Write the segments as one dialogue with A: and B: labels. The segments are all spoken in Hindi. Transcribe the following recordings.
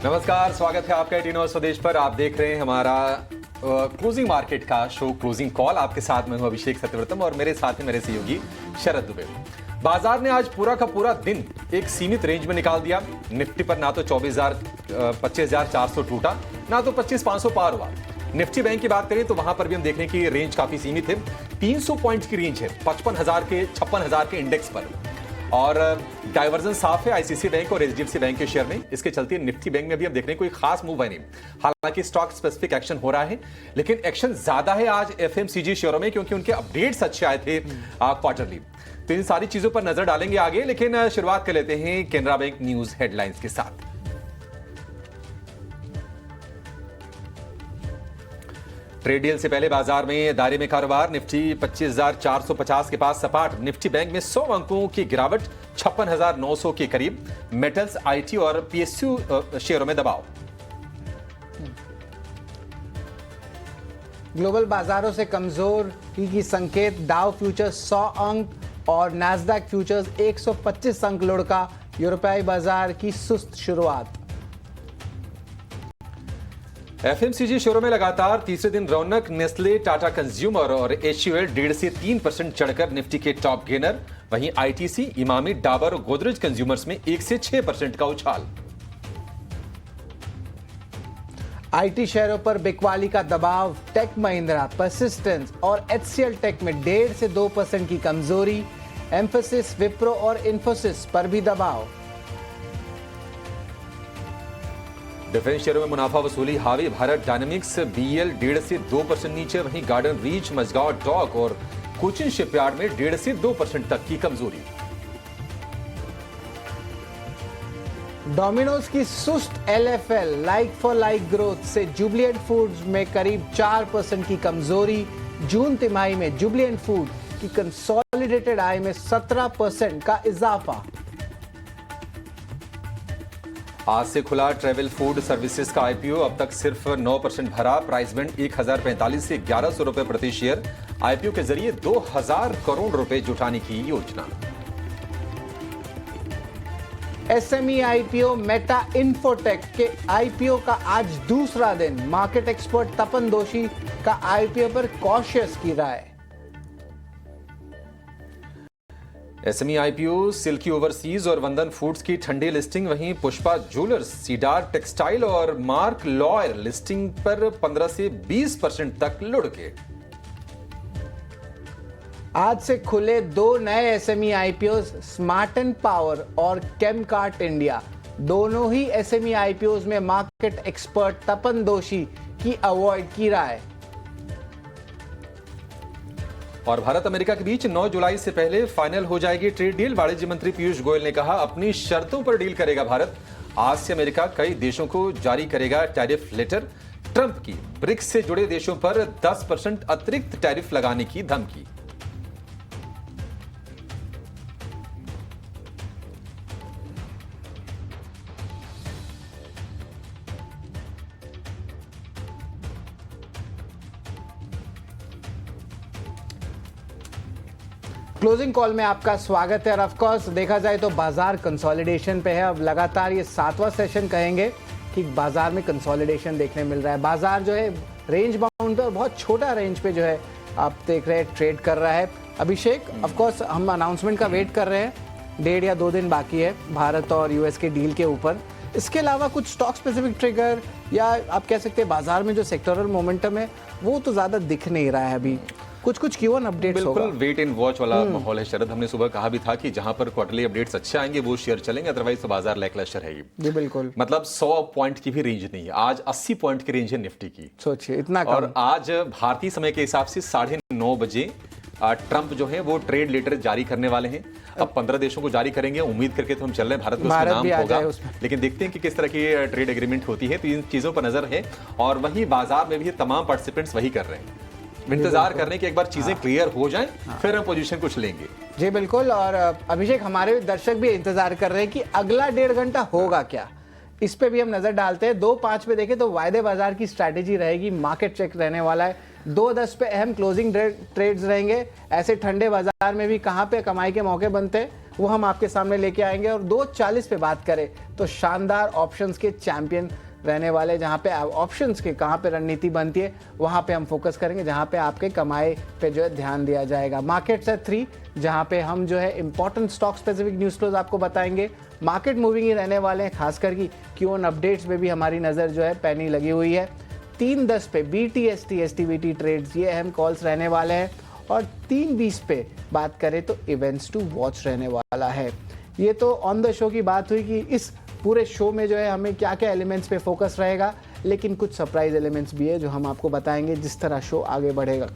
A: नमस्कार, स्वागत है आपका 18 आवर्स स्वदेश पर। आप देख रहे हैं हमारा क्लोजिंग मार्केट का शो क्लोजिंग कॉल। आपके साथ मैं हूं अभिषेक सत्यव्रतम और मेरे साथ हैं मेरे सहयोगी शरद दुबे। बाजार ने आज पूरा का पूरा दिन एक सीमित रेंज में निकाल दिया। निफ्टी पर ना तो 25,400 टूटा, ना तो 25,500 पार हुआ। निफ्टी बैंक की बात करें तो वहां पर भी हम देख रहे हैं कि रेंज काफी सीमित है। 300 पॉइंट की रेंज है 56,000 के इंडेक्स पर, और डाइवर्जन साफ है आईसीसी बैंक और एचडीएफसी बैंक के शेयर में। इसके चलते निफ्टी बैंक में भी अब देख रहे हैं कोई खास मूव है नहीं। हालांकि स्टॉक स्पेसिफिक एक्शन हो रहा है, लेकिन एक्शन ज्यादा है आज एफएमसीजी शेयरों में, क्योंकि उनके अपडेट्स अच्छे आए थे क्वार्टरली। तो इन सारी चीजों पर नजर डालेंगे आगे, लेकिन शुरुआत कर लेते हैं केनरा बैंक न्यूज हेडलाइंस के साथ। ट्रेड डील से पहले बाजार में दायरे में कारोबार। निफ्टी 25,450 के पास सपाट। निफ्टी बैंक में 100 अंकों की गिरावट 56,900 के करीब। मेटल्स, आईटी और पीएसयू शेयरों में दबाव।
B: ग्लोबल बाजारों से कमजोर की संकेत। डाउ फ्यूचर्स 100 अंक और नैस्डैक फ्यूचर्स 125 अंक लुढ़का। यूरोपीय बाजार की सुस्त शुरुआत।
A: एफएमसीजी शेयरों में लगातार तीसरे दिन रौनक। नेस्ले, टाटा कंज्यूमर और एचयूएल 1.5 से 3% चढ़कर निफ्टी के टॉप गेनर। वहीं आईटीसी, इमामी, डाबर और गोदरेज कंज्यूमर्स में 1 से 6% का उछाल।
B: आईटी शेयरों पर बिकवाली का दबाव। टेक महिंद्रा, परसिस्टेंस और एचसीएल टेक में 1.5 से 2% की कमजोरी। एम्फेसिस, विप्रो और इन्फोसिस पर भी दबाव।
A: डिफेंस शेयरों में मुनाफा वसूली हावी। भारत डायनेमिक्स, बीएल 1.5 से 2% नीचे। वहीं गार्डन रीच, मजगांव डॉक और कोचिन शिपयार्ड में 1.5 से 2% तक की कमजोरी।
B: डोमिनोज की सुस्त एलएफएल लाइक फॉर लाइक ग्रोथ से जुबिलेंट फूड्स में करीब 4% की कमजोरी। जून तिमाही में जुबिलेंट फूड की कंसोलिडेटेड आय में 17% का इजाफा।
A: आज से खुला ट्रेवल फूड सर्विसेज का आईपीओ। अब तक सिर्फ 9% भरा। प्राइस बैंड 1,045 से 1,100 रुपए प्रति शेयर। आईपीओ के जरिए 2,000 करोड़ रुपए जुटाने की योजना।
B: SME IPO. मेटा इन्फोटेक के आईपीओ का आज दूसरा दिन। मार्केट एक्सपर्ट तपन दोषी का आईपीओ पर कॉशियस की राय।
A: एसएमई आईपीओ, सिल्की ओवरसीज और वंदन फूड्स की ठंडी लिस्टिंग। वहीं पुष्पा ज्वेलर्स, सीडार टेक्सटाइल और मार्क लॉयर लिस्टिंग पर 15 से 20% तक लुढ़के।
B: आज से खुले 2 नए SME IPO, smart and power और केमकार्ट इंडिया। दोनों ही एसएमई आईपीओ में मार्केट एक्सपर्ट तपन दोषी की अवॉइड की राय।
A: और भारत अमेरिका के बीच 9 जुलाई से पहले फाइनल हो जाएगी ट्रेड डील। वाणिज्य मंत्री पीयूष गोयल ने कहा, अपनी शर्तों पर डील करेगा भारत। आज से अमेरिका कई देशों को जारी करेगा टैरिफ लेटर। ट्रंप की ब्रिक्स से जुड़े देशों पर 10% अतिरिक्त टैरिफ लगाने की धमकी।
B: क्लोजिंग कॉल में आपका स्वागत है। और ऑफ कोर्स देखा जाए तो बाजार कंसोलिडेशन पे है। अब लगातार ये 7वां सेशन कहेंगे कि बाजार में कंसोलिडेशन देखने मिल रहा है। बाजार जो है रेंज बाउंड पे और बहुत छोटा रेंज पे जो है आप देख रहे हैं ट्रेड कर रहा है। अभिषेक, ऑफ कोर्स हम अनाउंसमेंट का वेट कर रहे हैं। 1.5 या 2 दिन बाकी है भारत और यूएस के डील के ऊपर। इसके अलावा कुछ स्टॉक स्पेसिफिक ट्रिगर या आप कह सकते हैं बाजार में जो सेक्टोरल मोमेंटम है वो तो ज्यादा दिख नहीं रहा है अभी। कुछ Q1 अपडेट्स होगा।
A: बिल्कुल वेट एंड वॉच वाला माहौल है शरद। हमने सुबह कहा भी था कि जहां पर क्वार्टरली अपडेट्स अच्छे आएंगे वो शेयर चलेंगे, अदरवाइज तो बाजार लैकलस्टर है।
B: जी बिल्कुल।
A: मतलब 100 पॉइंट की भी रेंज नहीं है। आज 80 पॉइंट की रेंज है निफ्टी की।
B: सोचिए इतना कम।
A: और आज भारतीय समय के हिसाब से 9:30 बजे ट्रंप जो है वो ट्रेड लेटर जारी करने वाले हैं। अब 15 देशों को जारी करेंगे। उम्मीद करके तो हम चल रहे हैं भारत में उसका नाम होगा, लेकिन देखते हैं कि किस तरह की ट्रेड एग्रीमेंट होती है। तो इन चीजों पर नजर है। और वहीं बाजार में भी तमाम पार्टिसिपेंट्स वही कर रहे हैं, इंतजार करने की एक बार चीजें क्लियर हो जाएं, फिर हम पोजीशन कुछ लेंगे।
B: जी बिल्कुल। और अभिषेक, हमारे दर्शक भी इंतजार कर रहे हैं कि अगला 1.5 घंटा होगा क्या। इस पे भी हम नजर डालते हैं। 2:05 पे देखें तो वायदे बाजार की स्ट्रैटेजी रहेगी, मार्केट चेक रहने वाला है। 2:10 पे अहम क्लोजिंग ट्रेड्स रहेंगे। ऐसे ठंडे बाजार में भी कहां पे कमाई के मौके बनते हैं वो हम आपके सामने लेके आएंगे। और 2:40 पे बात करें तो शानदार ऑप्शंस के चैंपियन रहने वाले, जहाँ पे ऑप्शंस के कहाँ पे रणनीति बनती है वहाँ पे हम फोकस करेंगे, जहाँ पे आपके कमाई पे जो है ध्यान दिया जाएगा। मार्केट्स है 3, जहाँ पे हम जो है important stock specific news flows आपको बताएंगे। मार्केट मूविंग ही रहने वाले हैं, खासकर की क्यू अपडेट्स पे भी हमारी नज़र जो है पैनी लगी हुई है। 3:10 पे BTST STVT ट्रेड्स, ये अहम कॉल्स रहने वाले हैं। और 3:20 पे बात करें तो इवेंट्स टू वॉच रहने वाला है। ये तो ऑन द शो की बात हुई कि इस पूरे शो में जो है हमें क्या क्या एलिमेंट्स पे फोकस रहेगा, लेकिन कुछ सरप्राइज एलिमेंट्स भी है जो हम आपको बताएंगे जिस तरह शो आगे बढ़ेगा।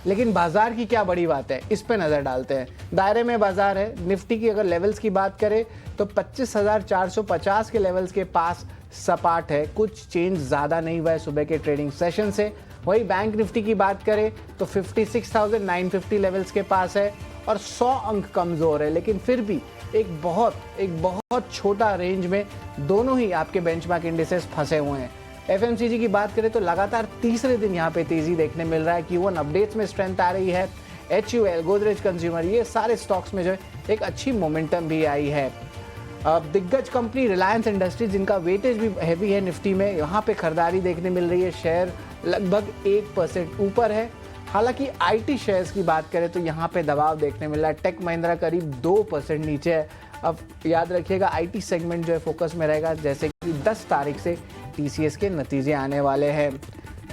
B: लेकिन बाजार की क्या बड़ी बात है, इस पे नज़र डालते हैं। दायरे में बाजार है। निफ्टी की अगर लेवल्स की बात करें तो 25,450 के लेवल्स के पास सपाट है, कुछ चेंज ज़्यादा नहीं हुआ है सुबह के ट्रेडिंग सेशन से। वही बैंक निफ्टी की बात करें तो 56,950 लेवल्स के पास है और 100 अंक कमज़ोर है, लेकिन फिर भी एक बहुत छोटा रेंज में दोनों ही आपके बेंचमार्क इंडिसेस फंसे हुए हैं। एफएमसीजी की बात करें तो लगातार तीसरे दिन यहाँ पे तेजी देखने मिल रहा है। Q1 अपडेट्स में स्ट्रेंथ आ रही है। HUL, गोदरेज कंज्यूमर, ये सारे स्टॉक्स में जो है एक अच्छी मोमेंटम भी आई है। अब दिग्गज कंपनी रिलायंस इंडस्ट्रीज, जिनका वेटेज भी हैवी है निफ्टी में, यहाँ पे खरीदारी देखने मिल रही है। शेयर लगभग 1% ऊपर है। हालांकि IT शेयर्स की बात करें तो यहाँ पे दबाव देखने मिल रहा है। टेक महिंद्रा करीब 2% नीचे है। अब याद रखिएगा IT सेगमेंट जो है फोकस में रहेगा, जैसे कि 10 तारीख से TCS के नतीजे आने वाले हैं।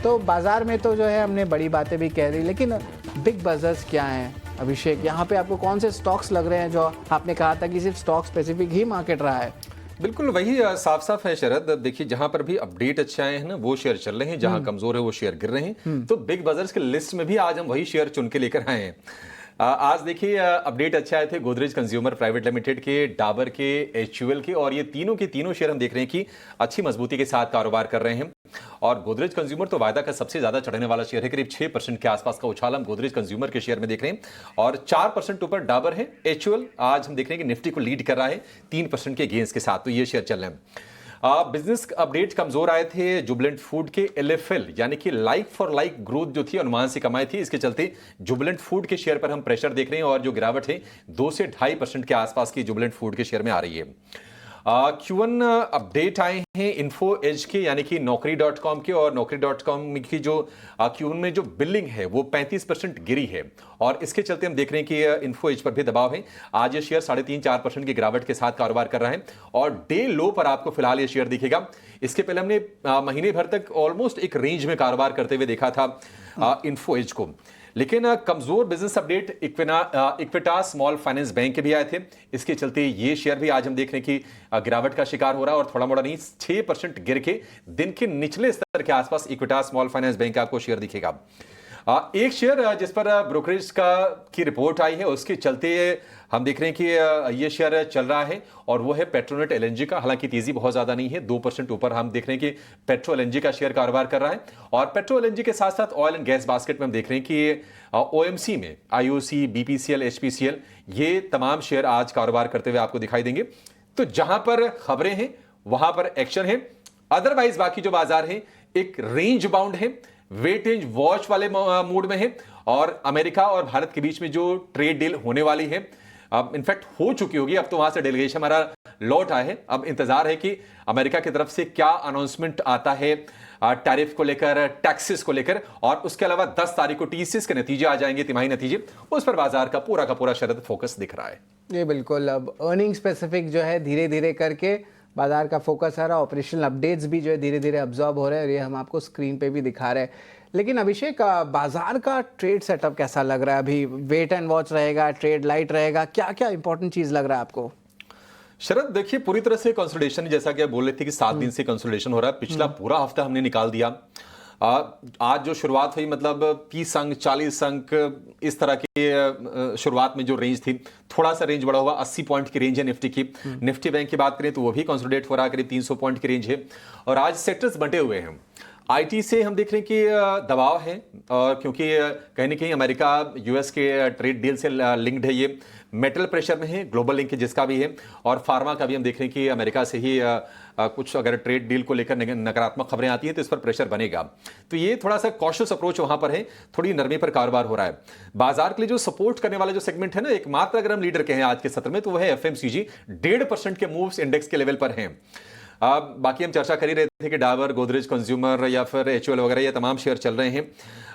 B: तो बाजार में तो जो है हमने बड़ी बातें भी कह दी, लेकिन बिग बजर्स क्या हैं अभिषेक? यहाँ पे आपको कौन से स्टॉक्स लग रहे हैं जो आपने कहा था कि सिर्फ स्टॉक स्पेसिफिक ही मार्केट रहा है?
A: बिल्कुल वही साफ साफ है शरद। देखिए जहां पर भी अपडेट अच्छे आए हैं ना वो शेयर चल रहे हैं, जहां कमजोर है वो शेयर गिर रहे हैं। तो बिग बाजार्स की लिस्ट में भी आज हम वही शेयर चुन के लेकर आए हैं। आज देखिए अपडेट अच्छे आए थे गोदरेज कंज्यूमर प्राइवेट लिमिटेड के, डाबर के, HUL के, और ये तीनों के तीनों शेयर हम देख रहे हैं कि अच्छी मजबूती के साथ कारोबार कर रहे हैं। और गोदरेज कंज्यूमर तो वायदा का सबसे ज्यादा चढ़ने वाला शेयर है, करीब 6% के आसपास का उछाल हम गोदरेज कंज्यूमर के शेयर में देख रहे हैं। और 4% ऊपर डाबर है। HUL आज हम देख रहे हैं कि निफ्टी को लीड कर रहा है 3% के गेंस के साथ, तो ये शेयर चल रहे हैं। बिजनेस अपडेट कमजोर आए थे जुबिलेंट फूड के, LFL यानी कि लाइक फॉर लाइक ग्रोथ जो थी अनुमान से कमाई थी, इसके चलते जुबिलेंट फूड के शेयर पर हम प्रेशर देख रहे हैं और जो गिरावट है 2 से 2.5% के आसपास की जुबिलेंट फूड के शेयर में आ रही है। Q1 अपडेट आए हैं इन्फो एज के यानी कि नौकरी.com के, और नौकरी.com की जो Q1 में जो बिलिंग है वो 35% गिरी है और इसके चलते हम देख रहे हैं कि इन्फो एज पर भी दबाव है। आज ये शेयर 3.5-4% की गिरावट के साथ कारोबार कर रहा है और डे लो पर आपको फिलहाल ये शेयर दिखेगा। इसके पहले हमने महीने भर तक ऑलमोस्ट एक रेंज में कारोबार करते हुए देखा था इन्फो एज को। लेकिन कमजोर business update Equitas small finance bank के भी आए थे, इसके चलते ये शेयर भी आज हम देख रहे हैं कि गिरावट का शिकार हो रहा है और थोड़ा मोड़ा नहीं 6% गिर के दिन के निचले स्तर के आसपास इक्विटास स्मॉल फाइनेंस बैंक का आपको शेयर दिखेगा। एक शेयर जिस पर ब्रोकरेज की रिपोर्ट आई है उसके चलते हम देख रहे हैं कि ये शेयर चल रहा है और वो है पेट्रोनेट LNG का। हालांकि तेजी बहुत ज्यादा नहीं है, 2% ऊपर हम देख रहे हैं कि पेट्रो LNG का शेयर कारोबार कर रहा है। और पेट्रो LNG के साथ साथ ऑयल एंड गैस बास्केट में हम देख रहे हैं कि OMC में IOC, BPCL, HPCL ये तमाम शेयर आज कारोबार करते हुए आपको दिखाई देंगे। तो जहां पर खबरें हैं वहां पर एक्शन है, अदरवाइज बाकी जो बाजार है एक रेंज बाउंड है, वेटेज वॉच वाले मूड में है। और अमेरिका और भारत के बीच में जो ट्रेड डील होने वाली है, अब इनफैक्ट हो चुकी होगी, अब तो वहां से डेलीगेशन हमारा लौट आया है। अब इंतजार है कि अमेरिका की तरफ से क्या अनाउंसमेंट आता है टैरिफ को लेकर, टैक्सेस को लेकर, और उसके अलावा 10 तारीख को TCS के नतीजे आ जाएंगे, तिमाही नतीजे, उस पर बाजार का पूरा शरद फोकस दिख रहा है।
B: ये बिल्कुल अब अर्निंग स्पेसिफिक जो है धीरे धीरे करके बाजार का फोकस आ रहा है। ऑपरेशनल अपडेट्स भी जो है धीरे धीरे अब्जॉर्ब हो रहे हैं और ये हम आपको स्क्रीन पे भी दिखा रहे हैं। लेकिन अभिषेक, बाजार का ट्रेड सेटअप कैसा लग रहा है? अभी वेट एंड वॉच रहेगा, ट्रेड लाइट रहेगा, क्या क्या इंपॉर्टेंट चीज लग रहा है आपको?
A: शरद देखिए पूरी तरह से कंसोलिडेशन, जैसा कि आप बोल रहे थे कि 7 दिन से कंसोलिडेशन हो रहा है, पिछला पूरा हफ्ता हमने निकाल दिया। आज जो शुरुआत हुई मतलब 30 अंक 40 अंक इस तरह की शुरुआत में जो रेंज थी, थोड़ा सा रेंज बढ़ा हुआ, 80 पॉइंट की रेंज है निफ्टी की। निफ्टी बैंक की बात करें तो वो भी कंसोलिडेट हो रहा है, करीब 300 पॉइंट की रेंज है। और आज सेक्टर्स बंटे हुए हैं। IT से हम देख रहे हैं कि दबाव है और क्योंकि कहीं ना कहीं अमेरिका US के ट्रेड डील से लिंक्ड है ये। मेटल प्रेशर में है, ग्लोबल लिंक जिसका भी है, और फार्मा का भी हम देख रहे हैं कि अमेरिका से ही कुछ अगर ट्रेड डील को लेकर नकारात्मक खबरें आती हैं तो इस पर प्रेशर बनेगा। तो ये थोड़ा सा कॉशियस अप्रोच वहां पर है, थोड़ी नरमी पर कारोबार हो रहा है। बाजार के लिए जो सपोर्ट करने वाला जो सेगमेंट है ना, एकमात्र अगर हम लीडर कहें आज के सत्र में, तो वह है एफएमसीजी। 1.5% के मूव्स इंडेक्स के लेवल पर हैं। बाकी हम चर्चा कर ही रहे थे कि डाबर, गोदरेज कंज्यूमर या फिर एचयूएल वगैरह ये तमाम शेयर चल रहे हैं।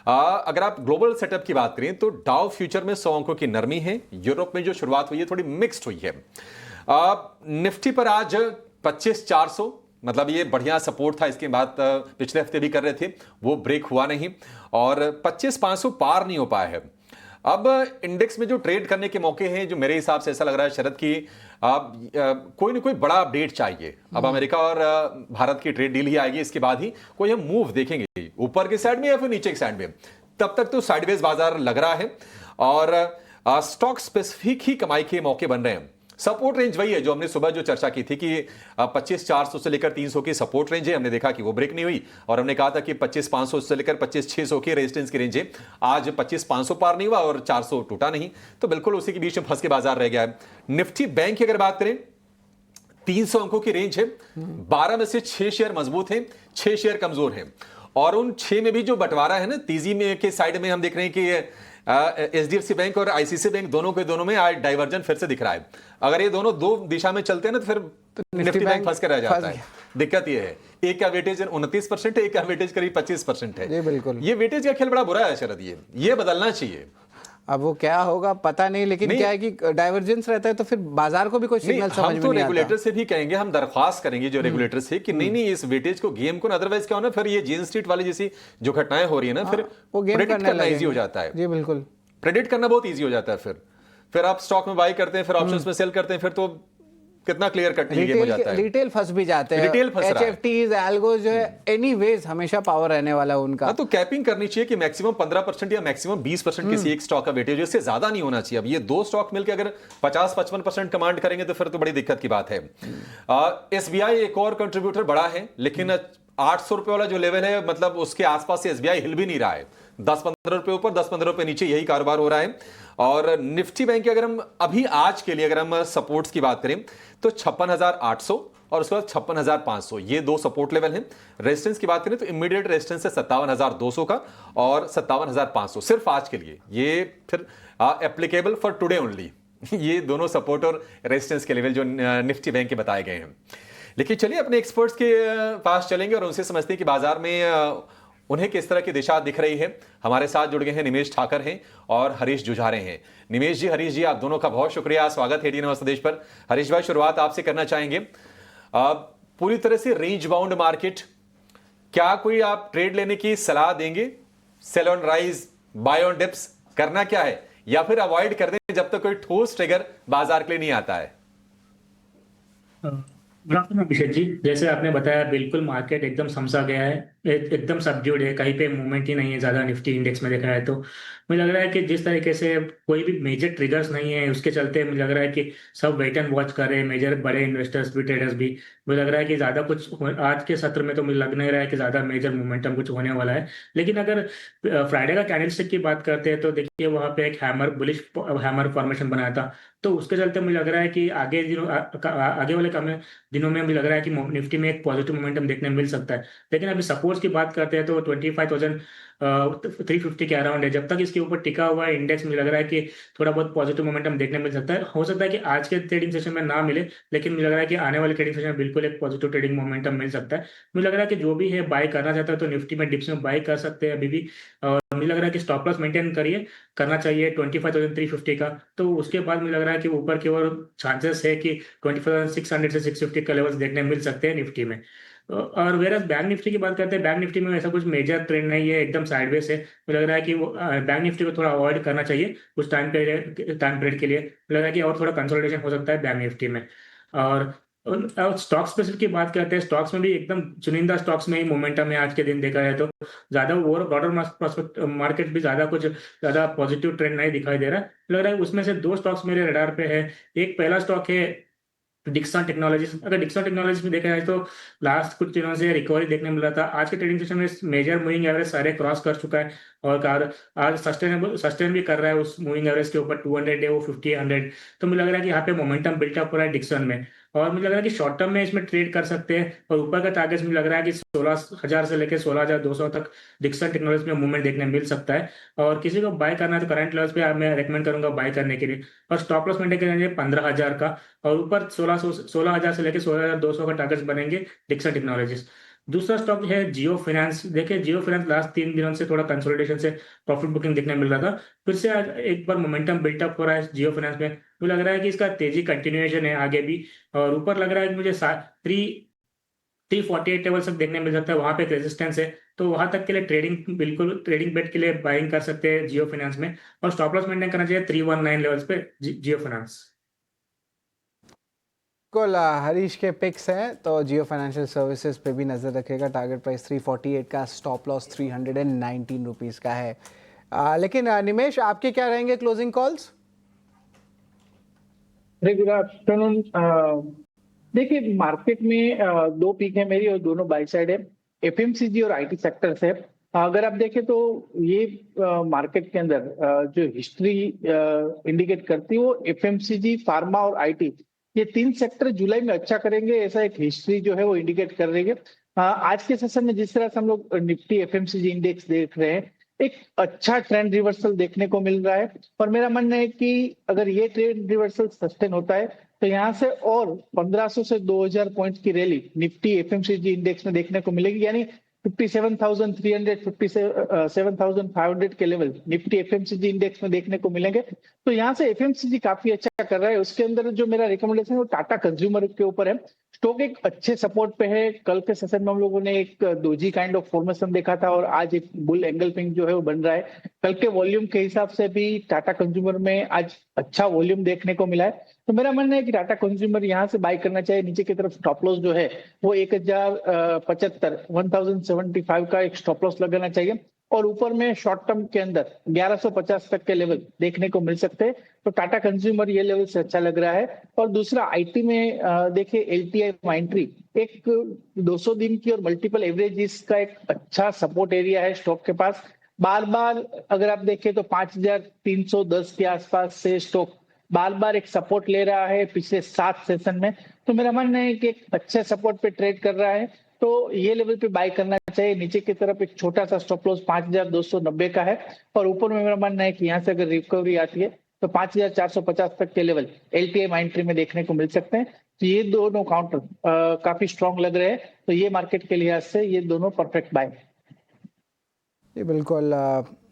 A: अगर आप ग्लोबल सेटअप की बात करें तो डाउ फ्यूचर में 100 अंकों की नरमी है। यूरोप में जो शुरुआत हुई है थोड़ी मिक्स्ड हुई है। निफ्टी पर आज 25,400, मतलब ये बढ़िया सपोर्ट था। इसके बाद पिछले हफ्ते भी कर रहे थे, वो ब्रेक हुआ नहीं, और 25,500 पार नहीं हो पाया है। अब इंडेक्स में जो ट्रेड करने के मौके हैं, जो मेरे हिसाब से ऐसा लग रहा है शरद की कोई ना कोई बड़ा अपडेट चाहिए। अब अमेरिका और भारत की ट्रेड डील ही आएगी, इसके बाद ही कोई हम मूव देखेंगे ऊपर के साइड में या फिर नीचे के साइड में। तब तक तो साइडवेज बाजार लग रहा है, और स्टॉक स्पेसिफिक ही कमाई के मौके बन रहे हैं। सपोर्ट रेंज वही है जो हमने सुबह जो चर्चा की थी कि 25,400 से लेकर 300 की सपोर्ट रेंज है। हमने देखा कि वो ब्रेक नहीं हुई, और हमने कहा था कि 25,500 से लेकर 25,600 की रेजिस्टेंस की रेंज है। आज 25,500 पार नहीं हुआ और 400 टूटा नहीं, तो बिल्कुल उसी के बीच में फंस के बाजार रह गया है। निफ्टी बैंक की अगर बात करें, 300 अंकों की रेंज है। 12 में से 6 शेयर मजबूत हैं, 6 शेयर कमजोर हैं, और उन 6 में भी जो बंटवारा है ना, तेजी में के साइड में हम देख रहे हैं कि एचडीएफसी बैंक और आईसीसी बैंक दोनों के दोनों में आज डाइवर्जन फिर से दिख रहा है। अगर ये दोनों दो दिशा में चलते हैं ना, तो फिर निफ्टी बैंक फंस कर रह जाता है। दिक्कत ये है, एक का वेटेज 29% है, एक का वेटेज करीब 25% है।
B: बिल्कुल,
A: ये वेटेज का खेल बड़ा बुरा है शरद, ये बदलना चाहिए।
B: अब वो क्या होगा पता नहीं, लेकिन क्या है कि डाइवर्जेंस रहता है तो फिर बाजार को भी कोई सिग्नल समझ में नहीं आता। हम तो रेगुलेटर से भी कहेंगे, हम दरख्वास्त करेंगे जो रेगुलेटर से कि नहीं इस वेटेज को गेम को, अदरवाइज क्या होना, फिर ये जेन स्ट्रीट वाली जैसी जो घटनाएं हो रही है ना, फिर वो गेम
A: करना इजी हो जाता है।
B: जी बिल्कुल,
A: प्रेडिक्ट करना बहुत इजी हो जाता है। फिर आप स्टॉक में बाई करते हैं, फिर ऑप्शंस में सेल करते हैं, फिर तो कितना क्लियर कट हो जाता है।
B: रिटेल फंस भी जाते हैं,
A: रिटेल फंस रहा है।
B: एचएफटीज, एल्गोज जो है एनीवेज हमेशा पावर रहने वाला है उनका।
A: तो कैपिंग करनी चाहिए कि मैक्सिमम 15% या मैक्सिमम 20% किसी एक स्टॉक का वेटेज, इससे ज्यादा नहीं होना चाहिए। अब ये दो स्टॉक मिलकर अगर 50-55% कमांड करेंगे तो फिर तो बड़ी दिक्कत की बात है। एसबीआई एक और कंट्रीब्यूटर बड़ा है, लेकिन 800 रुपए वाला जो लेवल है, मतलब उसके आसपास से एसबीआई हिल भी नहीं रहा है। 10-15 रुपए ऊपर, 10-15 रुपए नीचे, यही कारोबार हो रहा है। और निफ्टी बैंक की अगर हम अभी आज के लिए अगर हम सपोर्ट्स की बात करें तो 56,800 और उसके बाद 56,500, ये दो सपोर्ट लेवल हैं। रेजिस्टेंस की बात करें तो इमीडिएट रेजिस्टेंस है 57,200 का और 57,500 सिर्फ आज के लिए। ये फिर एप्लीकेबल फॉर टुडे ओनली। ये दोनों सपोर्ट और रेजिस्टेंस के लेवल जो निफ्टी बैंक के बताए गए हैं। लेकिन चलिए अपने एक्सपर्ट्स के पास चलेंगे और उनसे समझते हैं कि बाजार में उन्हें किस तरह की दिशा दिख रही है। हमारे साथ जुड़ गए हैं निमेश ठाकर हैं और हरीश जुझारे हैं। निमेश जी, हरीश जी, आप दोनों का बहुत शुक्रिया, स्वागत है AT स्वदेश पर। हरीश भाई, शुरुआत आपसे करना चाहेंगे। पूरी तरह से रेंज बाउंड मार्केट, क्या कोई आप ट्रेड लेने की सलाह देंगे? Sell on rise, buy on dips, करना क्या है, या फिर अवॉइड कर दें जब तक कोई ठोस ट्रिगर बाजार के लिए नहीं आता है?
C: गुड आफ्टरनून अभिषेक जी, जैसे आपने बताया बिल्कुल मार्केट एकदम समसा गया है, एकदम सबड्यूड है, कहीं पे मूवमेंट ही नहीं है ज़्यादा। निफ्टी इंडेक्स में देखा है तो मुझे लग रहा है कि जिस तरीके से कोई भी मेजर ट्रिगर्स नहीं है, उसके चलते मुझे लग रहा है कि सब वेट एंड वॉच कर रहे हैं, मेजर बड़े इन्वेस्टर्स भी, ट्रेडर्स भी। मुझे लग रहा है कि ज़्यादा कुछ आज के सत्र में तो मुझे लग नहीं रहा है कि ज़्यादा मेजर मोमेंटम कुछ होने वाला है। लेकिन अगर फ्राइडे का कैंडलस्टिक की बात करते हैं तो देखिए वहाँ पे एक बुलिश हैमर फॉर्मेशन बनाया था, तो उसके चलते मुझे लग रहा है कि आगे वाले दिनों में मुझे लग रहा है कि निफ्टी में एक पॉजिटिव मोमेंटम देखने मिल सकता है। लेकिन अभी सपोर्ट्स की बात करते हैं तो 25,350 के अराउंड है। जब तक इसके ऊपर टिका हुआ है इंडेक्स, मुझे लग रहा है कि थोड़ा बहुत पॉजिटिव मोमेंटम देखने मिल सकता है। हो सकता है कि आज के ट्रेडिंग सेशन में ना मिले, लेकिन मुझे लग रहा है कि आने वाले ट्रेडिंग सेशन में बिल्कुल एक पॉजिटिव ट्रेडिंग मोमेंटम मिल सकता है। मुझे लग रहा है कि जो भी है बाय करना चाहता है तो निफ्टी में डिप्स में बाय कर सकते हैं अभी भी। और मुझे लग रहा है कि स्टॉप लॉस मेंटेन करना चाहिए 25,350 का। तो उसके बाद मुझे लग रहा है कि ऊपर की ओर चांसेस है कि 25,600 से 650 का लेवल्स देखने मिल सकते हैं निफ्टी में। और वेरस बैंक निफ्टी की बात करते हैं, बैंक निफ्टी में ऐसा कुछ मेजर ट्रेंड नहीं है, एकदम साइडवेज है। मुझे लग रहा है कि वो बैंक निफ्टी को थोड़ा अवॉइड करना चाहिए कुछ टाइम पीरियड के लिए। मुझे लग रहा है कि और थोड़ा कंसोलिडेशन हो सकता है बैंक निफ्टी में। और स्टॉक स्पेसिफिक की बात करते हैं, स्टॉक्स में भी एकदम चुनिंदा स्टॉक्स में ही मोमेंटम है आज के दिन देखा है तो। ज्यादा ओवर ब्रॉडर मार्केट भी ज्यादा पॉजिटिव ट्रेंड नहीं दिखाई दे रहा है। लग रहा है उसमें से दो स्टॉक्स मेरे रडार पे है। एक पहला स्टॉक है डिक्सन टेक्नोलॉजीज, अगर डिक्सन टेक्नोलॉजीज में देखा जाए तो लास्ट कुछ दिनों से रिकवरी देखने मिल रहा था। आज के ट्रेडिंग सेशन में मेजर मूविंग एवरेज सारे क्रॉस कर चुका है और आज सस्टेन भी कर रहा है उस मूविंग एवरेज के ऊपर। 200 है वो 50 100। तो मुझे लग रहा है कि यहाँ पे मोमेंटम बिल्टअप हो रहा है डिक्सन में, और मुझे लग रहा है कि शॉर्ट टर्म में इसमें ट्रेड कर सकते हैं। और ऊपर का टारगेट मुझे लग रहा है कि 16,000 से लेकर 16,200 तक डिक्सन टेक्नोलॉजी में मूवमेंट देखने मिल सकता है। और किसी को बाय करना है तो करंट लेवल्स पे मैं रेकमेंड करूंगा बाय करने के लिए। और स्टॉप लॉस मेंटेन करेंगे 15,000 का, और ऊपर 16,000 से लेकर 16,200 का टारगेट बनेंगे डिक्सन टेक्नोलॉजीज। दूसरा स्टॉक है जियो फाइनेंस। देखिए जियो फाइनेंस लास्ट 3 दिनों से थोड़ा कंसोलिडेशन से प्रॉफिट बुकिंग देखने मिल रहा था, फिर से आज एक बार मोमेंटम बिल्टअप हो रहा है जियो फाइनेंस में। मुझे लग रहा है कि इसका तेजी कंटिन्यूएशन है आगे भी, और ऊपर लग रहा है कि मुझे 348 लेवल तक देखने मिल सकता है, वहां पे एक रेजिस्टेंस है। तो वहां तक के लिए बिल्कुल ट्रेडिंग बेट के लिए बाइंग कर सकते हैं जियो फाइनेंस में। और स्टॉप लॉस मेंटेन करना चाहिए 319 लेवल्स पे जियो फाइनेंस।
B: बिल्कुल हरीश के पिक्स हैं, तो जियो फाइनेंशियल सर्विसेज पे भी नज़र रखेगा। टारगेट प्राइस 348 का, स्टॉप लॉस 319 रुपीज़ का है। लेकिन निमेश, आपके क्या रहेंगे क्लोजिंग कॉल्स?
D: अरे गुड आफ्टरनून। देखिए मार्केट में दो पिक है मेरी और दोनों बाई साइड है। एफएमसीजी और आईटी सेक्टर से अगर आप देखें तो ये मार्केट के अंदर जो हिस्ट्री इंडिकेट करती है वो एफएमसीजी, फार्मा और आईटी, ये तीन सेक्टर जुलाई में अच्छा करेंगे, ऐसा एक हिस्ट्री जो है वो इंडिकेट कर रही है। आज के सेशन में जिस तरह से हम लोग निफ्टी एफएमसीजी इंडेक्स देख रहे हैं, एक अच्छा ट्रेंड रिवर्सल देखने को मिल रहा है। और मेरा मानना है कि अगर ये ट्रेंड रिवर्सल सस्टेन होता है तो यहाँ से और 1500 से 2000 पॉइंट्स की रैली निफ्टी एफएमसीजी इंडेक्स में देखने को मिलेगी। यानी 57,300 57,500 के लेवल निफ्टी एफएमसीजी इंडेक्स में देखने को मिलेंगे। तो यहाँ से एफएमसीजी काफी अच्छा कर रहा है। उसके अंदर जो मेरा रिकमेंडेशन है वो टाटा कंज्यूमर के ऊपर है। स्टॉक एक अच्छे सपोर्ट पे है। कल के सेशन में हम लोगों ने एक दोजी काइंड ऑफ फॉर्मेशन देखा था और आज एक बुल एंगल पिंग जो है वो बन रहा है। कल के वॉल्यूम के हिसाब से भी टाटा कंज्यूमर में आज अच्छा वॉल्यूम देखने को मिला है। तो मेरा मानना है कि टाटा कंज्यूमर यहाँ से बाय करना चाहिए। नीचे की तरफ स्टॉप लॉस जो है वो 1075 का एक स्टॉप लॉस लगाना चाहिए। और ऊपर में शॉर्ट टर्म के अंदर 1150 तक के लेवल देखने को मिल सकते हैं। तो टाटा कंज्यूमर ये लेवल से अच्छा लग रहा है। और दूसरा आईटी में देखिए एलटीआई माइंट्री एक 200 दिन की और मल्टीपल एवरेज का एक अच्छा सपोर्ट एरिया है स्टॉक के पास। बार बार अगर आप देखें तो 5310 के आसपास से स्टॉक बार बार एक सपोर्ट ले रहा है पिछले 7 सेशन में। तो मेरा मानना है कि एक अच्छे सपोर्ट पे ट्रेड कर रहा है, तो ये लेवल पे बाय करना चाहिए। नीचे की तरफ एक छोटा सा स्टॉप लॉस 5290 का है। और ऊपर में मेरा मानना है कि यहाँ से अगर रिकवरी आती है तो 5450 तक के लेवल एलटीआई माइंट्री में देखने को मिल सकते हैं। तो ये दोनों काउंटर काफी स्ट्रॉन्ग लग रहे हैं। तो ये मार्केट के लिहाज से ये दोनों परफेक्ट बाय।
B: जी बिल्कुल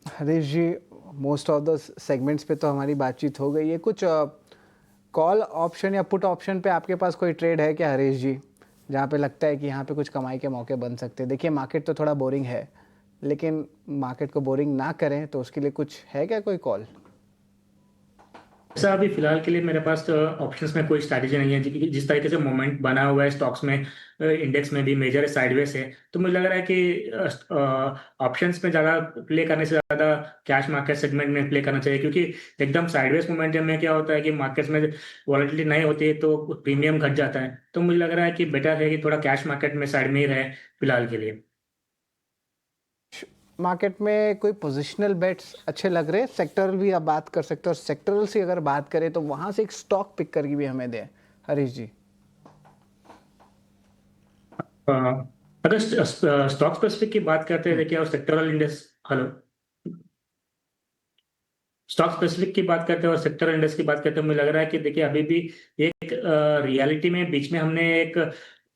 B: Harish ji, most of the segments पे तो हमारी बातचीत हो गई है। कुछ कॉल ऑप्शन या पुट ऑप्शन पे आपके पास कोई ट्रेड है क्या हरीश जी, जहाँ पे लगता है कि यहाँ पे कुछ कमाई के मौके बन सकते हैं? देखिए मार्केट तो थोड़ा बोरिंग है, लेकिन मार्केट को बोरिंग ना करें तो उसके लिए कुछ है क्या कोई कॉल?
C: ऐसा अभी फिलहाल के लिए मेरे पास तो ऑप्शंस में कोई स्ट्रैटेजी नहीं है। जिस तरीके से मोमेंट बना हुआ है स्टॉक्स में, इंडेक्स में भी मेजर साइडवेज है, तो मुझे लग रहा है कि ऑप्शंस में ज़्यादा प्ले करने से ज़्यादा कैश मार्केट सेगमेंट में प्ले करना चाहिए। क्योंकि एकदम साइडवेज मोमेंटम में क्या होता है कि मार्केट्स में वॉलेटिलिटी नहीं होती है तो प्रीमियम घट जाता है। तो मुझे लग रहा है कि बेटर है कि थोड़ा कैश मार्केट में साइड में ही रहे फिलहाल के लिए।
B: मार्केट में कोई पोजिशनल बेट्स अच्छे लग रहे हैं? सेक्टरल भी आप बात कर सकते हो, और सेक्टरल से अगर बात करें तो वहाँ से एक स्टॉक पिक करके भी हमें दें हरीश जी।
C: अगर स्टॉक स्पेसिफिक की बात करते हैं, देखिए और sectoral index, hello, stock specific की बात करते हैं और सेक्टर इंडेक्स की बात करते हैं, मुझे लग रहा है कि देखिए अभी भी एक रियलिटी में बीच में हमने एक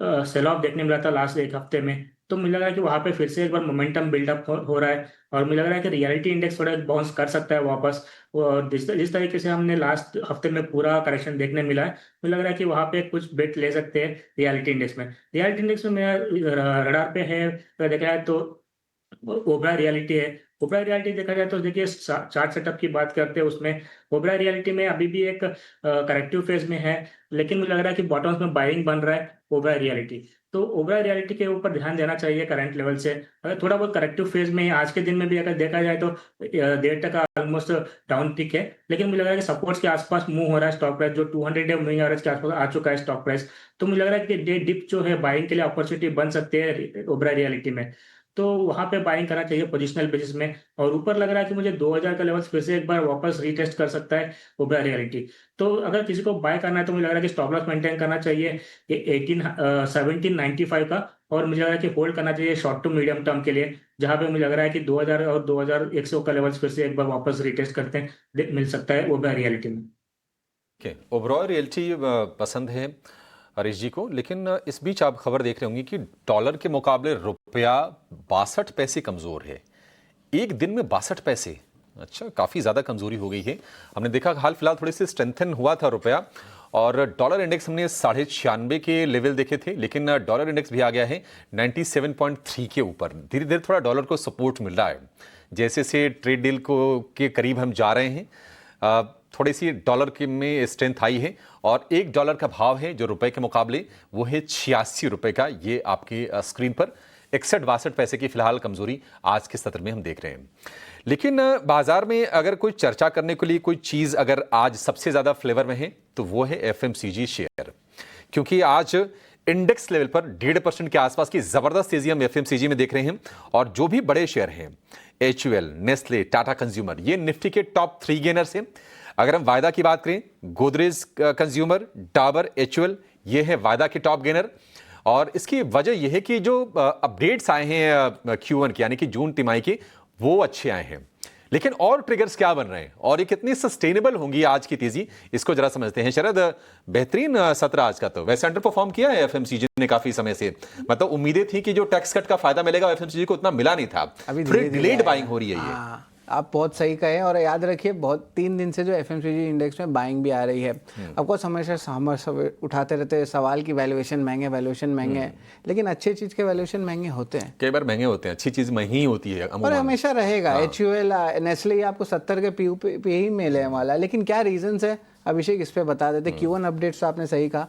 C: सेल ऑफ देखने मिला था लास्ट एक हफ्ते में। तो मुझे लग रहा है कि वहां पे फिर से एक बार मोमेंटम बिल्डअप हो रहा है, और मुझे लग रहा है कि रियलिटी इंडेक्स थोड़ा बाउंस कर सकता है वापस। और जिस तरीके से हमने लास्ट हफ्ते में पूरा करेक्शन देखने मिला है, मुझे लग रहा है कि वहां पे कुछ बेट ले सकते हैं रियलिटी इंडेक्स में। रियलिटी इंडेक्स में मेरा रडार पे है, देखा है तो ओबरा रियलिटी है, ओबराय रियल्टी देखा जाए तो देखिए चार्ट सेटअप की बात करते हैं, उसमें ओबराय रियल्टी में अभी भी एक करेक्टिव फेज में है, लेकिन मुझे लग रहा है कि बॉटम्स में बाइंग बन रहा है ओबराय रियल्टी। तो ओबराय रियल्टी के ऊपर ध्यान देना चाहिए करंट लेवल से। अगर थोड़ा बहुत करेक्टिव फेज में है, आज के दिन में भी अगर देखा जाए तो 1.5% ऑलमोस्ट डाउन टिक है, लेकिन मुझे लग रहा है कि सपोर्ट्स के आसपास मूव हो रहा है स्टॉक प्राइस, जो 200 डे मूविंग एवरेज के आसपास आ चुका है स्टॉक प्राइस। तो मुझे लग रहा है कि डे डिप जो है बाइंग के लिए अपॉर्चुनिटी बन सकती है ओबराय रियलिटी में। तो वहां पे बाइंग करना चाहिए पोजिशनल बेसिस में। और ऊपर लग रहा है कि मुझे 2000 का लेवल्स फिर से एक बार वापस रीटेस्ट कर सकता है ओबराय रियलिटी। तो अगर किसी को बाय करना है तो मुझे लग रहा है कि स्टॉप लॉस मेंटेन करना चाहिए 1795 का, और मुझे लग रहा है कि होल्ड करना चाहिए शॉर्ट टू मीडियम टर्म के लिए, जहां पे मुझे लग रहा है कि 2000 और 2100 का लेवल्स फिर से एक बार वापस रिटेस्ट करते हैं मिल सकता है ओबराय रियलिटी में।
A: ओके, ओबरॉय रियल्टी पसंद है हरीश जी को, लेकिन इस बीच आप खबर देख रहे होंगे कि डॉलर के मुकाबले रुपया 62 पैसे कमजोर है। एक दिन में 62 पैसे, अच्छा काफी ज्यादा कमजोरी हो गई है। हमने देखा हाल फिलहाल थोड़ी सी स्ट्रेंथन हुआ था रुपया, और डॉलर इंडेक्स हमने 96.5 के लेवल देखे थे, लेकिन डॉलर इंडेक्स भी आ गया है 97.3 के ऊपर। धीरे धीरे थोड़ा डॉलर को सपोर्ट मिल रहा है, जैसे से ट्रेड डील को के करीब हम जा रहे हैं। थोड़ी सी डॉलर के में स्ट्रेंथ आई है, और $1 का भाव है जो रुपए के मुकाबले वो है 86 रुपए का। ये आपके स्क्रीन पर 61-62 पैसे की फिलहाल कमजोरी आज के सत्र में हम देख रहे हैं। लेकिन बाजार में अगर कोई चर्चा करने के लिए कोई चीज अगर आज सबसे ज्यादा फ्लेवर में है तो वो है एफएमसीजी शेयर, क्योंकि आज इंडेक्स लेवल पर 1.5% के आसपास की जबरदस्त तेजी हम एफएमसीजी में देख रहे हैं। और जो भी बड़े शेयर हैं, एचयूएल, नेस्ले, टाटा कंज्यूमर, ये निफ्टी के टॉप 3 गेनर्स हैं। अगर हम वायदा की बात करें, गोदरेज कंज्यूमर, डाबर, एचयूएल, ये है वायदा के टॉप गेनर। और इसकी वजह यह है कि जो अपडेट्स आए हैं Q1 के, यानी कि जून तिमाही के, वो अच्छे आए हैं। लेकिन और ट्रिगर्स क्या बन रहे हैं और ये कितनी सस्टेनेबल होंगी आज की तेजी, इसको जरा समझते हैं। शरद, बेहतरीन सत्र आज का, तो वैसे अंडर परफॉर्म किया है एफएमसीजी ने काफी समय से। मतलब उम्मीदें थी कि जो टैक्स कट का फायदा मिलेगा एफएमसीजी को उतना मिला नहीं था,
B: अभी
A: थोड़ी डिलेड बाइंग हो रही है ये।
B: आप बहुत सही कहे, और याद रखिए बहुत 3 दिन से जो एफएमसीजी इंडेक्स में बाइंग भी आ रही है। आपको हमेशा उठाते रहते हैं सवाल की वैल्यूएशन महंगे हैं, लेकिन अच्छी चीज के वैल्यूएशन महंगे होते हैं,
A: कई बार महंगे होते हैं, अच्छी चीज महंगी होती है
B: और हमेशा रहेगा। एचयूएल, नेस्ले आपको 70 के पीयू पे ही मिले वाला, लेकिन क्या रीजन है अभिषेक, इस पे बता देते। Q1 अपडेट्स तो आपने सही कहा,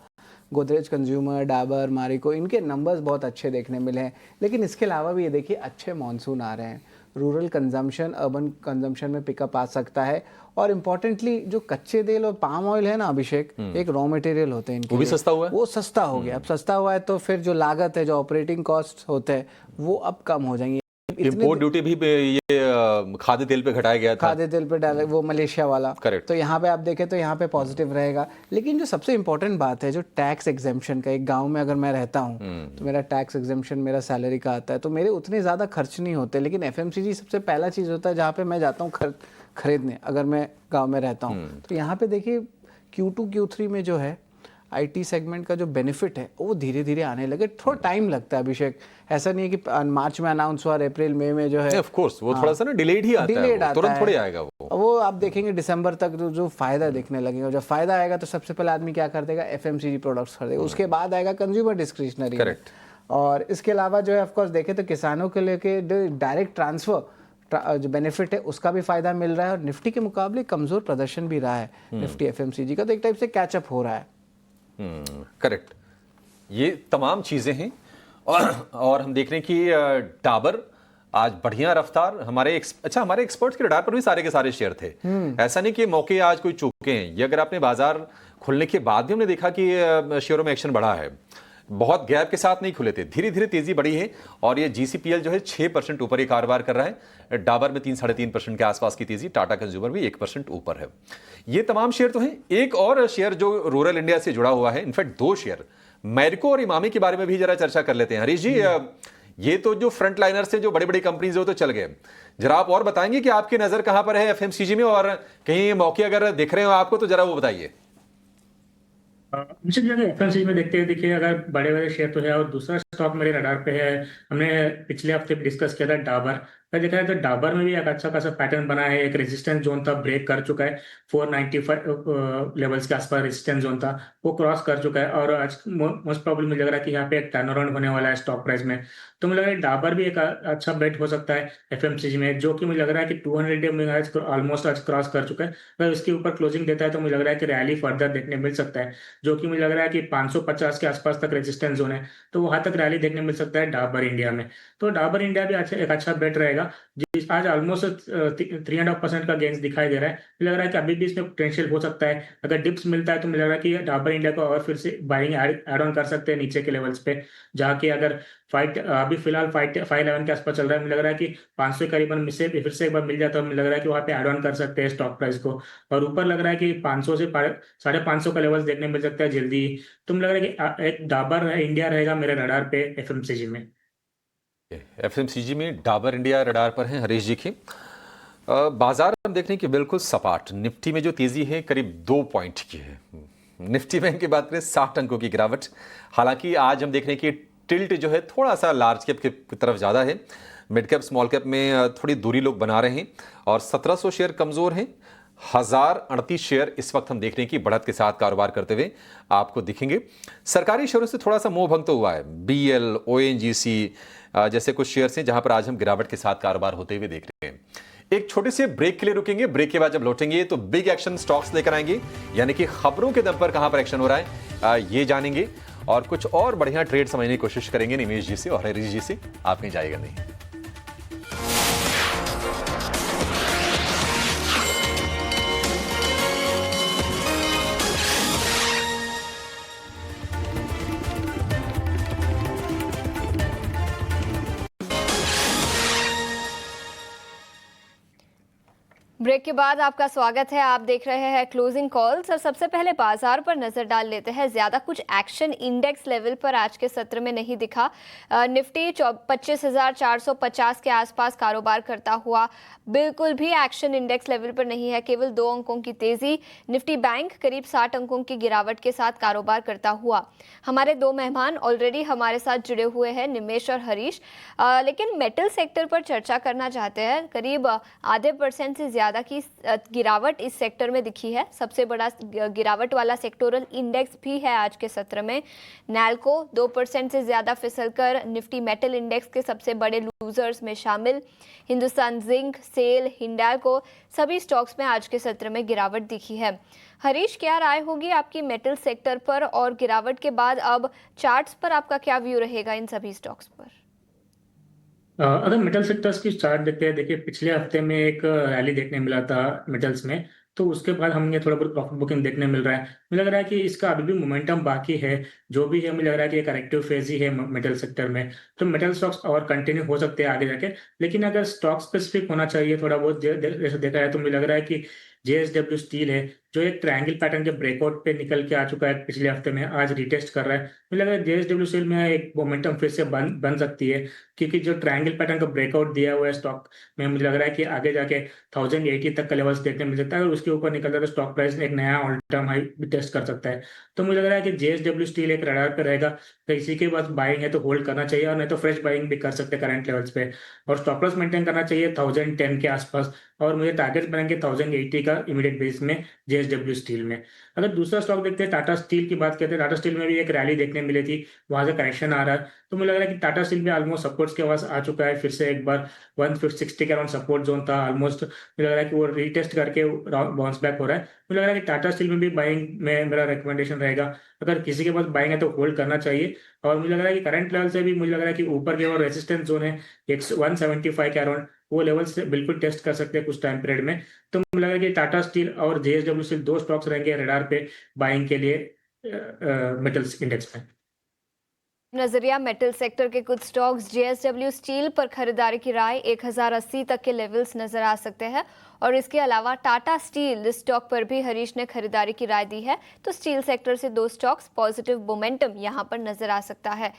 B: गोदरेज कंज्यूमर, डाबर, मारिको, इनके नंबर्स बहुत अच्छे देखने मिले हैं। लेकिन इसके अलावा भी ये देखिए अच्छे मानसून आ रहे हैं, रूरल कंजम्पशन, अर्बन कंजम्पशन में पिकअप आ सकता है। और इम्पोर्टेंटली जो कच्चे तेल और पाम ऑयल है ना अभिषेक, एक रॉ मटेरियल होते हैं इनके,
A: वो भी सस्ता हुआ है,
B: वो सस्ता हो गया। अब सस्ता हुआ है तो फिर जो लागत है, जो ऑपरेटिंग कॉस्ट होते हैं, वो अब कम हो जाएंगे।
A: इंपोर्ट ड्यूटी भी ये खाद्य तेल पे घटाया गया था,
B: खाद्य तेल पे डाले, वो मलेशिया वाला।
A: करेक्ट।
B: तो यहाँ पे आप देखें तो यहाँ पे पॉजिटिव रहेगा। लेकिन जो सबसे इंपॉर्टेंट बात है, जो टैक्स एग्जेम्पशन का, एक गांव में अगर मैं रहता हूँ तो मेरा टैक्स एग्जेम्पशन मेरा सैलरी का आता है, तो मेरे उतने ज़्यादा खर्च नहीं होते। लेकिन एफएमसीजी सबसे पहला चीज़ होता है जहाँ पे मैं जाता हूँ खरीदने, अगर मैं गाँव में रहता हूँ। तो यहाँ पे देखिए Q2 Q3 में जो है आईटी सेगमेंट का जो बेनिफिट है वो धीरे धीरे आने लगे। थोड़ा टाइम लगता है अभिषेक, ऐसा नहीं है कि मार्च में अनाउंस हुआ और अप्रैल मई में जो है,
A: ऑफ कोर्स वो थोड़ा सा ना डिलेड ही आता है, तुरंत थोड़ी आएगा
B: वो आप देखेंगे दिसंबर तक जो फायदा देखने लगेगा। जब फायदा आएगा तो सबसे पहले आदमी क्या कर देगा, एफएमसीजी प्रोडक्ट्स खरीदेगा, उसके बाद आएगा कंज्यूमर डिस्क्रिशनरी।
A: करेक्ट।
B: और इसके अलावा जो है ऑफकोर्स देखें तो किसानों के लेके डायरेक्ट ट्रांसफर जो बेनिफिट है उसका भी फायदा मिल रहा है। और निफ्टी के मुकाबले कमजोर प्रदर्शन भी रहा है निफ्टी एफएमसीजी का, तो एक टाइप से कैचअप हो रहा है।
A: करेक्ट, ये तमाम चीजें हैं। और हम देख रहे हैं कि डाबर आज बढ़िया रफ्तार, हमारे एक्सपर्ट्स के रडार पर भी सारे के सारे शेयर थे। ऐसा नहीं कि मौके आज कोई चूके हैं, ये अगर आपने बाजार खुलने के बाद भी हमने देखा कि शेयरों में एक्शन बढ़ा है, बहुत गैप के साथ नहीं खुले थे, धीरे धीरे तेजी बढ़ी है। और ये जीसीपीएल जो है 6% ऊपर ही कारोबार कर रहा है, डाबर में 3-3.5% के आसपास की तेजी, टाटा कंज्यूमर भी 1% ऊपर है। ये तमाम शेयर तो हैं। एक और शेयर जो रूरल इंडिया से जुड़ा हुआ है, इनफैक्ट 2 शेयर, मैरिको और इमामी के बारे में भी जरा चर्चा कर लेते हैं। हरीश जी, ये तो जो फ्रंट लाइनर्स हैं, जो बड़ी बड़ी कंपनीज वो तो चल गए, जरा आप और बताएंगे कि आपकी नजर कहां पर है एफएमसीजी में, और कहीं मौके अगर दिख रहे हो आपको तो जरा वो बताइए।
C: मुझे लगा एफएमसीजी में देखते हैं, देखिए अगर बड़े बड़े शेयर तो है, और दूसरा स्टॉक मेरे रडार पे है, हमने पिछले हफ्ते डिस्कस किया था डाबर। अगर देखा जाए तो डाबर में भी एक अच्छा खासा पैटर्न बना है, एक रेजिस्टेंस जोन था ब्रेक कर चुका है, 495 लेवल्स के आसपास रेजिस्टेंस जोन था वो क्रॉस कर चुका है, और आज मोस्ट प्रॉब्लम मुझे लग रहा है कि यहाँ पे एक टर्न अराउंड होने वाला है स्टॉक प्राइस में। तो मुझे लग रहा है डाबर भी एक अच्छा बेट हो सकता है एफएमसीजी में, जो कि मुझे लग रहा है कि 200 डे में आज ऑलमोस्ट आज क्रॉस कर चुका है। अगर उसके ऊपर क्लोजिंग देता है तो मुझे लग रहा है कि रैली फर्दर देखने मिल सकता है, जो कि मुझे लग रहा है कि 550 के आसपास तक रेजिस्टेंस जोन है, तो वहां तक रैली देखने मिल सकता है डाबर इंडिया में। तो डाबर इंडिया भी एक अच्छा बेट रहेगा। जिस आज ऑलमोस्ट 3.5% का गेंस दिखाई दे रहा है, मुझे लग रहा है कि अभी भी इसमें पोटेंशियल हो सकता है। अगर डिप्स मिलता है तो मुझे लग रहा है कि डाबर इंडिया को और फिर से बाइंग ऐड ऑन कर सकते हैं नीचे के लेवल्स पे, जाके अगर फाइट अभी फिलहाल 511 के आसपास चल रहा है, मुझे लग रहा है कि 500 करीबन से फिर से एक बार मिल जाता है, मुझे लग रहा है कि वहाँ पे ऐड ऑन कर सकते हैं स्टॉक प्राइस को, और ऊपर लग रहा है कि 500 से 550 का लेवल्स देखने मिल सकता है जल्दी ही। तो मुझे लग रहा है कि एक डाबर इंडिया रहेगा मेरे रडार पे एफएमसीजी में।
A: एफएमसीजी में डाबर इंडिया रडार पर हैं हरीश जी की। बाजार हम देख रहे हैं कि बिल्कुल सपाट, निफ्टी में जो तेजी है करीब 2 पॉइंट की है। निफ्टी बैंक की बात करें 60 अंकों की गिरावट। हालांकि आज हम देख रहे हैं कि टिल्ट जो है थोड़ा सा लार्ज कैप की तरफ ज़्यादा है, मिड कैप स्मॉल कैप में थोड़ी दूरी लोग बना रहे हैं, और 1700 शेयर कमज़ोर हैं। 1038 शेयर इस वक्त हम देख रहे हैं कि बढ़त के साथ कारोबार करते हुए आपको दिखेंगे। सरकारी शेयरों से थोड़ा सा मोह भंग तो हुआ है, बीएल, ओएनजीसी जैसे कुछ शेयर्स हैं जहां पर आज हम गिरावट के साथ कारोबार होते हुए देख रहे हैं। एक छोटे से ब्रेक के लिए रुकेंगे, ब्रेक के बाद जब लौटेंगे तो बिग एक्शन स्टॉक्स लेकर आएंगे, यानी कि खबरों के दम पर कहां पर एक्शन हो रहा है ये जानेंगे, और कुछ और बढ़िया ट्रेड समझने की कोशिश करेंगे निमेश जी से और हरीश जी से। आप कहीं जाएगा नहीं।
E: ब्रेक के बाद आपका स्वागत है। आप देख रहे हैं क्लोजिंग कॉल्स, और सबसे पहले बाजार पर नजर डाल लेते हैं। ज्यादा कुछ एक्शन इंडेक्स लेवल पर आज के सत्र में नहीं दिखा। निफ्टी 25,450 के आसपास कारोबार करता हुआ बिल्कुल भी एक्शन इंडेक्स लेवल पर नहीं है, केवल 2 अंकों की तेजी। निफ्टी बैंक करीब 60 अंकों की गिरावट के साथ कारोबार करता हुआ। हमारे 2 मेहमान ऑलरेडी हमारे साथ जुड़े हुए हैं, निमेश और हरीश, लेकिन मेटल सेक्टर पर चर्चा करना चाहते हैं। करीब आधे % से ज्यादा की गिरावट इस सेक्टर में दिखी है। सबसे बड़ा गिरावट वाला सेक्टोरल इंडेक्स भी है आज के सत्र में। नैल्को 2% से ज्यादा फिसलकर निफ्टी मेटल इंडेक्स के सबसे बड़े लूजर्स में शामिल। हिंदुस्तान जिंक, सेल, हिंडाल्को सभी स्टॉक्स में आज के सत्र में गिरावट दिखी है। हरीश, क्या राय होगी आपकी मेटल सेक्टर पर, और गिरावट के बाद अब चार्ट्स पर आपका क्या व्यू रहेगा इन सभी स्टॉक्स पर?
C: अगर मेटल सेक्टर्स की चार्ट देखते हैं, देखिए पिछले हफ्ते में एक रैली देखने मिला था मेटल्स में, तो उसके बाद हमें थोड़ा बहुत प्रॉफिट बुकिंग देखने मिल रहा है। मुझे लग रहा है कि इसका अभी भी मोमेंटम बाकी है, जो भी है मुझे लग रहा है कि एक करेक्टिव फेज ही है मेटल सेक्टर में। तो मेटल स्टॉक्स और कंटिन्यू हो सकते हैं आगे जाके, लेकिन अगर स्टॉक स्पेसिफिक होना चाहिए थोड़ा बहुत जैसे देखा है, तो मुझे लग रहा है कि जेएसडब्ल्यू स्टील है, जो एक ट्रायंगल पैटर्न के ब्रेकआउट पे निकल के आ चुका है पिछले हफ्ते में, आज रिटेस्ट कर रहा है। मुझे लग रहा है जेएसडब्ल्यू स्टील में एक मोमेंटम फिर से बन सकती है, क्योंकि जो ट्रायंगल पैटर्न का ब्रेकआउट दिया हुआ है स्टॉक में, मुझे लग रहा है कि आगे जाके 1080 तक का लेवल्स देखने मिल सकता है, और उसके ऊपर निकलता है तो स्टॉक प्राइस एक नया ऑल टाइम हाई भी टेस्ट कर सकता है। तो मुझे लग रहा है कि जेएसडब्ल्यू स्टील एक रडार पे रहेगा, तो इसी के बाद बाइंग है तो होल्ड करना चाहिए, और नहीं तो फ्रेश बाइंग भी कर सकते हैं करंट लेवल्स पे, और स्टॉप लॉस मेंटेन करना चाहिए 1010 के आसपास, और मुझे टारगेट बनाएंगे 1080 का इमीडिएट बेस में जेएसडब्ल्यू स्टील में। अगर दूसरा स्टॉक देखते हैं, टाटा स्टील की बात करते हैं, टाटा स्टील में भी एक रैली देखने मिली थी, वहां से करेक्शन आ रहा है, तो मुझे लग रहा है कि टाटा स्टील भी ऑलमोस्ट सपोर्ट्स के पास आ चुका है फिर से एक बार। 160 के अराउंड सपोर्ट जोन था ऑलमोस्ट, मुझे लग रहा है कि वो रीटेस्ट करके बाउंस बैक हो रहा है। मुझे लग रहा है कि टाटा स्टील में भी बाइंग में मेरा रिकमेंडेशन रहेगा, अगर किसी के पास बाइंग है तो होल्ड करना चाहिए। और मुझे लग रहा है कि करंट लेवल से भी मुझे लग रहा है कि ऊपर की ओर रेजिस्टेंस जोन है 175 के अराउंड, वो लेवल से बिल्कुल टेस्ट कर सकते हैं कुछ टाइम पीरियड में। तो मुझे लग रहा है कि टाटा स्टील और जेएसडब्ल्यू स्टील 2 स्टॉक्स रहेंगे रडार पे बाइंग के लिए मेटल्स इंडेक्स में।
E: नजरिया मेटल सेक्टर के कुछ स्टॉक्स जेएसडब्ल्यू स्टील पर खरीदारी की राय 1080 तक के लेवल्स नजर आ सकते हैं, और इसके अलावा टाटा स्टील स्टॉक पर भी हरीश ने खरीदारी की राय दी है। तो स्टील सेक्टर से दो स्टॉक्स पॉजिटिव मोमेंटम यहां पर नजर आ सकता है।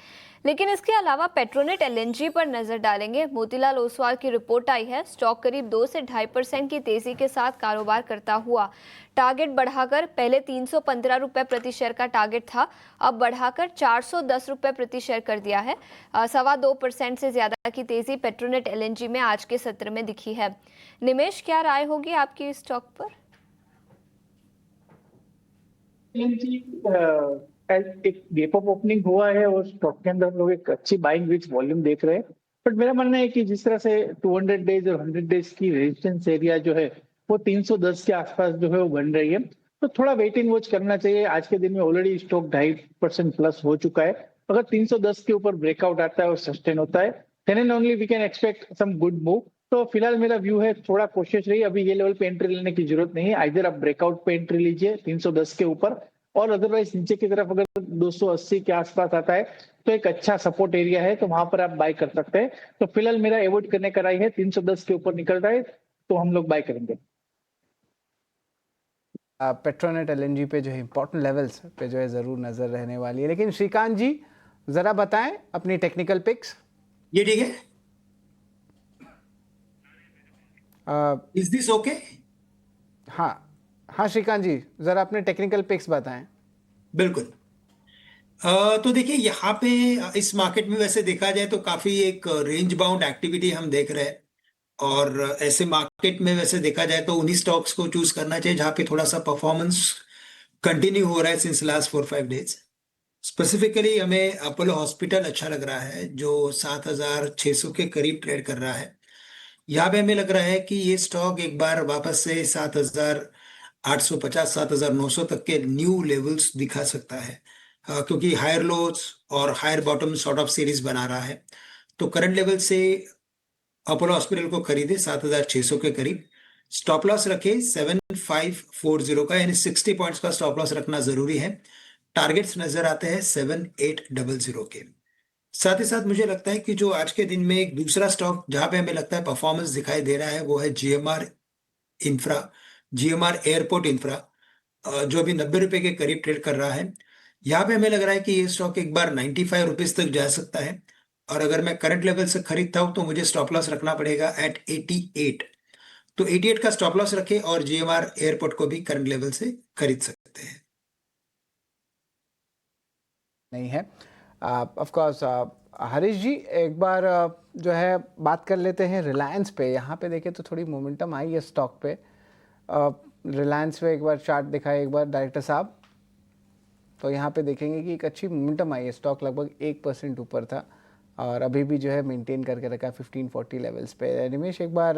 E: लेकिन इसके अलावा पेट्रोनेट एलएनजी पर नजर डालेंगे। मोतीलाल ओसवाल की रिपोर्ट आई है। स्टॉक करीब 2 से 2.5% की तेजी के साथ कारोबार करता हुआ टारगेट बढ़ाकर पहले 315 रुपए प्रति शेयर का टारगेट था, अब बढ़ाकर 410 रुपए प्रति शेयर कर दिया है। 2.25% से ज्यादा की तेजी पेट्रोनेट एलएनजी में आज के सत्र में दिखी है। निमेश, क्या राय होगी आपकी इस स्टॉक पर?
D: एक गैप अप ओपनिंग हुआ है और स्टॉक के अंदर हम लोग एक अच्छी बाइंग विच वॉल्यूम देख रहे हैं। बट मेरा मानना है कि जिस तरह से 200 डेज और 100 डेज की रेजिस्टेंस एरिया जो है वो 310 के आसपास जो है वो बन रही है, तो थोड़ा वेट एंड वॉच करना चाहिए। आज के दिन में ऑलरेडी स्टॉक 2.5% प्लस हो चुका है। अगर 310 के ऊपर ब्रेकआउट आता है और सस्टेन होता है, then and only we can expect some good move. तो फिलहाल मेरा व्यू है थोड़ा कोशिश रही, अभी ये लेवल पे एंट्री लेने की जरूरत नहीं है। आइदर आप ब्रेकआउट पे एंट्री लीजिए 310 के ऊपर, और अदरवाइज नीचे की तरफ अगर 280 के आसपास आता है तो एक अच्छा सपोर्ट एरिया है, तो वहां पर आप बाय कर सकते हैं। तो फिलहाल मेरा एवॉइड करने का राय है, 310 के ऊपर निकल रहा है तो हम लोग बाय करेंगे।
B: पेट्रोनेट एलएनजी पे जो है इंपॉर्टेंट लेवल्स पे जो है ज़रूर नज़र रहने वाली है। लेकिन श्रीकांत जी ज़रा बताएं अपनी टेक्निकल पिक्स।
F: ये ठीक है? Is this okay?
B: हाँ श्रीकांत जी, ज़रा अपने टेक्निकल पिक्स बताएं।
F: बिल्कुल। तो देखिए यहाँ पे इस मार्केट में वैसे देखा जाए तो काफी एक रेंज बाउंड एक्टिविटी हम देख रहे हैं, और ऐसे मार्केट में वैसे देखा जाए तो उन्हीं स्टॉक्स को चूज करना चाहिए जहाँ पे थोड़ा सा परफॉर्मेंस कंटिन्यू हो रहा है सिंस लास्ट 4-5 डेज। स्पेसिफिकली हमें अपोलो हॉस्पिटल अच्छा लग रहा है जो 7,600 के करीब ट्रेड कर रहा है। यहाँ पे हमें लग रहा है कि ये स्टॉक एक बार वापस से 7,850 7,900 तक के न्यू लेवल्स दिखा सकता है, क्योंकि हायर लोज और higher bottom sort of series बना रहा है। तो करंट लेवल से अपोलो हॉस्पिटल को खरीदे 7,600 के करीब, स्टॉप लॉस रखे 7,540 का, यानी 60 पॉइंट्स का स्टॉप लॉस रखना जरूरी है। टारगेट्स नजर आते हैं 7,800 के। साथ ही साथ मुझे लगता है कि जो आज के दिन में एक दूसरा स्टॉक जहां पे हमें लगता है परफॉर्मेंस दिखाई दे रहा है वो है जीएमआर एयरपोर्ट इंफ्रा, जो अभी 90 रुपए के करीब ट्रेड कर रहा है। यहाँ पे हमें लग रहा है कि ये स्टॉक एक बार 95 रुपीज तक जा सकता है, और अगर मैं करंट लेवल से खरीदता हूं तो मुझे स्टॉप लॉस रखना पड़ेगा एट 88। तो 88 का स्टॉप लॉस रखें, और जीएमआर एयरपोर्ट को भी करंट लेवल से खरीद सकते हैं।
B: नहीं है ऑफ कोर्स। हरीश जी एक बार जो है बात कर लेते हैं रिलायंस पे। यहाँ पे देखें तो थोड़ी मोमेंटम आई है स्टॉक पे। रिलायंस पे एक बार चार्ट दिखाए एक बार डायरेक्टर साहब, तो यहाँ पे देखेंगे कि एक अच्छी मोमेंटम आई है। स्टॉक लगभग 1% ऊपर था और अभी भी जो है मेंटेन करके रखा है 1540 लेवल्स पे। निमेश एक बार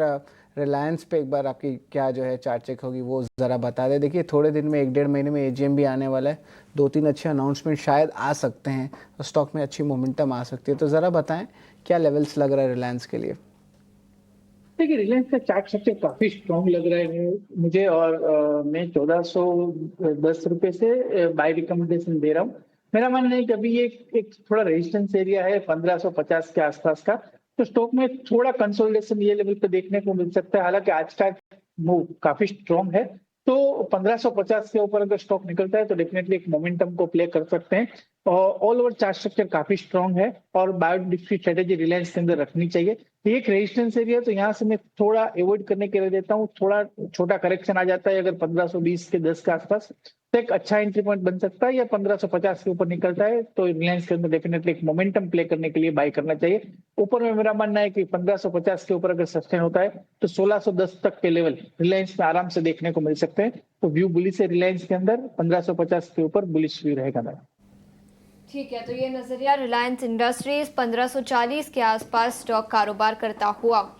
B: रिलायंस पे एक बार आपकी क्या जो है चार्ट चेक होगी वो ज़रा बता दें। देखिए थोड़े दिन में 1-1.5 महीने में एजीएम भी आने वाला है, 2-3 अच्छे अनाउंसमेंट शायद आ सकते हैं, तो स्टॉक में अच्छी मोमेंटम आ सकती है। तो ज़रा बताएं क्या लेवल्स लग रहा है रिलायंस के लिए।
D: देखिए रिलायंस का चार्ट स्ट्रक्चर काफी स्ट्रॉन्ग लग रहा है मुझे, और मैं 1410 रुपए से बाय रिकमेंडेशन दे रहा हूँ। मेरा मानना है कि अभी ये एक थोड़ा रेजिस्टेंस एरिया है 1550 के आसपास का, तो स्टॉक में थोड़ा कंसोलिडेशन ये लेवल पे देखने को मिल सकता है। हालांकि आज का मूव काफी स्ट्रॉन्ग है, तो 1550 के ऊपर अगर स्टॉक निकलता है तो डेफिनेटली एक मोमेंटम को प्ले कर सकते हैं। और ऑल ओवर चार्ट स्ट्रक्चर काफी स्ट्रॉन्ग है, और बायोडिफी स्ट्रेटेजी रिलायंस के अंदर रखनी चाहिए। एक रेजिस्टेंस एरिया, तो यहाँ से मैं थोड़ा अवॉइड करने के लिए देता हूँ। थोड़ा छोटा करेक्शन आ जाता है अगर 1520 के 10 के आसपास, तो एक अच्छा एंट्री पॉइंट बन सकता है। या 1550 के ऊपर निकलता है तो रिलायंस के अंदर डेफिनेटली एक मोमेंटम प्ले करने के लिए बाय करना चाहिए। ऊपर में मेरा मानना है कि 1550 के ऊपर अगर सस्टेन होता है तो 1610 तक के लेवल रिलायंस में आराम से देखने को मिल सकते हैं। तो व्यू बुलिश है रिलायंस के अंदर, 1550 के ऊपर बुलिश व्यू रहेगा मेरा।
E: ठीक है, तो ये नजरिया रिलायंस इंडस्ट्रीज 1540 के आसपास स्टॉक कारोबार करता हुआ।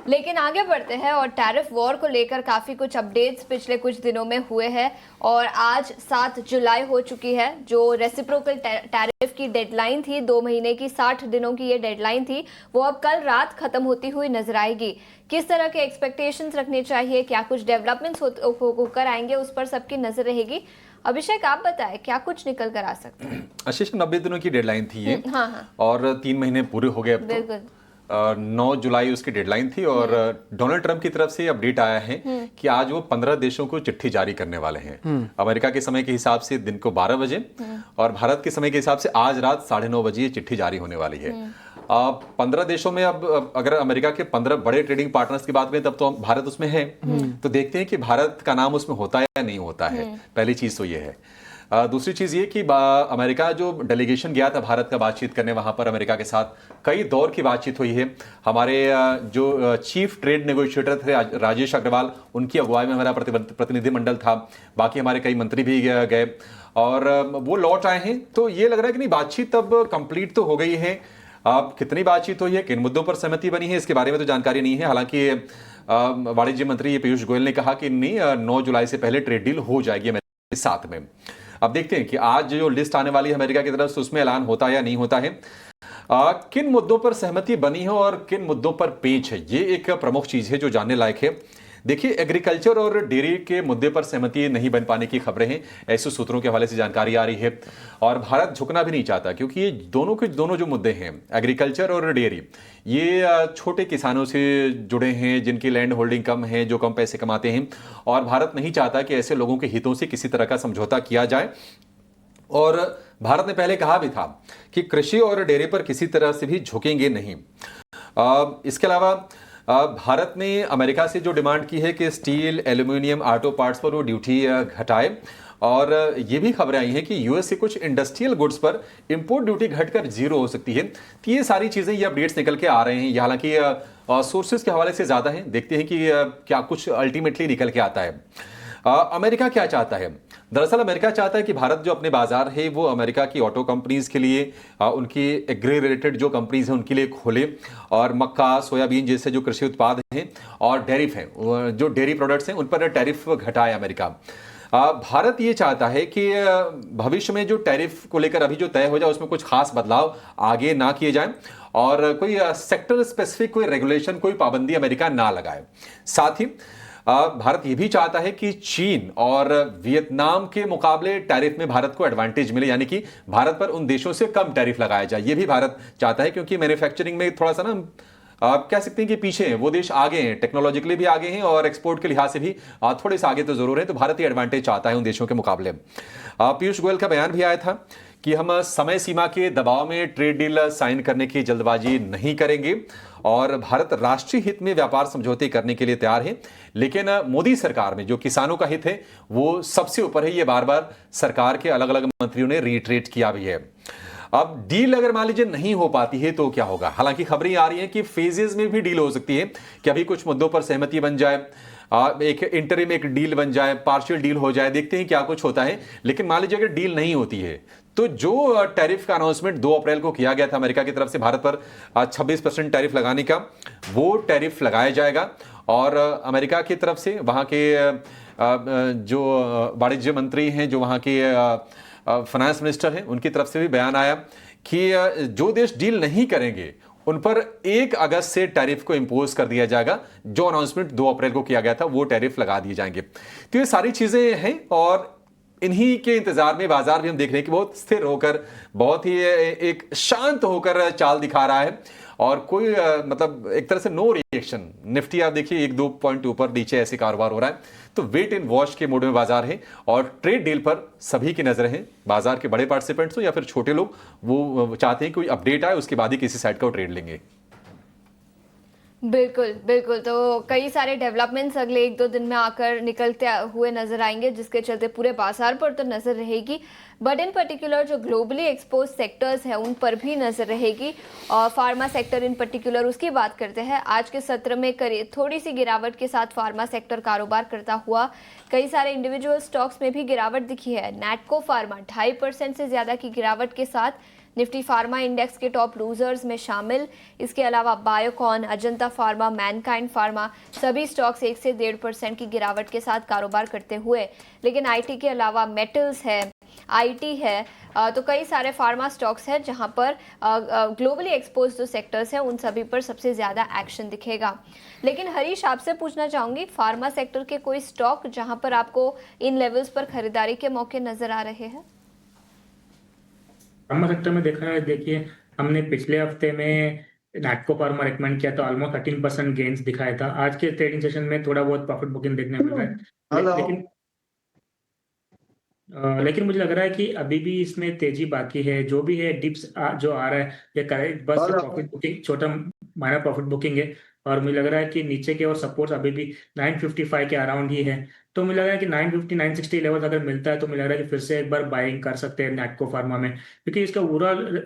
E: लेकिन आगे बढ़ते हैं और टैरिफ वॉर को लेकर काफ़ी कुछ अपडेट्स पिछले कुछ दिनों में हुए हैं, और आज 7 जुलाई हो चुकी है। जो रेसिप्रोकल टैरिफ की डेडलाइन थी 2 महीने की, 60 दिनों की ये डेडलाइन थी, वो अब कल रात खत्म होती हुई नजर आएगी। किस तरह के एक्सपेक्टेशंस रखने चाहिए, क्या कुछ डेवलपमेंट्स होकर आएंगे, उस पर सबकी नजर रहेगी। अभिषेक आप बताएं क्या कुछ निकल कर आ सकता है।
A: आशीष 90 दिनों की डेडलाइन थी ये।
E: हाँ।
A: और 3 महीने पूरे हो गए अब तो।
E: बिल्कुल।
A: 9 जुलाई उसकी डेडलाइन थी और डोनाल्ड ट्रंप की तरफ से अपडेट आया है कि आज वो 15 देशों को चिट्ठी जारी करने वाले हैं। अमेरिका के समय के हिसाब से दिन को 12 बजे और भारत के समय के हिसाब से आज रात 9:30 बजे ये चिट्ठी जारी होने वाली है। 15 देशों में अब अगर अमेरिका के 15 बड़े ट्रेडिंग पार्टनर्स की बात करें तब तो भारत उसमें है। तो देखते हैं कि भारत का नाम उसमें होता है या नहीं होता है। पहली चीज तो ये है। दूसरी चीज ये कि अमेरिका जो डेलीगेशन गया था भारत का बातचीत करने, वहां पर अमेरिका के साथ कई दौर की बातचीत हुई है। हमारे जो चीफ ट्रेड नेगोशिएटर थे राजेश अग्रवाल, उनकी अगुवाई में हमारा प्रतिनिधिमंडल था। बाकी हमारे कई मंत्री भी गए और वो लौट आए हैं। तो ये लग रहा है कि नहीं, बातचीत अब कंप्लीट तो हो गई है। अब कितनी बातचीत हुई है, किन मुद्दों पर सहमति बनी है, इसके बारे में तो जानकारी नहीं है। हालांकि वाणिज्य मंत्री पीयूष गोयल ने कहा कि नहीं, 9 जुलाई से पहले ट्रेड डील हो जाएगी अमेरिका के साथ में। अब देखते हैं कि आज जो लिस्ट आने वाली है अमेरिका की तरफ से उसमें ऐलान होता है या नहीं होता है। किन मुद्दों पर सहमति बनी है और किन मुद्दों पर पेच है, ये एक प्रमुख चीज है जो जानने लायक है। देखिए, एग्रीकल्चर और डेयरी के मुद्दे पर सहमति नहीं बन पाने की खबरें हैं, ऐसे सूत्रों के हवाले से जानकारी आ रही है। और भारत झुकना भी नहीं चाहता क्योंकि ये दोनों के दोनों जो मुद्दे हैं, एग्रीकल्चर और डेयरी, ये छोटे किसानों से जुड़े हैं जिनकी लैंड होल्डिंग कम है, जो कम पैसे कमाते हैं। और भारत नहीं चाहता कि ऐसे लोगों के हितों से किसी तरह का समझौता किया जाए। और भारत ने पहले कहा भी था कि कृषि और डेयरी पर किसी तरह से भी झुकेंगे नहीं। इसके अलावा भारत ने अमेरिका से जो डिमांड की है कि स्टील, एल्यूमिनियम, ऑटो पार्ट्स पर वो ड्यूटी घटाए। और ये भी खबरें आई हैं कि यूएस से कुछ इंडस्ट्रियल गुड्स पर इंपोर्ट ड्यूटी घटकर 0 हो सकती है। तो ये सारी चीजें, ये अपडेट्स निकल के आ रहे हैं। हालांकि सोर्सेज के हवाले से ज्यादा हैं, देखते हैं कि क्या कुछ अल्टीमेटली निकल के आता है। अमेरिका क्या चाहता है? दरअसल अमेरिका चाहता है कि भारत जो अपने बाजार है वो अमेरिका की ऑटो कंपनीज के लिए, उनकी एग्री रिलेटेड जो कंपनीज हैं उनके लिए खोले। और मक्का, सोयाबीन जैसे जो कृषि उत्पाद हैं और टैरिफ हैं, जो डेयरी प्रोडक्ट्स हैं, उन पर टैरिफ घटाए अमेरिका। भारत ये चाहता है कि भविष्य में जो टैरिफ को लेकर अभी जो तय हो जाए उसमें कुछ खास बदलाव आगे ना किए जाएं और कोई सेक्टर स्पेसिफिक कोई रेगुलेशन, कोई पाबंदी अमेरिका ना लगाए। साथ ही भारत ये भी चाहता है कि चीन और वियतनाम के मुकाबले टैरिफ में भारत को एडवांटेज मिले, यानी कि भारत पर उन देशों से कम टैरिफ लगाया जाए। ये भी भारत चाहता है क्योंकि मैन्युफैक्चरिंग में थोड़ा सा ना आप कह सकते हैं कि पीछे हैं, वो देश आगे हैं, टेक्नोलॉजिकली भी आगे हैं और एक्सपोर्ट के लिहाज से भी थोड़े से आगे तो जरूर है। तो भारत ये एडवांटेज चाहता है उन देशों के मुकाबले। पीयूष गोयल का बयान भी आया था कि हम समय सीमा के दबाव में ट्रेड डील साइन करने की जल्दबाजी नहीं करेंगे और भारत राष्ट्रीय हित में व्यापार समझौते करने के लिए तैयार है। लेकिन मोदी सरकार में जो किसानों का हित है वो सबसे ऊपर है। ये बार बार सरकार के अलग अलग मंत्रियों ने रीट्रेट किया भी है। अब डील अगर मान लीजिए नहीं हो पाती है तो क्या होगा? हालांकि खबरें आ रही हैं कि फेजेस में भी डील हो सकती है, कि अभी कुछ मुद्दों पर सहमति बन जाए, एक इंटरिम एक डील बन जाए, पार्शियल डील हो जाए, देखते हैं क्या कुछ होता है। लेकिन मान लीजिए अगर डील नहीं होती है तो जो टैरिफ का अनाउंसमेंट 2 अप्रैल को किया गया था अमेरिका की तरफ से भारत पर 26% टैरिफ लगाने का, वो टैरिफ लगाया जाएगा। और अमेरिका की तरफ से वहां के जो वाणिज्य मंत्री हैं, जो वहां के फाइनेंस मिनिस्टर हैं, उनकी तरफ से भी बयान आया कि जो देश डील नहीं करेंगे उन पर 1 अगस्त से टैरिफ को इंपोज कर दिया जाएगा। जो अनाउंसमेंट 2 अप्रैल को किया गया था वो टैरिफ लगा दिए जाएंगे। तो ये सारी चीजें हैं और इन्हीं के इंतजार में बाजार भी हम देख रहे हैं कि बहुत स्थिर होकर, बहुत ही एक शांत होकर चाल दिखा रहा है और कोई मतलब एक तरह से नो रिएक्शन। निफ्टी आप देखिए 1-2 पॉइंट ऊपर नीचे ऐसे कारोबार हो रहा है। तो वेट एंड वॉच के मोड में बाजार है और ट्रेड डील पर सभी की नजरें हैं। बाजार के बड़े पार्टिसिपेंट्स हो या फिर छोटे लोग, वो चाहते हैं कोई अपडेट आए उसके बाद ही किसी साइड का ट्रेड लेंगे।
E: बिल्कुल बिल्कुल। तो कई सारे डेवलपमेंट्स अगले 1-2 दिन में आकर निकलते हुए नजर आएंगे, जिसके चलते पूरे बाजार पर तो नजर रहेगी, बट इन पर्टिकुलर जो ग्लोबली एक्सपोज सेक्टर्स हैं उन पर भी नजर रहेगी। और फार्मा सेक्टर इन पर्टिकुलर, उसकी बात करते हैं। आज के सत्र में करीब थोड़ी सी गिरावट के साथ फार्मा सेक्टर कारोबार करता हुआ, कई सारे इंडिविजुअल स्टॉक्स में भी गिरावट दिखी है। नैटको फार्मा 2.5% से ज्यादा की गिरावट के साथ निफ्टी फार्मा इंडेक्स के टॉप लूजर्स में शामिल। इसके अलावा Biocon, Ajanta pharma, Mankind pharma, सभी स्टॉक्स 1 से 1.5% की गिरावट के साथ कारोबार करते हुए। लेकिन आईटी के अलावा मेटल्स है, आईटी है, तो कई सारे फार्मा स्टॉक्स हैं जहां पर ग्लोबली एक्सपोज जो सेक्टर्स हैं उन सभी पर सबसे ज़्यादा एक्शन दिखेगा। लेकिन हरीश, आपसे पूछना चाहूँगी, फार्मा सेक्टर के कोई स्टॉक जहां पर आपको इन लेवल्स पर खरीदारी के मौके नजर आ रहे हैं?
C: फार्मा सेक्टर में देखा है, देखिए हमने पिछले हफ्ते में नैटको फार्मा रिकमेंड किया था, ऑलमोस्ट 13% गेन्स दिखाया था। आज के ट्रेडिंग सेशन में थोड़ा बहुत प्रॉफिट बुकिंग देखने मिल रहा है, लेकिन मुझे लग रहा है कि अभी भी इसमें तेजी बाकी है। जो भी है डिप्स जो आ रहा है, ये करेक्ट बस प्रॉफिट बुकिंग, छोटा माइनर प्रॉफिट बुकिंग है। और मुझे लग रहा है कि नीचे के और सपोर्ट अभी भी 955 के अराउंड ही है। तो मुझे लग रहा है कि 950 960 लेवल अगर मिलता है तो मुझे लग रहा है कि फिर से एक बार बाइंग कर सकते हैं नैटको फार्मा में, क्योंकि इसका ओवरऑल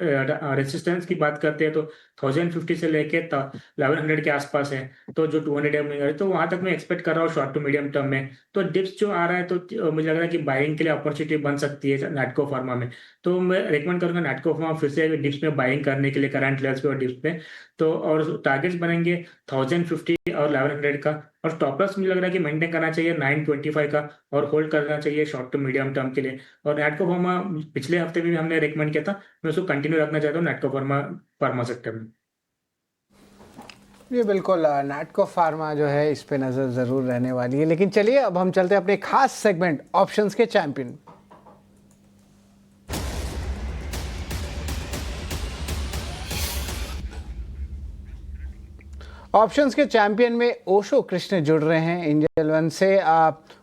C: रेसिस्टेंस की बात करते हैं तो 1050 से लेके 1100 के आसपास है। तो जो 200 में तो वहां तक मैं एक्सपेक्ट कर रहा हूँ शॉर्ट टू मीडियम टर्म में। तो डिप्स जो आ रहा है तो मुझे लग रहा है कि बाइंग के लिए अपॉर्चुनिटी बन सकती है नैटको फार्मा में। तो मैं रिकमेंड करूंगा नैटको फार्मा फिर से डिप्स में बाइंग करने के लिए, करंट लेवल्स पे और डिप्स पे। तो और टारगेट्स बनेंगे 1050 और 1100 का। और स्टॉप लॉस मुझे लग रहा है कि मेंटेन करना चाहिए 925 का, और होल्ड करना चाहिए शॉर्ट टू मीडियम टर्म के लिए। और नैटको फार्मा पिछले हफ्ते भी हमने रिकमेंड किया था, मैं उसको कंटिन्यू रखना चाहता हूँ नैटको फार्मा फार्मा सेक्टर में।
B: ये बिल्कुल नैटको फार्मा जो है इस पे नज़र ज़रूर रहने वाली है। लेकिन चलिए अब हम चलते हैं अपने खास सेगमेंट ऑप्शंस के चैंपियन। ऑप्शंस के चैंपियन में ओशो कृष्ण जुड़ रहे हैं इंडियन वन से।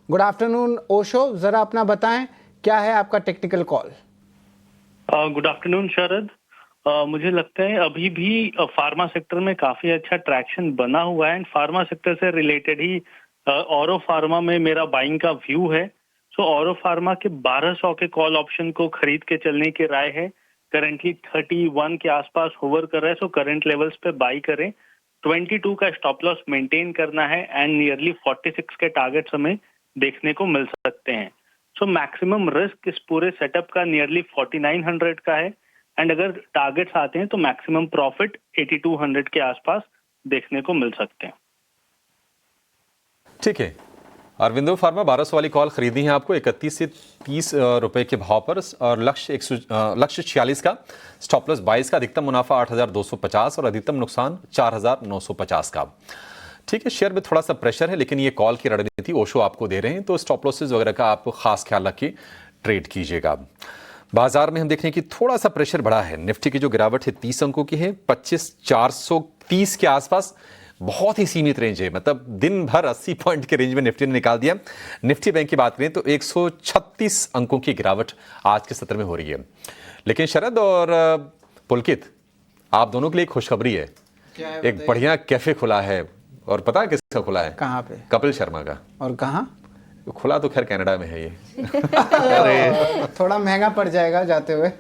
B: गुड आफ्टरनून ओशो, ज़रा अपना बताएं क्या है आपका टेक्निकल कॉल।
G: गुड आफ्टरनून शरद। मुझे लगता है अभी भी फार्मा सेक्टर में काफी अच्छा ट्रैक्शन बना हुआ है, एंड फार्मा सेक्टर से रिलेटेड ही ऑरो फार्मा में मेरा बाइंग का व्यू है। सो ऑरो फार्मा के 1200 के कॉल ऑप्शन को खरीद के चलने की राय है। करंटली 31 के आसपास होवर कर रहा है, सो करंट लेवल्स पे बाई करें। 22 का स्टॉप लॉस मेंटेन करना है, एंड नियरली 46 के टारगेट्स हमें देखने को मिल सकते हैं। सो मैक्सिमम रिस्क इस पूरे सेटअप का नियरली 4900 का है, एंड अगर टारगेट्स आते हैं तो मैक्सिमम प्रॉफिट 8200 के आसपास देखने को मिल सकते हैं।
A: ठीक है, अरविंदो फार्मा 1200 वाली कॉल खरीदनी है आपको 31 से 30 रुपए के भाव पर, और लक्ष्य 46 का, स्टॉप लॉस 22 का, अधिकतम मुनाफा 8250 और अधिकतम नुकसान 4950 का। ठीक है, शेयर में थोड़ा सा प्रेशर है, लेकिन ये कॉल की रणनीति ओशो आपको दे रहे हैं, तो स्टॉप लॉसेस वगैरह का आप खास ख्याल रख के ट्रेड कीजिएगा। बाजार में हम देख रहे हैं कि थोड़ा सा प्रेशर बढ़ा है। निफ्टी की जो गिरावट है 30 अंकों की है, 25,430 के आसपास, बहुत ही सीमित रेंज है। मतलब दिन भर 80 पॉइंट के रेंज में निफ्टी ने निकाल दिया। निफ्टी बैंक की बात करें तो 136 अंकों की गिरावट आज के सत्र में हो रही है। लेकिन शरद और पुलकित, आप दोनों के लिए खुशखबरी है। एक बढ़िया कैफे खुला है, और पता है किसका खुला है?
B: कहाँ पे?
A: कपिल शर्मा का।
B: और कहाँ
A: खुला? तो खैर कनाडा में है ये।
B: अरे थोड़ा महंगा पड़ जाएगा जाते हुए।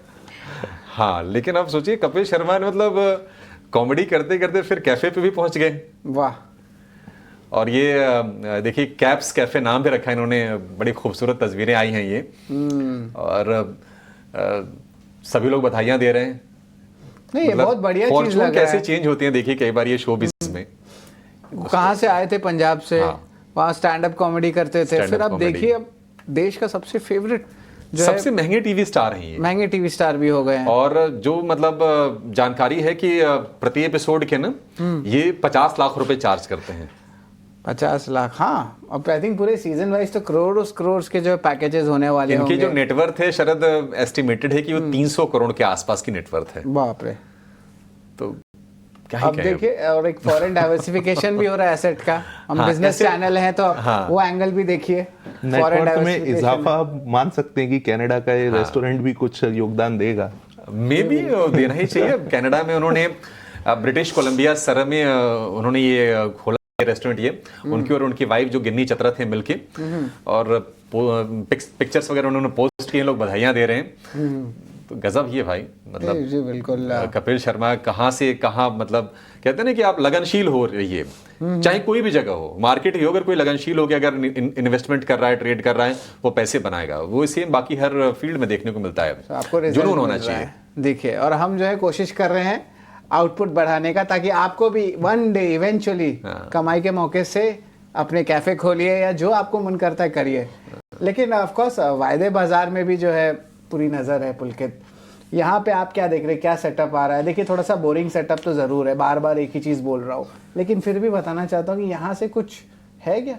A: हाँ, लेकिन आप सोचिए कपिल शर्मा ने मतलब कॉमेडी करते करते फिर कैफे पे भी पहुंच गए।
B: वाह।
A: और ये देखिए कैप्स कैफे नाम भी रखा है इन्होंने, बड़ी खूबसूरत तस्वीरें आई हैं ये। और सभी लोग बधाइयां दे रहे हैं।
B: नहीं, ये बहुत बढ़िया चीज लग रहा है।
A: कैसे चेंज होती है देखिए कई बार ये शो बिजनेस में।
B: कहाँ से आए थे? पंजाब से।
A: हाँ।
B: वहाँ स्टैंड अप कॉमेडी करते थे, फिर अब देखिए अब देश का सबसे फेवरेट जो
A: सबसे महंगे टीवी स्टार हैं ये।
B: महंगे टीवी स्टार भी हो गए हैं।
A: और जो मतलब जानकारी है कि प्रति एपिसोड के ना ये 50 लाख रुपए चार्ज करते हैं।
B: 50 लाख, हाँ। अब आई थिंक पूरे सीजन वाइज तो करोड़ के जो पैकेजेस होने वाले
A: इनकी
B: होंगे।
A: जो नेटवर्थ है शरद, एस्टिमेटेड है कि वो 300 करोड़ के आसपास की नेटवर्थ है।
B: बाप रे।
A: तो क्या ही
B: अब
A: कहें।
B: देखिए, और एक फॉरेन डाइवर्सिफिकेशन भी हो रहा है एसेट का। हम
A: हाँ,
B: बिजनेस
A: ऐसे-
B: चैनल हैं तो
A: हाँ।
B: वो एंगल भी देखिए।
H: नेटवर्थ में इजाफा आप मान सकते हैं कि कनाडा का ये रेस्टोरेंट भी कुछ योगदान देगा।
A: मे भी देना ही चाहिए। कनाडा में उन्होंने ब्रिटिश कोलंबिया सर में उन्होंने ये खोला रेस्टोरेंट, ये उनकी और उनकी वाइफ जो गिन्नी चतरथ है मिलके, और पिक्चर्स वगैरह उन्होंने पोस्ट किए, लोग बधाइयां दे रहे हैं। तो गजब ही है भाई। मतलब
B: जी बिल्कुल।
A: कपिल शर्मा कहाँ से कहाँ, मतलब कहते हैं ना कि आप लगनशील हो रहिए, चाहे कोई भी जगह हो, मार्केट ही हो, अगर कोई लगनशील हो गया, अगर इन्वेस्टमेंट कर रहा है, ट्रेड कर रहा है, वो पैसे बनाएगा। वो सेम बाकी हर फील्ड में देखने को मिलता है।
B: आपको
A: जुनून होना चाहिए।
B: देखिए, और हम जो है कोशिश कर रहे हैं आउटपुट बढ़ाने का, ताकि आपको भी वन डे इवेंचुअली कमाई के मौके से अपने कैफे खोलिए या जो आपको मन करता है करिए। लेकिन ऑफ कोर्स वायदे बाजार में भी जो है पूरी नज़र है पुलकित। यहाँ पे आप क्या देख रहे हैं, क्या सेटअप आ रहा है? देखिए, थोड़ा सा बोरिंग सेटअप तो ज़रूर है, बार बार एक ही चीज़ बोल रहा हूँ, लेकिन फिर भी बताना चाहता हूँ कि यहाँ से कुछ है क्या?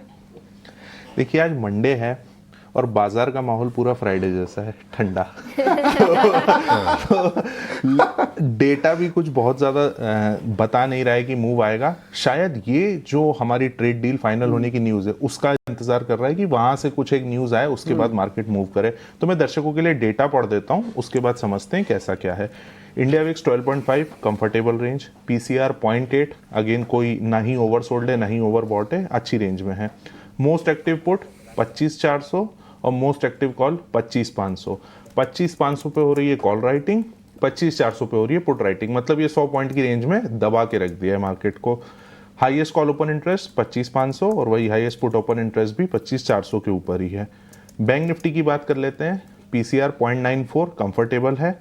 H: देखिए आज मंडे है और बाजार का माहौल पूरा फ्राइडे जैसा है, ठंडा। तो डेटा भी कुछ बहुत ज़्यादा बता नहीं रहा है कि मूव आएगा। शायद ये जो हमारी ट्रेड डील फाइनल होने की न्यूज़ है उसका इंतजार कर रहा है कि वहां से कुछ एक न्यूज़ आए, उसके बाद मार्केट मूव करे। तो मैं दर्शकों के लिए डेटा पढ़ देता हूँ, उसके बाद समझते हैं कैसा क्या है। India VIX 12.5 comfortable range, PCR 0.8, again कोई ना ही ओवरसोल्ड है ना ही ओवरबॉट है, अच्छी रेंज में है। मोस्ट एक्टिव पुट 25,400 और मोस्ट एक्टिव कॉल 25,500। 25,500 पे हो रही है कॉल राइटिंग, 25,400 पे हो रही है पुट राइटिंग, मतलब ये 100 पॉइंट की रेंज में दबा के रख दिया है मार्केट को। हाईएस्ट कॉल ओपन इंटरेस्ट 25,500 और वही हाईएस्ट पुट ओपन इंटरेस्ट भी 25,400 के ऊपर ही है। बैंक निफ्टी की बात कर लेते हैं, पीसीआर 0.94 कंफर्टेबल है।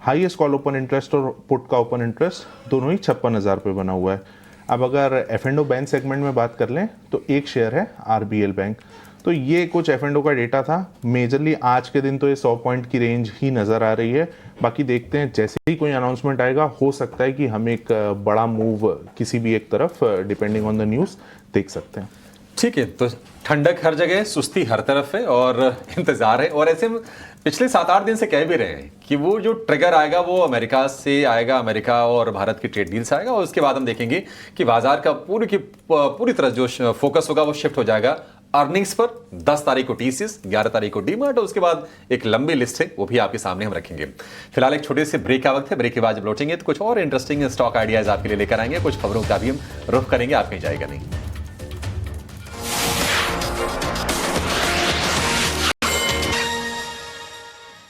H: हाईएस्ट कॉल ओपन इंटरेस्ट और पुट का ओपन इंटरेस्ट दोनों ही 56,000 पे बना हुआ है। अब अगर F&O बैंक सेगमेंट में बात कर लें तो एक शेयर है RBL बैंक। तो ये कुछ F&O का डेटा था। मेजरली आज के दिन तो ये 100 पॉइंट की रेंज ही नज़र आ रही है। बाकी देखते हैं, जैसे ही कोई अनाउंसमेंट आएगा हो सकता है कि हम एक बड़ा मूव किसी भी एक तरफ डिपेंडिंग ऑन द न्यूज़ देख सकते हैं।
A: ठीक है, तो ठंडक हर जगह, सुस्ती हर तरफ है और इंतजार है। और ऐसे में पिछले 7-8 दिन से कह भी रहे हैं कि वो जो ट्रिगर आएगा वो अमेरिका से आएगा, अमेरिका और भारत की ट्रेड डील से आएगा। और उसके बाद हम देखेंगे कि बाजार का पूरी तरह जो फोकस होगा वो शिफ्ट हो जाएगा अर्निंग्स पर। 10 तारीख को टीसीएस, 11 तारीख को डीमार्ट, और उसके बाद एक लंबी लिस्ट है वो भी आपके सामने हम रखेंगे। फिलहाल एक छोटे से ब्रेक का वक्त है, ब्रेक के बाद जब लौटेंगे तो कुछ और इंटरेस्टिंग स्टॉक आइडियाज आपके लिए लेकर आएंगे, कुछ खबरों का भी हम रुख करेंगे, आप कहीं जाएगा नहीं।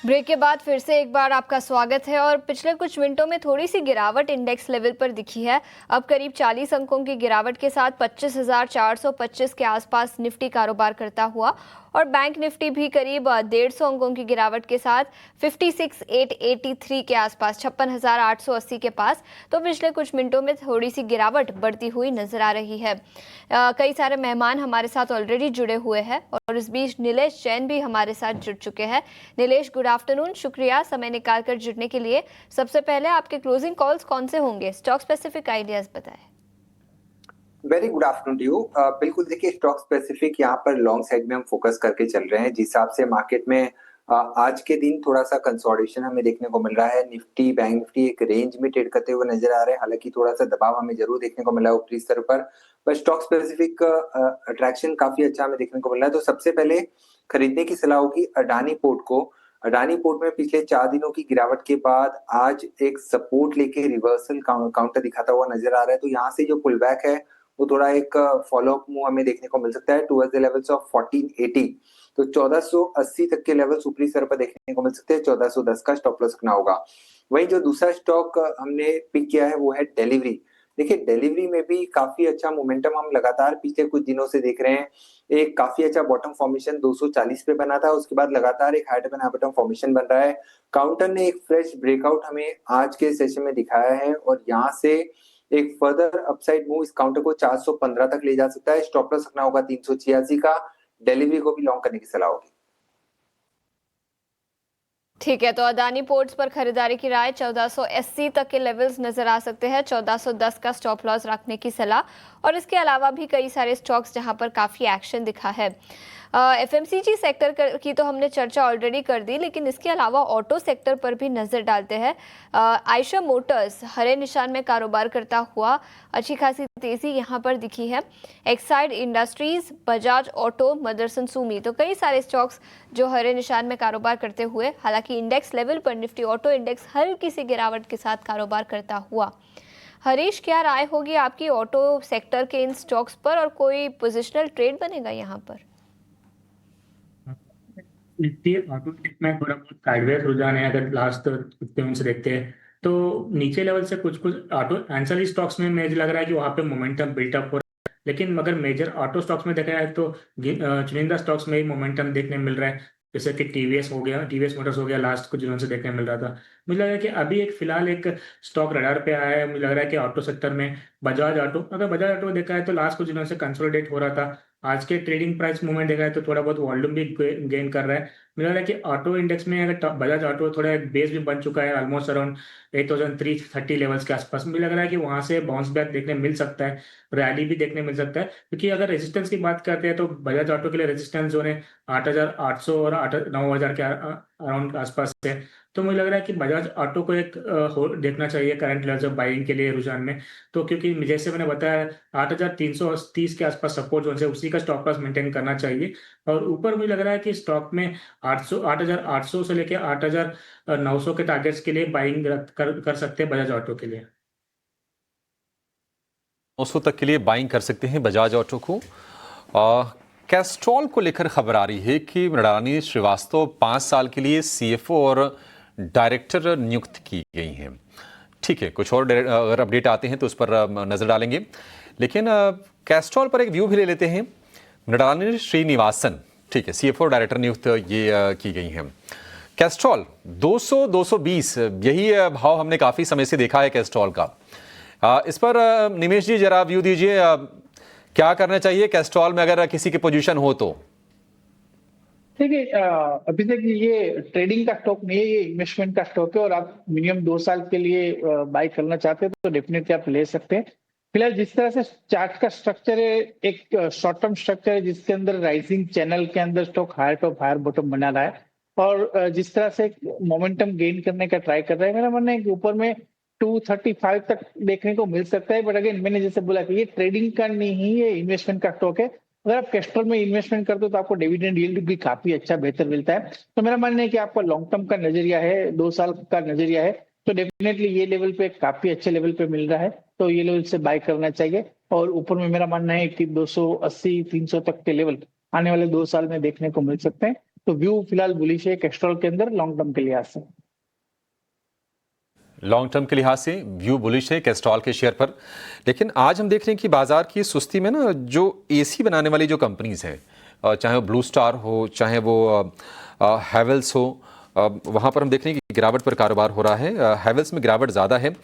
E: ब्रेक के बाद फिर से एक बार आपका स्वागत है। और पिछले कुछ मिनटों में थोड़ी सी गिरावट इंडेक्स लेवल पर दिखी है। अब करीब 40 अंकों की गिरावट के साथ 25,425 के आसपास निफ्टी कारोबार करता हुआ, और बैंक निफ्टी भी करीब 150 अंकों की गिरावट के साथ 56,883 के आसपास, 56,880 के पास। तो पिछले कुछ मिनटों में थोड़ी सी गिरावट बढ़ती हुई नजर आ रही है। कई सारे मेहमान हमारे साथ ऑलरेडी जुड़े हुए हैं और इस बीच नीलेश जैन भी हमारे साथ जुड़ चुके हैं। नीलेश, गुड आफ्टरनून, शुक्रिया समय निकाल कर जुड़ने के लिए। सबसे पहले आपके क्लोजिंग कॉल्स कौन से होंगे, स्टॉक स्पेसिफिक आइडियाज बताएं।
I: Very good afternoon to you. बिल्कुल, देखिए स्टॉक स्पेसिफिक यहाँ पर लॉन्ग साइड में हम फोकस करके चल रहे हैं। जिस हिसाब से मार्केट में आज के दिन थोड़ा सा कंसोलिडेशन हमें देखने को मिल रहा है। निफ्टी, बैंक निफ्टी एक रेंज में ट्रेड करते हुए नजर आ रहे हैं, हालांकि थोड़ा सा दबाव हमें जरूर देखने को मिला है ऊपरी स्तर पर स्टॉक स्पेसिफिक अट्रैक्शन काफी अच्छा हमें देखने को मिल रहा है। तो सबसे पहले खरीदने की सलाह होगी अडानी पोर्ट को। अडानी पोर्ट में पिछले 4 दिनों की गिरावट के बाद आज एक सपोर्ट लेके रिवर्सल काउंटर दिखाता हुआ नजर आ रहा है। तो यहाँ से जो पुल बैक है वो थोड़ा एक फॉलोअप मूव हमें देखने को मिल सकता है टुवर्ड्स द लेवल्स ऑफ 1480। तो 1480 तक के लेवल्स ऊपरी स्तर पर देखने को मिल सकते हैं। 1410 का स्टॉप लॉस रखना होगा। वहीं जो दूसरा स्टॉक हमने पिक किया है वो है डिलीवरी। देखिए डिलीवरी में भी काफी अच्छा मोमेंटम हम लगातार पिछले कुछ दिनों से देख रहे हैं। एक काफी अच्छा बॉटम फॉर्मेशन 240 पे बना था, उसके बाद लगातार एक हाई बॉटम फॉर्मेशन बन रहा है। काउंटर ने एक फ्रेश ब्रेकआउट हमें आज के सेशन में दिखाया है और यहाँ से एक फर्दर अपसाइड मूव इस काउंटर को 415 तक ले जा सकता है। स्टॉप लॉस रखना होगा 386 का। डिलीवरी को भी लॉन्ग करने की सलाह होगी।
E: ठीक है, तो अदानी पोर्ट्स पर खरीदारी की राय 1480 तक के लेवल्स नजर आ सकते हैं। 1410 का स्टॉप लॉस रखने की सलाह। और इसके अलावा भी कई सारे स्टॉक्स जहां पर काफी एक्शन दिखा है। एफएमसीजी सेक्टर की तो हमने चर्चा ऑलरेडी कर दी, लेकिन इसके अलावा ऑटो सेक्टर पर भी नजर डालते हैं। आयशर मोटर्स हरे निशान में कारोबार करता हुआ अच्छी खासी तेजी यहां पर दिखी है। एक्साइड इंडस्ट्रीज, बजाज ऑटो, मदरसन सुमी, तो कई सारे स्टॉक्स जो हरे निशान में कारोबार करते हुए, हालांकि इंडेक्स लेवल पर निफ्टी ऑटो इंडेक्स हल्की सी गिरावट के साथ कारोबार करता हुआ। हरीश, क्या राय होगी आपकी ऑटो सेक्टर के इन स्टॉक्स पर, और कोई पोजिशनल ट्रेड बनेगा यहाँ पर?
C: निफ्टी ऑटो टेक में थोड़ा बहुत साइडवेज रुझान है। अगर लास्ट कुछ दिन से देखते हैं तो नीचे लेवल से कुछ ऑटो एंसिलरी स्टॉक्स में मुझे लग रहा है कि वहाँ पे मोमेंटम बिल्टअप हो रहा है। लेकिन अगर मेजर ऑटो स्टॉक्स में देखा जाए तो चुनिंदा स्टॉक्स में ही मोमेंटम देखने मिल रहा है। जैसे कि टीवीएस हो गया, टीवीएस मोटर्स हो गया, लास्ट कुछ दिनों से देखने मिल रहा था। मुझे लग रहा है कि अभी एक फिलहाल एक स्टॉक रडार पे आया है। मुझे लग रहा है कि ऑटो सेक्टर में बजाज ऑटो, अगर बजाज ऑटो देखा है तो लास्ट कुछ दिनों से कंसोलिडेट हो रहा था। आज के ट्रेडिंग प्राइस मूवमेंट देखा है तो थोड़ा बहुत वॉल्यूम भी गेन कर रहा है। मुझे लग रहा है कि ऑटो इंडेक्स में अगर बजाज ऑटो थोड़ा बेस भी बन चुका है ऑलमोस्ट अराउंड 8330 लेवल्स के आसपास, मुझे लग रहा है कि वहां से बाउंस बैक देखने मिल सकता है, रैली भी देखने मिल सकता है। क्योंकि अगर रेजिस्टेंस की बात करते हैं तो बजाज ऑटो के लिए रेजिस्टेंस जोन है 8800 और 9000 के अराउंड आसपास है। तो मुझे लग रहा है कि बजाज ऑटो को एक देखना चाहिए करंट लेवल्स ऑफ बाइंग के लिए रुझान में। तो क्योंकि जैसे मैंने बताया 8330 के आसपास सपोर्ट जोन से उसी का स्टॉप लॉस मेंटेन करना चाहिए। और ऊपर मुझे लग रहा है कि स्टॉक में 8800 से लेकर 8900 के टारगेट्स के लिए बाइंग कर सकते हैं बजाज ऑटो के लिए।
A: 900 तक के लिए बाइंग कर सकते हैं बजाज ऑटो को। कैस्ट्रॉल को लेकर खबर आ रही है कि मृणालिनी श्रीवास्तव 5 साल के लिए सीएफओ और डायरेक्टर नियुक्त की गई हैं। ठीक है, कुछ और अगर अपडेट आते हैं तो उस पर नजर डालेंगे, लेकिन कैस्ट्रॉल पर एक व्यू भी ले लेते हैं। मृणालिनी श्रीनिवासन, ठीक है, सीएफओ डायरेक्टर नियुक्त ये की गई हैं। कैस्ट्रॉल 200-220 यही भाव हमने काफी समय से देखा है कैस्ट्रॉल का। इस पर निमेश जी जरा व्यू दीजिए, क्या करना चाहिए कैस्ट्रॉल में अगर किसी की पोजीशन हो तो?
D: देखिए अभी तक ये ट्रेडिंग का स्टॉक नहीं है, ये इन्वेस्टमेंट का स्टॉक है और आप मिनिमम 2 साल के लिए बाय करना चाहते हैं तो डेफिनेटली आप ले सकते हैं। फिलहाल जिस तरह से चार्ट का स्ट्रक्चर है, एक शॉर्ट टर्म स्ट्रक्चर है जिसके अंदर राइजिंग चैनल के अंदर stock higher top higher bottom बना रहा है और जिस तरह से मोमेंटम गेन करने का ट्राई कर रहा है, मेरा मानना है कि ऊपर में 235 तक देखने को मिल सकता है। बट अगेन मैंने जैसे बोला कि ये ट्रेडिंग का नहीं है, इन्वेस्टमेंट का स्टॉक है। अगर आप कैस्ट्रॉल में इन्वेस्टमेंट करते हो तो आपको डिविडेंड यील्ड भी काफी अच्छा बेहतर मिलता है। तो मेरा मानना है कि आपका लॉन्ग टर्म का नजरिया है, 2 साल का नजरिया है, तो डेफिनेटली ये लेवल पे काफी अच्छे लेवल पे मिल रहा है, तो ये लेवल से बाय करना चाहिए। और ऊपर में मेरा मानना है कि 280-300 तक के लेवल आने वाले 2 साल में देखने को मिल सकते हैं। तो व्यू फिलहाल बुलिश है कैस्ट्रॉल के अंदर लॉन्ग टर्म के लिहाज से।
A: लॉन्ग टर्म के लिहाज से व्यू बुलिश है कैस्ट्रॉल के शेयर पर। लेकिन आज हम देख रहे हैं कि बाजार की सुस्ती में ना जो एसी बनाने वाली जो कंपनीज हैं, चाहे वो ब्लू स्टार हो, चाहे वो हैवेल्स हो, वहाँ पर हम देख रहे हैं कि गिरावट पर कारोबार हो रहा है। हैवेल्स में गिरावट ज़्यादा है,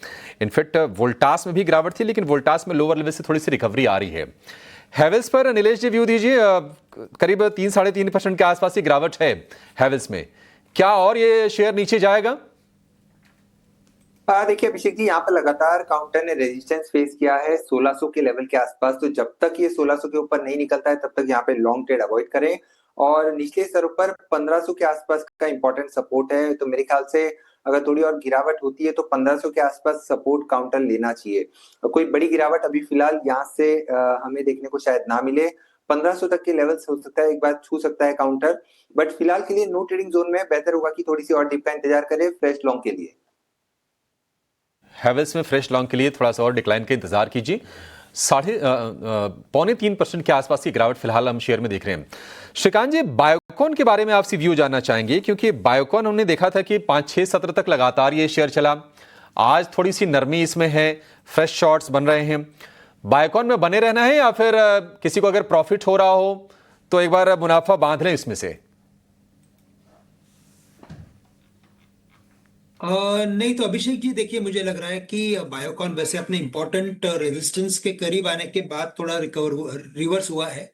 A: इनफैक्ट वोल्टास में भी गिरावट थी, लेकिन वोल्टास में लोअर लेवल से थोड़ी सी रिकवरी आ रही है। हैवेल्स पर नीलेश जी व्यू दीजिए, करीब 3-3.5% के आसपास की गिरावट है हैवेल्स में, क्या और ये शेयर नीचे जाएगा?
I: देखिए अभिषेक जी, यहाँ पर लगातार काउंटर ने रेजिस्टेंस फेस किया है 1600 के लेवल के आसपास। तो जब तक ये 1600 के ऊपर नहीं निकलता है तब तक यहाँ पे लॉन्ग ट्रेड अवॉइड करें। और निचले स्तरों पर 1500 के आसपास का इंपॉर्टेंट सपोर्ट है, तो मेरे ख्याल से अगर थोड़ी और गिरावट होती है तो 1500 के आसपास सपोर्ट काउंटर लेना चाहिए। कोई बड़ी गिरावट अभी फिलहाल यहाँ से हमें देखने को शायद ना मिले। 1500 तक के लेवल हो सकता है एक बार छू सकता है काउंटर, बट फिलहाल के लिए नो ट्रेडिंग जोन में बेहतर होगा कि थोड़ी सी और डिप का इंतजार करें फ्रेश लॉन्ग के लिए।
A: हैवेल्स में फ्रेश लॉन्ग के लिए थोड़ा सा और डिक्लाइन का इंतजार कीजिए। 3.5% के आसपास की गिरावट फिलहाल हम शेयर में देख रहे हैं। श्रीकांत जी, बायोकॉन के बारे में आपसे व्यू जानना चाहेंगे, क्योंकि बायोकॉन हमने देखा था कि 5-6 सत्र तक लगातार ये शेयर चला, आज थोड़ी सी नरमी इसमें है, फ्रेश शॉर्ट्स बन रहे हैं। बायोकॉन में बने रहना है या फिर किसी को अगर प्रॉफिट हो रहा हो तो एक बार मुनाफा बांध लें इसमें से?
F: नहीं तो अभिषेक जी देखिए, मुझे लग रहा है कि बायोकॉन वैसे अपने इंपॉर्टेंट रेजिस्टेंस के करीब आने के बाद थोड़ा रिवर्स हुआ है,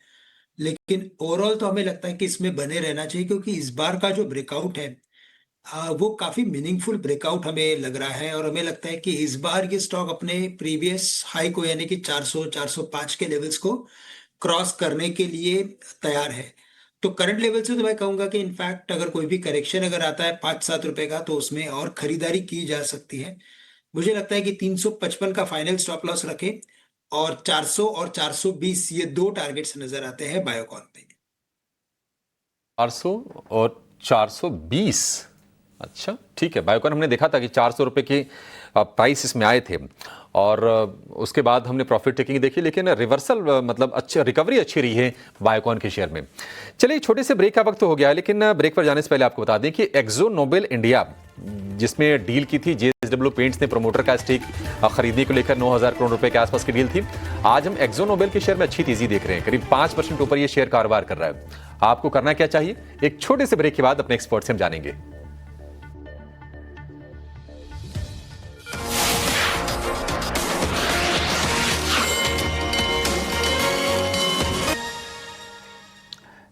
F: लेकिन ओवरऑल तो हमें लगता है कि इसमें बने रहना चाहिए, क्योंकि इस बार का जो ब्रेकआउट है वो काफी मीनिंगफुल ब्रेकआउट हमें लग रहा है। और हमें लगता है कि इस बार ये स्टॉक अपने प्रीवियस हाई को यानी कि 400-405 के लेवल्स को क्रॉस करने के लिए तैयार है। तो करंट लेवल से तो मैं कहूंगा कि इनफैक्ट अगर कोई भी करेक्शन अगर आता है 5-7 रुपए का तो उसमें और खरीदारी की जा सकती है। मुझे लगता है कि 355 का फाइनल स्टॉप लॉस रखें और 400 और 420 ये 2 टारगेट्स नजर आते हैं बायोकॉन पे।
A: 400 और 420, अच्छा ठीक है। बायोकॉन हमने देखा था कि 400 रुपए के प्राइस इसमें आए थे और उसके बाद हमने प्रॉफिट टेकिंग देखी, लेकिन रिवर्सल मतलब अच्छा, रिकवरी अच्छी रही है बायोकॉन के शेयर में। चलिए छोटे से ब्रेक का वक्त हो गया है, लेकिन ब्रेक पर जाने से पहले आपको बता दें कि एक्जो नोबेल इंडिया जिसमें डील की थी, JSW पेंट्स ने प्रमोटर का स्टेक खरीदने को लेकर 9,000 करोड़ रुपए के आसपास की डील थी। आज हम एक्जो नोबेल के शेयर में अच्छी तेजी देख रहे हैं, करीब 5% ऊपर ये शेयर कारोबार कर रहा है। आपको करना क्या चाहिए, एक छोटे से ब्रेक के बाद अपने एक्सपर्ट से हम जानेंगे।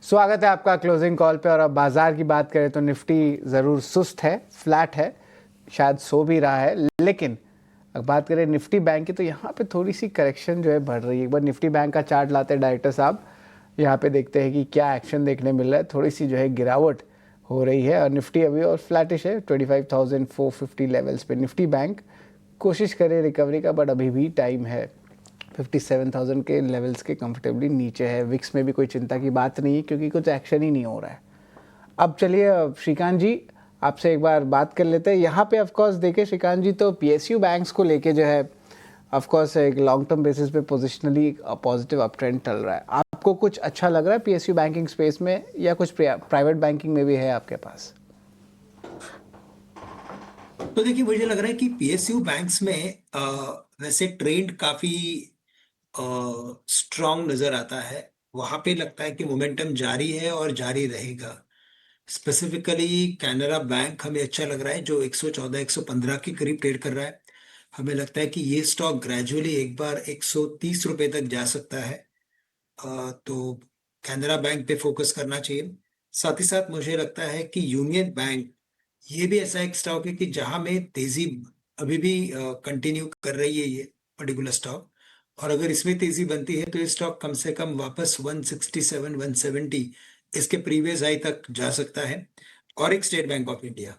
B: स्वागत है आपका क्लोजिंग कॉल पे। और अब बाजार की बात करें तो निफ्टी ज़रूर सुस्त है, फ्लैट है, शायद सो भी रहा है। लेकिन अगर बात करें निफ्टी बैंक की तो यहाँ पे थोड़ी सी करेक्शन जो है बढ़ रही है। एक बार निफ्टी बैंक का चार्ट लाते हैं डायरेक्टर साहब, यहाँ पे देखते हैं कि क्या एक्शन देखने मिल रहा है। थोड़ी सी जो है गिरावट हो रही है और निफ्टी अभी और फ्लैटिश है 25,450 लेवल्स पे। निफ्टी बैंक कोशिश करे रिकवरी का, बट अभी भी टाइम है। 57,000 के लेवल्स के कंफर्टेबली नीचे है। विक्स में भी कोई चिंता की बात नहीं है क्योंकि कुछ एक्शन ही नहीं हो रहा है। अब चलिए श्रीकांत जी आपसे एक बार बात कर लेते हैं। यहाँ पे ऑफकोर्स देखें श्रीकांत जी तो पीएसयू बैंक्स को लेके जो है ऑफकोर्स एक लॉन्ग टर्म बेसिस पे पोजिशनली पॉजिटिव अप ट्रेंड चल रहा है। आपको कुछ अच्छा लग रहा है पीएसयू बैंकिंग स्पेस में या कुछ प्राइवेट बैंकिंग में भी है आपके पास?
F: तो देखिए, मुझे लग रहा है कि पीएसयू बैंक्स में वैसे ट्रेंड काफी स्ट्रांग नजर आता है। वहां पे लगता है कि मोमेंटम जारी है और जारी रहेगा। स्पेसिफिकली कैनरा बैंक हमें अच्छा लग रहा है, जो 114 115 के करीब ट्रेड कर रहा है। हमें लगता है कि ये स्टॉक ग्रेजुअली एक बार 130 रुपए तक जा सकता है। तो कैनरा बैंक पे फोकस करना चाहिए। साथ ही साथ मुझे लगता है कि यूनियन बैंक ये भी ऐसा एक स्टॉक है कि जहां में तेजी अभी भी कंटिन्यू कर रही है ये पर्टिकुलर स्टॉक। और अगर इसमें तेजी बनती है तो ये स्टॉक कम से कम वापस 167 170 इसके प्रीवियस हाई तक जा सकता है। और एक स्टेट बैंक ऑफ इंडिया,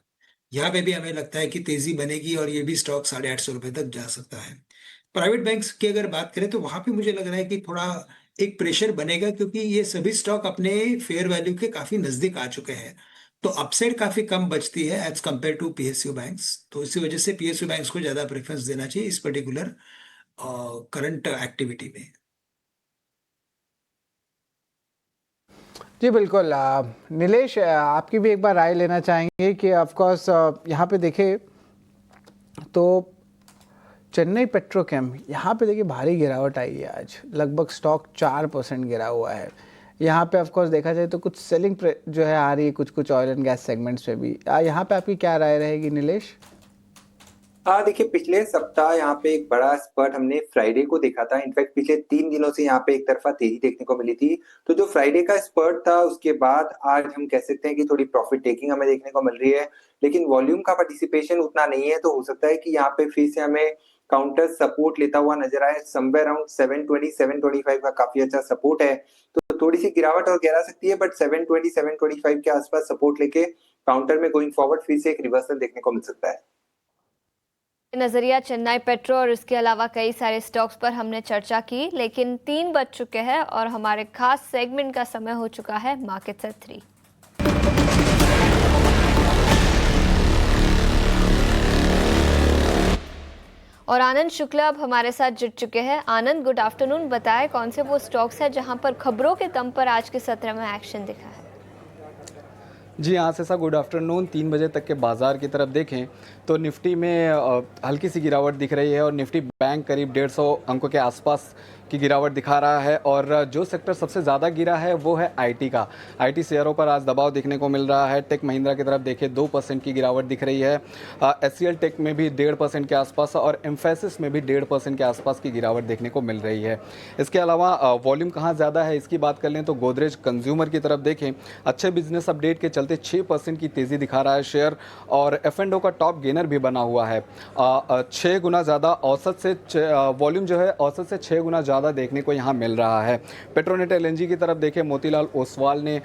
F: यहाँ पे भी हमें लगता है कि तेजी बनेगी और ये भी स्टॉक 850 रुपए तक जा सकता है। प्राइवेट बैंक्स की अगर बात करें तो वहां पे मुझे लग रहा है कि थोड़ा एक प्रेशर बनेगा, क्योंकि ये सभी स्टॉक अपने फेयर वैल्यू के काफी नजदीक आ चुके हैं। तो अपसाइड काफी कम बचती है as compare to PSU banks. तो इसी वजह से पीएसयू बैंक्स को ज्यादा प्रेफरेंस देना चाहिए इस पर्टिकुलर करंट एक्टिविटी में।
B: जी बिल्कुल। नीलेश आपकी भी एक बार राय लेना चाहेंगे कि ऑफकोर्स यहाँ पे देखें तो चेन्नई पेट्रोकेम यहाँ पे देखिए भारी गिरावट आई है। आज लगभग स्टॉक 4% गिरा हुआ है। यहाँ पे ऑफकोर्स देखा जाए तो कुछ सेलिंग जो है आ रही है कुछ ऑयल एंड गैस सेगमेंट्स में भी। यहाँ पे आपकी क्या राय रहेगी नीलेश?
I: हाँ देखिए, पिछले सप्ताह यहाँ पे एक बड़ा स्पर्ट हमने फ्राइडे को देखा था। इनफैक्ट पिछले 3 दिनों से यहाँ पे एक तरफा तेजी देखने को मिली थी। तो जो फ्राइडे का स्पर्ट था उसके बाद आज हम कह सकते हैं कि थोड़ी प्रॉफिट टेकिंग हमें देखने को मिल रही है, लेकिन वॉल्यूम का पार्टिसिपेशन उतना नहीं है। तो हो सकता है कि यहाँ पे फिर से हमें काउंटर सपोर्ट लेता हुआ नजर आए। समवेयर अराउंड 720 725 का काफी अच्छा सपोर्ट है। तो थोड़ी सी गिरावट और गिरा सकती है, बट 720 725 के आसपास सपोर्ट लेके काउंटर में गोइंग फॉरवर्ड फिर से एक रिवर्सल देखने को मिल सकता है।
E: नजरिया चेन्नई पेट्रो और इसके अलावा कई सारे स्टॉक्स पर हमने चर्चा की, लेकिन 3 बज चुके हैं और हमारे खास सेगमेंट का समय हो चुका है मार्केट से 3। और आनंद शुक्ला अब हमारे साथ जुड़ चुके हैं। आनंद, गुड आफ्टरनून। बताएं कौन से वो स्टॉक्स हैं जहां पर खबरों के दम पर आज के सत्र में एक्शन दिखा है?
J: जी हाँ से गुड आफ्टरनून। 3 बजे तक के बाजार की तरफ देखें तो निफ्टी में हल्की सी गिरावट दिख रही है और निफ्टी बैंक करीब 150 अंकों के आसपास की गिरावट दिखा रहा है। और जो सेक्टर सबसे ज़्यादा गिरा है वो है आईटी का। आईटी शेयरों पर आज दबाव देखने को मिल रहा है। टेक महिंद्रा की तरफ देखें 2% की गिरावट दिख रही है। एचसीएल टेक में भी 1.5% के आसपास और एम्फेसिस में भी 1.5% के आसपास की गिरावट देखने को मिल रही है। इसके अलावा वॉल्यूम कहाँ ज़्यादा है इसकी बात कर लें तो गोदरेज कंज्यूमर की तरफ देखें, अच्छे बिजनेस अपडेट के चलते 6% की तेज़ी दिखा रहा है शेयर और F&O का टॉप गेनर भी बना हुआ है। 6 गुना ज़्यादा औसत से वॉल्यूम जो है औसत से 6 गुना ज़्यादा देखने को यहाँ मिल रहा है। पेट्रोनेट एलएनजी की तरफ देखें, मोतीलाल ओसवाल ने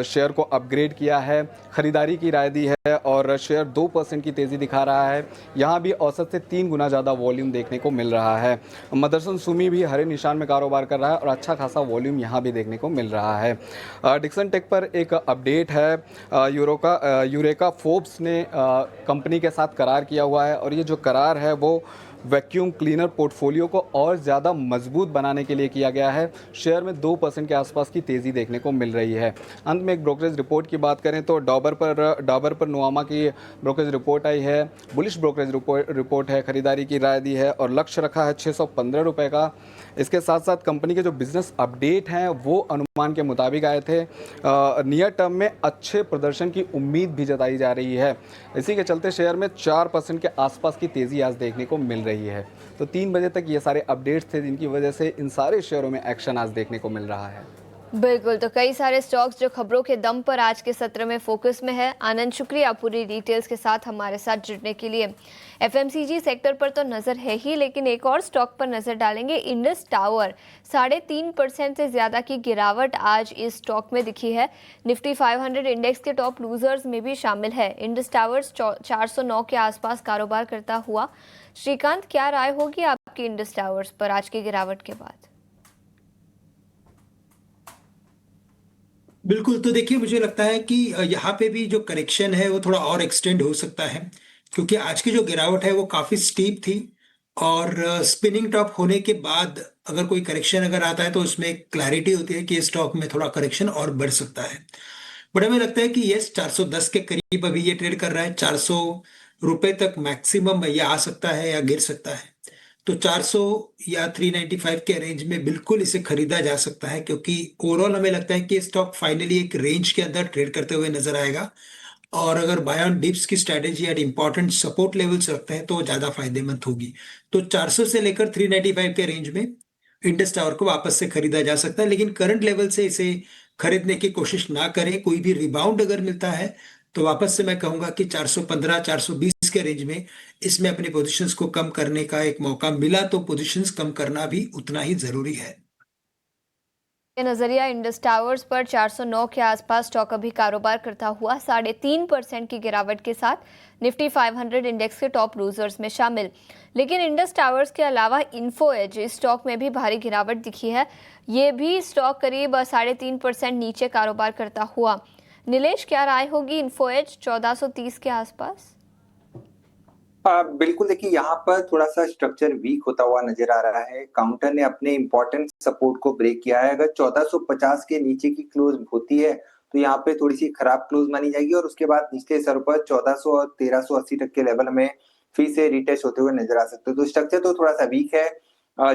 J: शेयर को अपग्रेड किया है, खरीदारी की राय दी है और शेयर 2% की तेज़ी दिखा रहा है। यहाँ भी औसत से 3 गुना ज़्यादा वॉल्यूम देखने को मिल रहा है। मदरसन सुमी भी हरे निशान में कारोबार कर रहा है और अच्छा खासा वॉल्यूम यहाँ भी देखने को मिल रहा है। डिक्सन टेक पर एक अपडेट है। यूरेका फोर्ब्स ने कंपनी के साथ करार किया हुआ है और ये जो करार है वो वैक्यूम क्लीनर पोर्टफोलियो को और ज़्यादा मजबूत बनाने के लिए किया गया है। शेयर में 2% के आसपास की तेज़ी देखने को मिल रही है। अंत में एक ब्रोकरेज रिपोर्ट की बात करें तो डाबर पर नुआमा की ब्रोकरेज रिपोर्ट आई है। बुलिश ब्रोकरेज रिपोर्ट है, खरीदारी की राय दी है और लक्ष्य रखा है 615 रुपये का। इसके साथ साथ कंपनी के जो बिजनेस अपडेट हैं वो अनुमान के मुताबिक आए थे। नियर टर्म में अच्छे प्रदर्शन की उम्मीद भी जताई जा रही है। इसी के चलते शेयर में 4% के आसपास की तेज़ी आज देखने को मिल रही है। तो 3 बजे तक ये सारे अपडेट्स थे जिनकी वजह से इन सारे शेयरों में एक्शन आज देखने को मिल रहा है।
E: बिल्कुल, तो कई सारे स्टॉक्स जो खबरों के दम पर आज के सत्र में फोकस में है। आनंद, शुक्रिया पूरी डिटेल्स के साथ हमारे साथ जुड़ने के लिए। एफएमसीजी सेक्टर पर तो नज़र है ही, लेकिन एक और स्टॉक पर नज़र डालेंगे, इंडस टावर। 3.5% से ज़्यादा की गिरावट आज इस स्टॉक में दिखी है। निफ्टी 500 इंडेक्स के टॉप लूजर्स में भी शामिल है। इंडस टावर्स 409 के आसपास कारोबार करता हुआ। श्रीकांत, क्या राय होगी आपकी इंडस टावर्स पर आज की गिरावट के बाद?
F: बिल्कुल, तो देखिए मुझे लगता है कि यहाँ पे भी जो करेक्शन है वो थोड़ा और एक्सटेंड हो सकता है, क्योंकि आज की जो गिरावट है वो काफ़ी स्टीप थी और स्पिनिंग टॉप होने के बाद अगर कोई करेक्शन अगर आता है तो उसमें क्लैरिटी होती है कि स्टॉक में थोड़ा करेक्शन और बढ़ सकता है। बट हमें लगता है कि ये 410 के करीब अभी ये ट्रेड कर रहा है। 400 रुपए तक मैक्सिमम ये आ सकता है या गिर सकता है। तो 400 या 395 के रेंज में बिल्कुल इसे खरीदा जा सकता है, क्योंकि ओवरऑल हमें लगता है कि स्टॉक फाइनली एक रेंज के अंदर ट्रेड करते हुए नजर आएगा। और अगर बाय ऑन डिप्स की strategy at important support levels रखते हैं तो ज्यादा फायदेमंद होगी। तो 400 से लेकर 395 के रेंज में इंडस टावर को वापस से खरीदा जा सकता है, लेकिन करंट लेवल से इसे खरीदने की कोशिश ना करें। कोई भी रिबाउंड अगर मिलता है तो वापस से मैं कहूंगा कि 415 420 के रेंज में इसमें अपनी पोजीशंस को कम करने का एक मौका मिला, तो पोजीशंस कम करना भी उतना ही जरूरी है।
E: नजरिया इंडस टावर्स पर 409 के आसपास स्टॉक अभी कारोबार करता हुआ 3.5% की गिरावट के साथ निफ्टी 500 इंडेक्स के टॉप लूजर्स में शामिल। लेकिन इंडस टावर्स के अलावा इन्फो एज इस स्टॉक में भी भारी गिरावट दिखी है। ये भी स्टॉक करीब 3.5% नीचे कारोबार करता हुआ। नीलेश, क्या राय होगी इन्फो एज 1430 के आसपास?
I: बिल्कुल, देखिए यहाँ पर थोड़ा सा स्ट्रक्चर वीक होता हुआ नजर आ रहा है। काउंटर ने अपने इंपॉर्टेंट सपोर्ट को ब्रेक किया है। अगर 1450 के नीचे की क्लोज होती है तो यहाँ पे थोड़ी सी खराब क्लोज मानी जाएगी और उसके बाद निचले स्तर पर 1400 और 1380 तक के लेवल में फिर से रिटेस्ट होते हुए नजर आ सकते हैं। तो स्ट्रक्चर तो थोड़ा सा वीक है।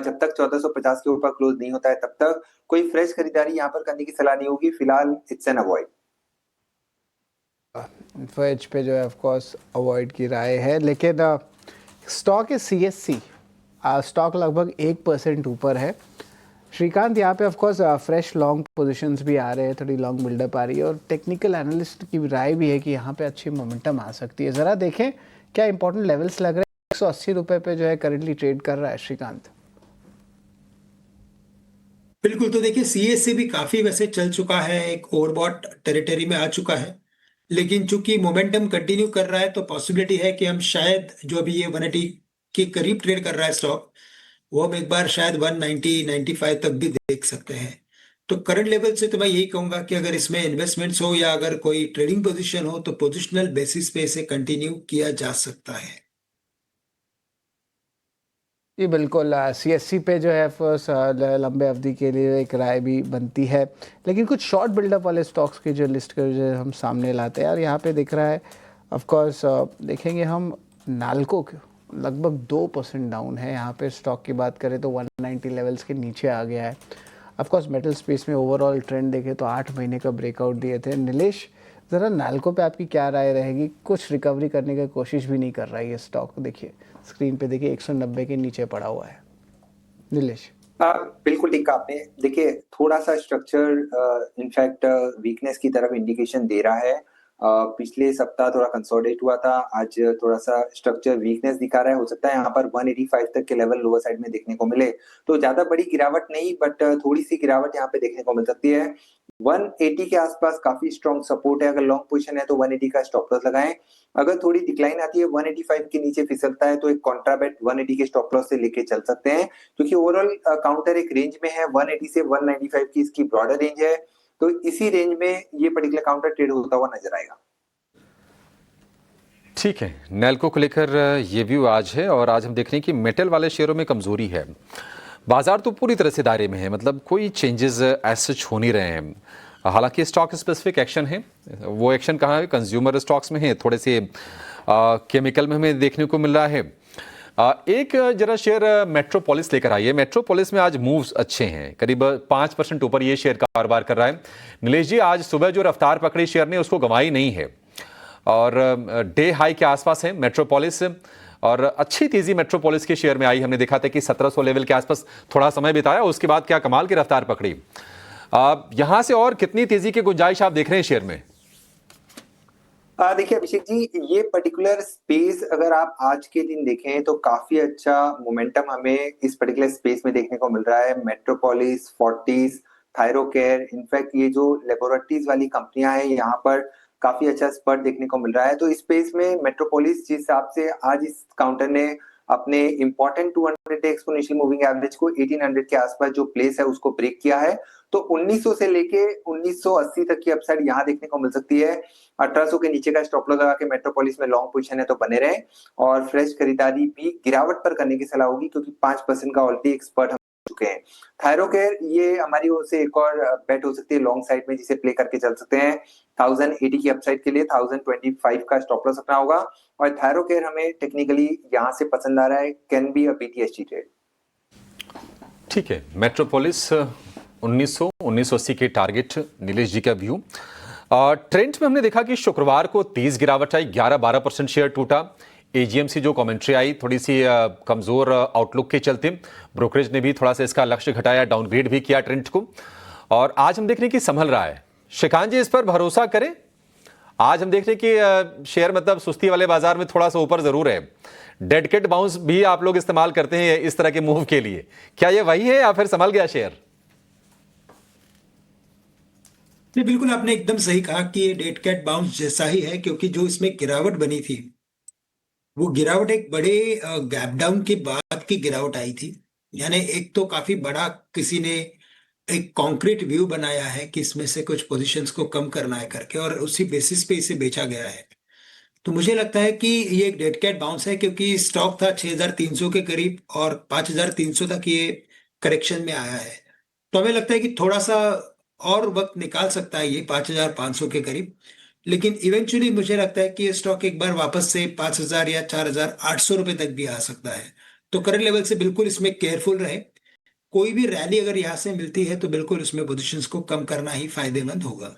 I: जब तक 1450 के ऊपर क्लोज नहीं होता है तब तक कोई फ्रेश खरीदारी यहाँ पर करने की सलाह नहीं होगी। फिलहाल इट्स एन अवॉइड।
B: एज पे जो है ऑफ कोर्स अवॉइड की राय है, लेकिन स्टॉक है CSC, स्टॉक लगभग 1% ऊपर है। श्रीकांत, यहाँ पे of course fresh long positions भी आ रहे हैं, थोड़ी लॉन्ग बिल्डअप आ रही है और टेक्निकल एनालिस्ट की राय भी है कि यहाँ पे अच्छी मोमेंटम आ सकती है। ज़रा देखें क्या इंपॉर्टेंट लेवल्स लग रहे हैं। 180 रुपये पे जो है करंटली ट्रेड कर रहा है श्रीकांत।
F: बिल्कुल, तो देखिए CSC भी काफी वैसे चल चुका है, एक ओवरबॉट टेरिटरी में आ चुका है, लेकिन चूंकि मोमेंटम कंटिन्यू कर रहा है तो पॉसिबिलिटी है कि हम शायद जो अभी ये 180 के करीब ट्रेड कर रहा है स्टॉक, वो हम एक बार शायद 190-95 तक भी देख सकते हैं। तो करंट लेवल से तो मैं यही कहूंगा कि अगर इसमें इन्वेस्टमेंट्स हो या अगर कोई ट्रेडिंग पोजीशन हो तो पोजिशनल बेसिस पे इसे कंटिन्यू किया जा सकता है।
B: जी बिल्कुल, CSC पे जो है फर्स्ट लंबे अवधि के लिए एक राय भी बनती है, लेकिन कुछ शॉर्ट बिल्डअप वाले स्टॉक्स की जो लिस्ट कर जो हम सामने लाते हैं यार, यहाँ पे दिख रहा है ऑफ कोर्स देखेंगे हम नाल्को लगभग 2% डाउन है। यहाँ पे स्टॉक की बात करें तो 190 लेवल्स के नीचे आ गया है। ऑफ कोर्स मेटल स्पेस में ओवरऑल ट्रेंड देखें तो 8 महीने का ब्रेकआउट दिए थे। नीलेश, ज़रा नाल्को पे आपकी क्या राय रहेगी? कुछ रिकवरी करने की कोशिश भी नहीं कर रहा है ये स्टॉक। देखिए स्क्रीन पे देखिए 190 के नीचे पड़ा हुआ है। नीलेश,
I: बिल्कुल ठीक कहा आपने। देखिए थोड़ा सा स्ट्रक्चर इनफैक्ट वीकनेस की तरफ इंडिकेशन दे रहा है। पिछले सप्ताह थोड़ा कंसोलिडेट हुआ था, आज थोड़ा सा स्ट्रक्चर वीकनेस दिखा रहा है। हो सकता है यहाँ पर 185 तक के लेवल लोअर साइड में देखने को मिले, तो ज्यादा बड़ी गिरावट नहीं बट थोड़ी सी गिरावट यहाँ पे देखने को मिल सकती है। 180 के आसपास काफी स्ट्रॉन्ग सपोर्ट है। अगर लॉन्ग पोजीशन है तो 180 का स्टॉप लॉस लगाएं। अगर थोड़ी डिक्लाइन आती है 185 के नीचे फिसलता है तो एक कॉन्ट्राबेट 180 के स्टॉप लॉस से लेके चल सकते हैं, क्योंकि ओवरऑल काउंटर एक रेंज में है। 180 से 195 की इसकी ब्रॉडर रेंज है, तो इसी रेंज में ये पर्टिकुलर काउंटर ट्रेड होता हुआ नजर आएगा।
A: ठीक है, नैल्को को लेकर ये व्यू आज है। और आज हम देख रहे हैं कि मेटल वाले शेयरों में कमजोरी है। बाजार तो पूरी तरह से दायरे में है, मतलब कोई चेंजेस ऐसे हो नहीं रहे हैं। हालांकि स्टॉक स्पेसिफिक एक्शन है, वो एक्शन कहाँ है? कंज्यूमर स्टॉक्स में है, थोड़े से केमिकल में हमें देखने को मिल रहा है। एक जरा शेयर मेट्रोपोलिस लेकर आइए। मेट्रोपोलिस में आज मूव्स अच्छे हैं, करीब 5% ऊपर ये शेयर कारोबार कर रहा है। नीलेश जी, आज सुबह जो रफ्तार पकड़ी शेयर ने उसको गंवाई नहीं है और डे हाई के आसपास है मेट्रोपोलिस, और अच्छी तेजी मेट्रोपोलिस के शेयर में आई। हमने देखा था कि 1700 लेवल के आसपास थोड़ा समय बिताया, उसके बाद क्या कमाल की रफ्तार पकड़ी। यहां से और कितनी तेजी की गुंजाइश आप देख रहे हैं शेयर में?
I: देखिए अभिषेक जी, ये पर्टिकुलर स्पेस अगर आप आज के दिन देखें तो काफी अच्छा मोमेंटम हमें इस पर्टिकुलर स्पेस में देखने को मिल रहा है। मेट्रोपोलिस, फोर्टिस, थायरोकेयर, इनफैक्ट ये जो लेबोरेटरीज वाली कंपनियां हैं यहाँ पर काफी अच्छा स्पर्ट देखने को मिल रहा है। तो इस स्पेस में मेट्रोपोलिस जिस हिसाब से आज इस काउंटर ने अपने important 200 day exponential moving average को 1800 के आसपास जो प्लेस है उसको ब्रेक किया है, तो 1900 से लेके 1980 तक की अपसाइड यहाँ देखने को मिल सकती है। 1800 के नीचे का स्टॉप लॉस लगा के मेट्रोपोलिस में लॉन्ग पोजीशन है तो बने रहे, और फ्रेश खरीदारी भी गिरावट पर करने की सलाह होगी क्योंकि 5% का ऑलरेडी एक्सपर्ट हम चुके हैं। थायरोकेयर ये हमारी ओर से एक और बेट हो सकती है लॉन्ग साइड में, जिसे प्ले करके चल सकते हैं। 1080 की अपसाइड के लिए 1025 का स्टॉप लॉस रखना होगा, और थायरोकेयर हमें टेक्निकली यहाँ से पसंद आ रहा है, can be a BTST trade.
A: ठीक है, मेट्रोपोलिस 1980 के टारगेट नीलेश जी का व्यू। ट्रेंड में हमने देखा कि शुक्रवार को तेज गिरावट आई, 11-12% शेयर टूटा। एजीएमसी जो कमेंट्री आई थोड़ी सी कमजोर आउटलुक के चलते ब्रोकरेज ने भी थोड़ा सा इसका लक्ष्य घटाया, डाउनग्रेड भी किया ट्रेंड को, और आज हम देख रहे हैं कि संभल रहा है। श्रीकांत जी, इस पर भरोसा करें? आज हम देख रहे हैं कि शेयर मतलब सुस्ती वाले बाजार में थोड़ा सा ऊपर जरूर है। डेड कैट बाउंस भी आप लोग इस्तेमाल करते हैं इस तरह के मूव के लिए, क्या ये वही है या फिर संभल गया शेयर?
F: बिल्कुल आपने एकदम सही कहा कि ये डेड कैट बाउंस जैसा ही है, क्योंकि जो इसमें गिरावट बनी थी वो गिरावट एक बड़े गैप डाउन के बाद की गिरावट आई थी। यानी एक तो काफी बड़ा किसी ने एक कॉन्क्रीट व्यू बनाया है कि इसमें से कुछ पोजीशंस को कम करना है करके, और उसी बेसिस पे इसे बेचा गया है। तो मुझे लगता है कि ये एक डेड कैट बाउंस है, क्योंकि स्टॉक था 6300 के करीब और 5300 तक ये करेक्शन में आया है। तो हमें लगता है कि थोड़ा सा और वक्त निकाल सकता है ये 5500 के करीब, लेकिन इवेंचुअली मुझे लगता है कि ये स्टॉक एक बार वापस से 5000 या 4800 रुपए तक भी आ सकता है। तो करंट लेवल से बिल्कुल इसमें केयरफुल रहे। कोई भी रैली अगर यहाँ से मिलती है तो बिल्कुल उसमें पोजीशंस को कम करना ही फायदेमंद होगा।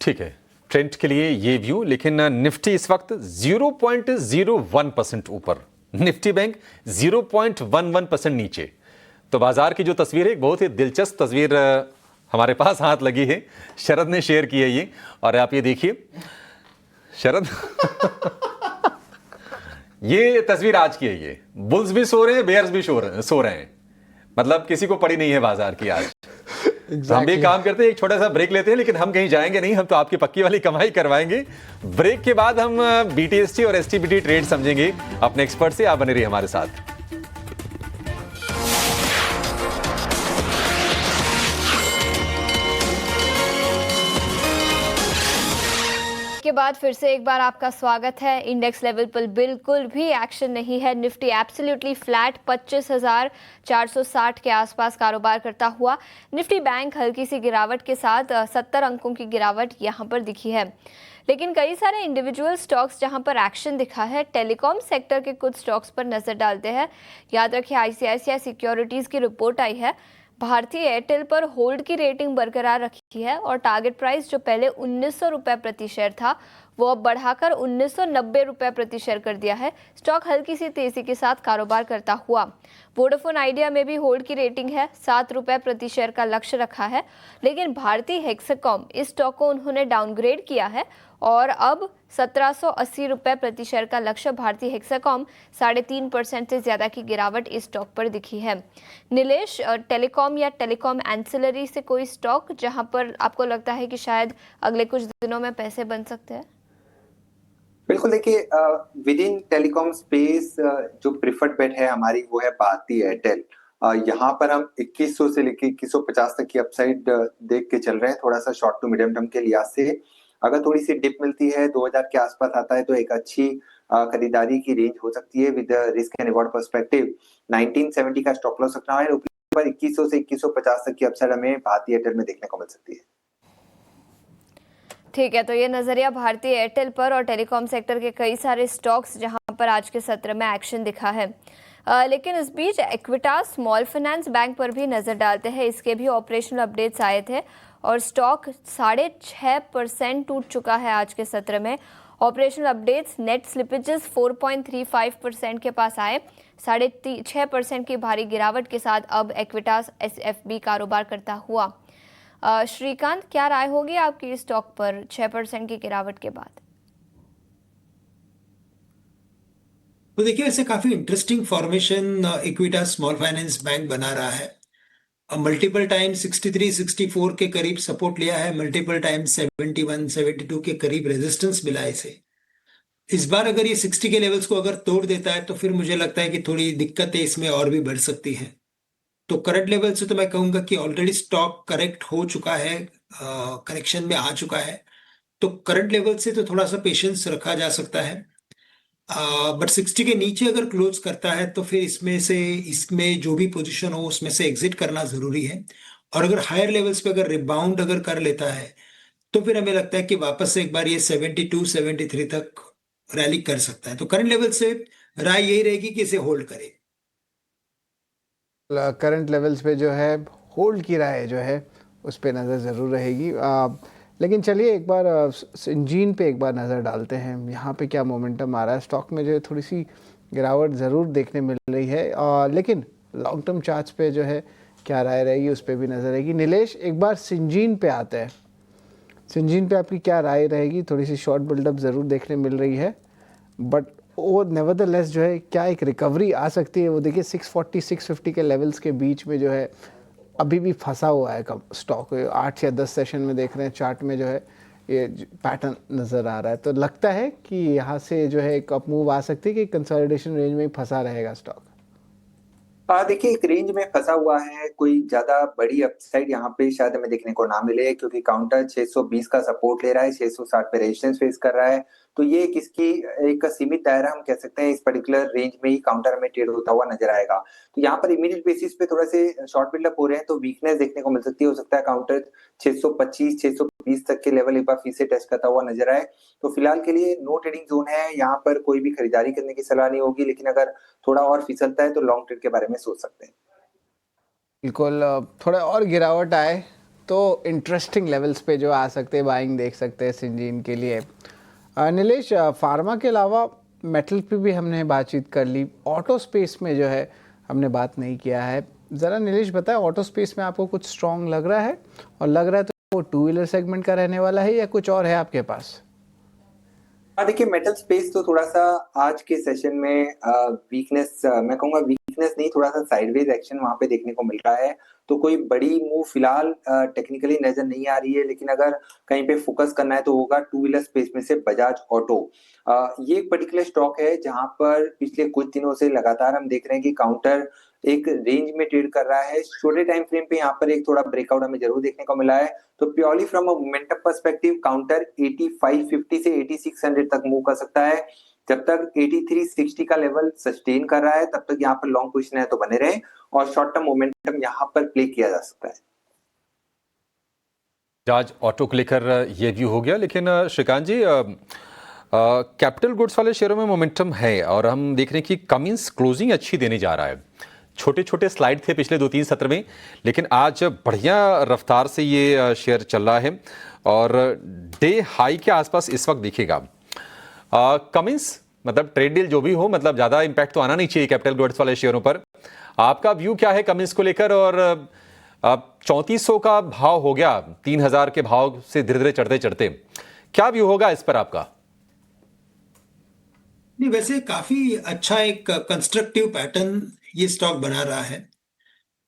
A: ठीक है, ट्रेंड के लिए ये व्यू। लेकिन निफ्टी इस वक्त 0.01% ऊपर, निफ्टी बैंक 0.11% नीचे। तो बाजार की जो तस्वीर है, एक बहुत ही दिलचस्प तस्वीर हमारे पास हाथ लगी है, शरद ने शेयर की है ये, और आप ये देखिए शरद ये तस्वीर आज की है। ये बुल्स भी सो रहे हैं, बेयर्स भी सो रहे हैं, मतलब किसी को पड़ी नहीं है बाजार की आज। exactly. हम भी काम करते हैं, एक छोटा सा ब्रेक लेते हैं, लेकिन हम कहीं जाएंगे नहीं, हम तो आपकी पक्की वाली कमाई करवाएंगे। ब्रेक के बाद हम बीटीएसटी और एसटीबीटी ट्रेड समझेंगे अपने एक्सपर्ट से। आप बने रहिए हमारे साथ।
E: के बाद फिर से एक बार आपका स्वागत है। इंडेक्स लेवल पर बिल्कुल भी एक्शन नहीं है। निफ्टी एब्सोल्युटली फ्लैट 25,460 के आसपास कारोबार करता हुआ। निफ्टी बैंक हल्की सी गिरावट के साथ 70 अंकों की गिरावट यहां पर दिखी है। लेकिन कई सारे इंडिविजुअल स्टॉक्स जहां पर एक्शन दिखा है। टेलीकॉम सेक्टर के कुछ स्टॉक्स पर नजर डालते हैं। याद रखिए, आईसीआईसीआई सिक्योरिटीज की रिपोर्ट आई है। भारतीय एयरटेल पर होल्ड की रेटिंग बरकरार रखी है और टारगेट प्राइस जो पहले 1900 रुपये प्रति शेयर था वो अब बढ़ाकर 1990 रुपये प्रति शेयर कर दिया है। स्टॉक हल्की सी तेजी के साथ कारोबार करता हुआ। वोडाफोन आइडिया में भी होल्ड की रेटिंग है, 7 रुपये प्रति शेयर का लक्ष्य रखा है। लेकिन भारतीय हेक्साकॉम, इस स्टॉक को उन्होंने डाउनग्रेड किया है और अब 1780 रुपये प्रति शेयर का लक्ष्य। भारतीय हेक्साकॉम 3.5% से ज्यादा की गिरावट इस स्टॉक पर दिखी है। नीलेश, टेलीकॉम या टेलीकॉम एंसिलरी से कोई स्टॉक जहां पर आपको लगता है कि शायद अगले कुछ दिनों में पैसे बन सकते हैं?
I: बिल्कुल, देखिए विद इन टेलीकॉम स्पेस जो प्रिफर्ड बेट है हमारी वो है भारतीय एयरटेल। यहाँ पर हम 2100 से लेकर 2150 तक की अपसाइड देख के चल रहे हैं। थोड़ा सा शॉर्ट टू मीडियम टर्म के लिहाज से अगर थोड़ी सी डिप मिलती है, 2000 के आसपास आता है, तो एक अच्छी खरीदारी की रेंज हो सकती है with risk and reward perspective. 1970 का स्टॉप लॉस रखना है, ऊपर 2100 से 2150 तक की अपसाइड हमें भारतीय एयरटेल में देखने को मिल सकती है।
E: ठीक है, तो ये नजरिया भारतीय एयरटेल पर और टेलीकॉम सेक्टर के कई सारे स्टॉक्स जहां पर आज के सत्र में एक्शन दिखा है। लेकिन इस बीच इक्विटास स्मॉल फाइनेंस बैंक पर भी नजर डालते हैं। इसके भी ऑपरेशनल अपडेट्स आए थे और स्टॉक 6.5% टूट चुका है आज के सत्र में। ऑपरेशनल अपडेट्स, नेट स्लिपेजेस 4.35% के पास आए। 6.5% की भारी गिरावट के साथ अब इक्विटास एसएफबी कारोबार करता हुआ। श्रीकांत, क्या राय होगी आपकी स्टॉक पर 6% की गिरावट के बाद?
F: तो देखिए, ऐसे काफी interesting formation इक्विटा small finance bank बना रहा है। मल्टीपल टाइम 63-64 के करीब सपोर्ट लिया है, मल्टीपल टाइम 71-72 के करीब रेजिस्टेंस मिला है इसे। इस बार अगर ये 60 के लेवल्स को अगर तोड़ देता है तो फिर मुझे लगता है कि थोड़ी दिक्कतें इसमें और भी बढ़ सकती हैं। तो करंट लेवल से तो मैं कहूंगा कि ऑलरेडी स्टॉक करेक्ट हो चुका है, करेक्शन में आ चुका है। तो करंट लेवल से तो थोड़ा सा पेशेंस रखा जा सकता है, बट 60 के नीचे अगर क्लोज करता है तो फिर इसमें जो भी पोजीशन हो उसमें से एग्जिट करना जरूरी है। और अगर हायर लेवल्स पे अगर रिबाउंड अगर कर लेता है तो फिर हमें लगता है कि वापस से एक बार ये 72-73 तक रैली कर सकता है। तो करंट लेवल से राय यही रहेगी कि इसे होल्ड करे।
B: करंट लेवल्स पे जो है होल्ड की राय जो है उस पर नज़र ज़रूर रहेगी। लेकिन चलिए एक बार सिंजीन पे एक बार नज़र डालते हैं, यहाँ पे क्या मोमेंटम आ रहा है। स्टॉक में जो है थोड़ी सी गिरावट ज़रूर देखने मिल रही है, लेकिन लॉन्ग टर्म चार्ट्स पे जो है क्या राय रहेगी उस पर भी नज़र रहेगी। नीलेश, एक बार सिंजीन पे आते हैं। सिंजीन पे आपकी क्या राय रहेगी? थोड़ी सी शॉर्ट बिल्डअप ज़रूर देखने मिल रही है, बट वो नेवरदलेस जो है क्या एक रिकवरी आ सकती है? वो देखिए 640-650 के लेवल्स के बीच में जो है अभी भी फंसा हुआ है स्टॉक। 8 या 10 सेशन में देख रहे हैं चार्ट में जो है ये पैटर्न नज़र आ रहा है। तो लगता है कि यहाँ से जो है एक अप मूव आ सकती है कि कंसोलिडेशन रेंज में ही फंसा रहेगा स्टॉक?
I: देखिए, एक रेंज में फंसा हुआ है, कोई ज्यादा बड़ी अपसाइड यहाँ पे शायद हमें देखने को ना मिले, क्योंकि काउंटर 620 का सपोर्ट ले रहा है, 660 पे रेजिस्टेंस फेस कर रहा है। तो ये किसकी एक सीमित दायरा हम कह सकते हैं, इस पर्टिकुलर रेंज में ही काउंटर हमें ट्रेड होता हुआ नजर आएगा। तो यहाँ पर इमीडिएट बेसिस पे थोड़ा से शॉर्ट बिल्डअप हो रहे हैं, तो वीकनेस देखने को मिल सकती है। हो सकता है काउंटर 625-620 तक के लेवल एक बार फिर से टेस्ट करता हुआ नजर आए। तो फिलहाल के लिए नो ट्रेडिंग जोन है, यहाँ पर कोई भी खरीदारी करने की सलाह नहीं होगी, लेकिन अगर थोड़ा और फिसलता है तो लॉन्ग ट्रेड के बारे में सोच सकते हैं।
B: बिल्कुल, थोड़ा और गिरावट आए तो इंटरेस्टिंग लेवल्स पे जो आ सकते हैं, बाइंग देख सकते हैं सिंजीन के लिए। नीलेश, फार्मा के अलावा मेटल पे भी हमने बातचीत कर ली, ऑटो स्पेस में जो है हमने बात नहीं किया है। ज़रा नीलेश बताएं, ऑटो स्पेस में आपको कुछ स्ट्रॉन्ग लग रहा है? और लग रहा है तो वो टू व्हीलर सेगमेंट का रहने वाला है या कुछ और है आपके पास?
I: देखिए, मेटल स्पेस तो थोड़ा सा आज के सेशन में वीकनेस, मैं कहूंगा वीकनेस नहीं, थोड़ा सा साइडवेज एक्शन वहां पे देखने को मिल रहा है। तो कोई बड़ी मूव फिलहाल टेक्निकली नजर नहीं आ रही है, लेकिन अगर कहीं पे फोकस करना है तो होगा टू व्हीलर स्पेस में से बजाज ऑटो। ये एक पर्टिकुलर स्टॉक है जहां पर पिछले कुछ दिनों से लगातार हम देख रहे हैं कि काउंटर एक रेंज में ट्रेड कर रहा है। छोटे टाइम फ्रेम पे यहाँ पर एक थोड़ा ब्रेकआउट हमें जरूर देखने को मिला है। तो purely from a momentum perspective counter 8550 से 8600 तक मूव कर सकता है। जब तक 8360 का लेवल सस्टेन कर रहा है तब तक यहाँ पर लॉन्ग पोजीशन है तो बने रहे, और शॉर्ट टर्म मोमेंटम यहाँ पर प्ले किया जा सकता है।
A: बजाज ऑटो को लेकर ये व्यू हो गया, लेकिन श्रीकांत जी, कैपिटल गुड्स वाले शेयरों में मोमेंटम है और हम देख रहे हैं कि कमिंस क्लोजिंग अच्छी देने जा रहा है। छोटे छोटे स्लाइड थे पिछले 2-3 सत्र में, लेकिन आज बढ़िया रफ्तार से ये शेयर चल रहा है और डे हाई के आसपास इस वक्त दिखेगा। कमिंस मतलब ट्रेड डील जो भी हो, मतलब ज़्यादा इम्पैक्ट तो आना नहीं चाहिए कैपिटल गुड्स वाले शेयरों पर। आपका व्यू क्या है कमिंस को लेकर? और 3400 का भाव हो गया, 3000 के भाव से धीरे धीरे चढ़ते चढ़ते, क्या व्यू होगा इस पर आपका?
F: नहीं, वैसे काफी अच्छा एक कंस्ट्रक्टिव पैटर्न ये स्टॉक बना रहा है।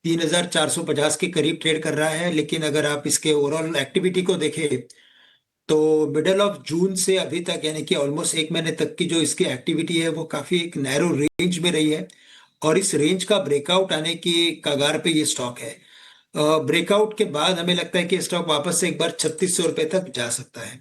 F: 3450 के करीब ट्रेड कर रहा है, लेकिन अगर आप इसके ओवरऑल एक्टिविटी को देखें तो मिडल ऑफ जून से अभी तक, यानी कि ऑलमोस्ट 1 महीने तक की जो इसकी एक्टिविटी है वो काफी एक नैरो रेंज में रही है, और इस रेंज का ब्रेकआउट आने की कगार पे ये स्टॉक है। ब्रेकआउट के बाद हमें लगता है कि स्टॉक वापस से एक बार 3600 रुपए तक जा सकता है।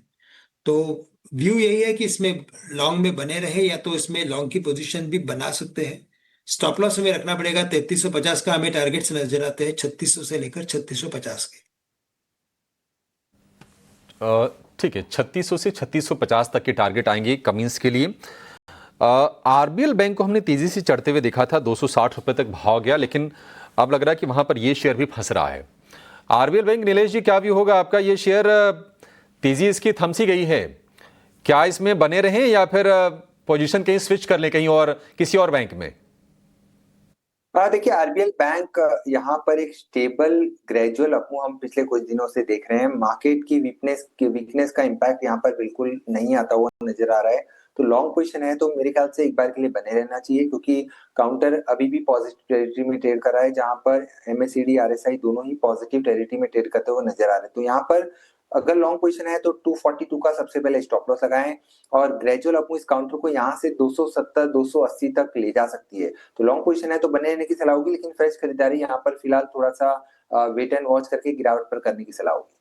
F: तो व्यू यही है कि इसमें लॉन्ग में बने रहे, या तो इसमें लॉन्ग की पोजीशन भी बना सकते हैं। स्टॉप लॉस हमें रखना पड़ेगा 3350 का, हमें टारगेट्स नजर आते हैं 3600 से लेकर 3650 के।
A: ठीक है, 3600 से 3650 तक के टारगेट आएंगे कमिंस के लिए। आरबीएल बैंक को हमने तेजी से चढ़ते हुए देखा था, 260 रुपए तक भाव गया, लेकिन अब लग रहा है कि वहां पर यह शेयर भी फंस रहा है। आरबीएल बैंक, नीलेश जी क्या व्यू होगा आपका? ये शेयर तेजी इसकी थमसी गई है, क्या इसमें बने रहें या फिर पोजीशन कहीं स्विच कर लें कहीं और किसी और बैंक में?
I: देखिए आरबीएल बैंक यहाँ पर एक स्टेबल ग्रेजुअल अपमूव हम पिछले कुछ दिनों से देख रहे हैं। मार्केट की वीकनेस का इम्पैक्ट यहाँ पर बिल्कुल नहीं आता हुआ नजर आ रहा है। तो लॉन्ग पोजीशन है तो मेरे ख्याल से एक बार के लिए बने रहना चाहिए, क्योंकि काउंटर अभी भी पॉजिटिव टेरिटरी में ट्रेड कर रहा है, जहां पर एमएससीडी आरएसआई दोनों ही पॉजिटिव टेरिटरी में ट्रेड करते हुए नजर आ रहे हैं। तो यहाँ पर अगर लॉन्ग पोजीशन है तो 242 का सबसे पहले स्टॉप लॉस लगाएं, और ग्रेजुअल अपमूव इस काउंटर को यहाँ से 270 280 तक ले जा सकती है। तो लॉन्ग पोजीशन है तो बने रहने की सलाह होगी, लेकिन फ्रेश खरीदारी यहाँ पर फिलहाल थोड़ा सा वेट एंड वॉच करके गिरावट पर करने की सलाह होगी।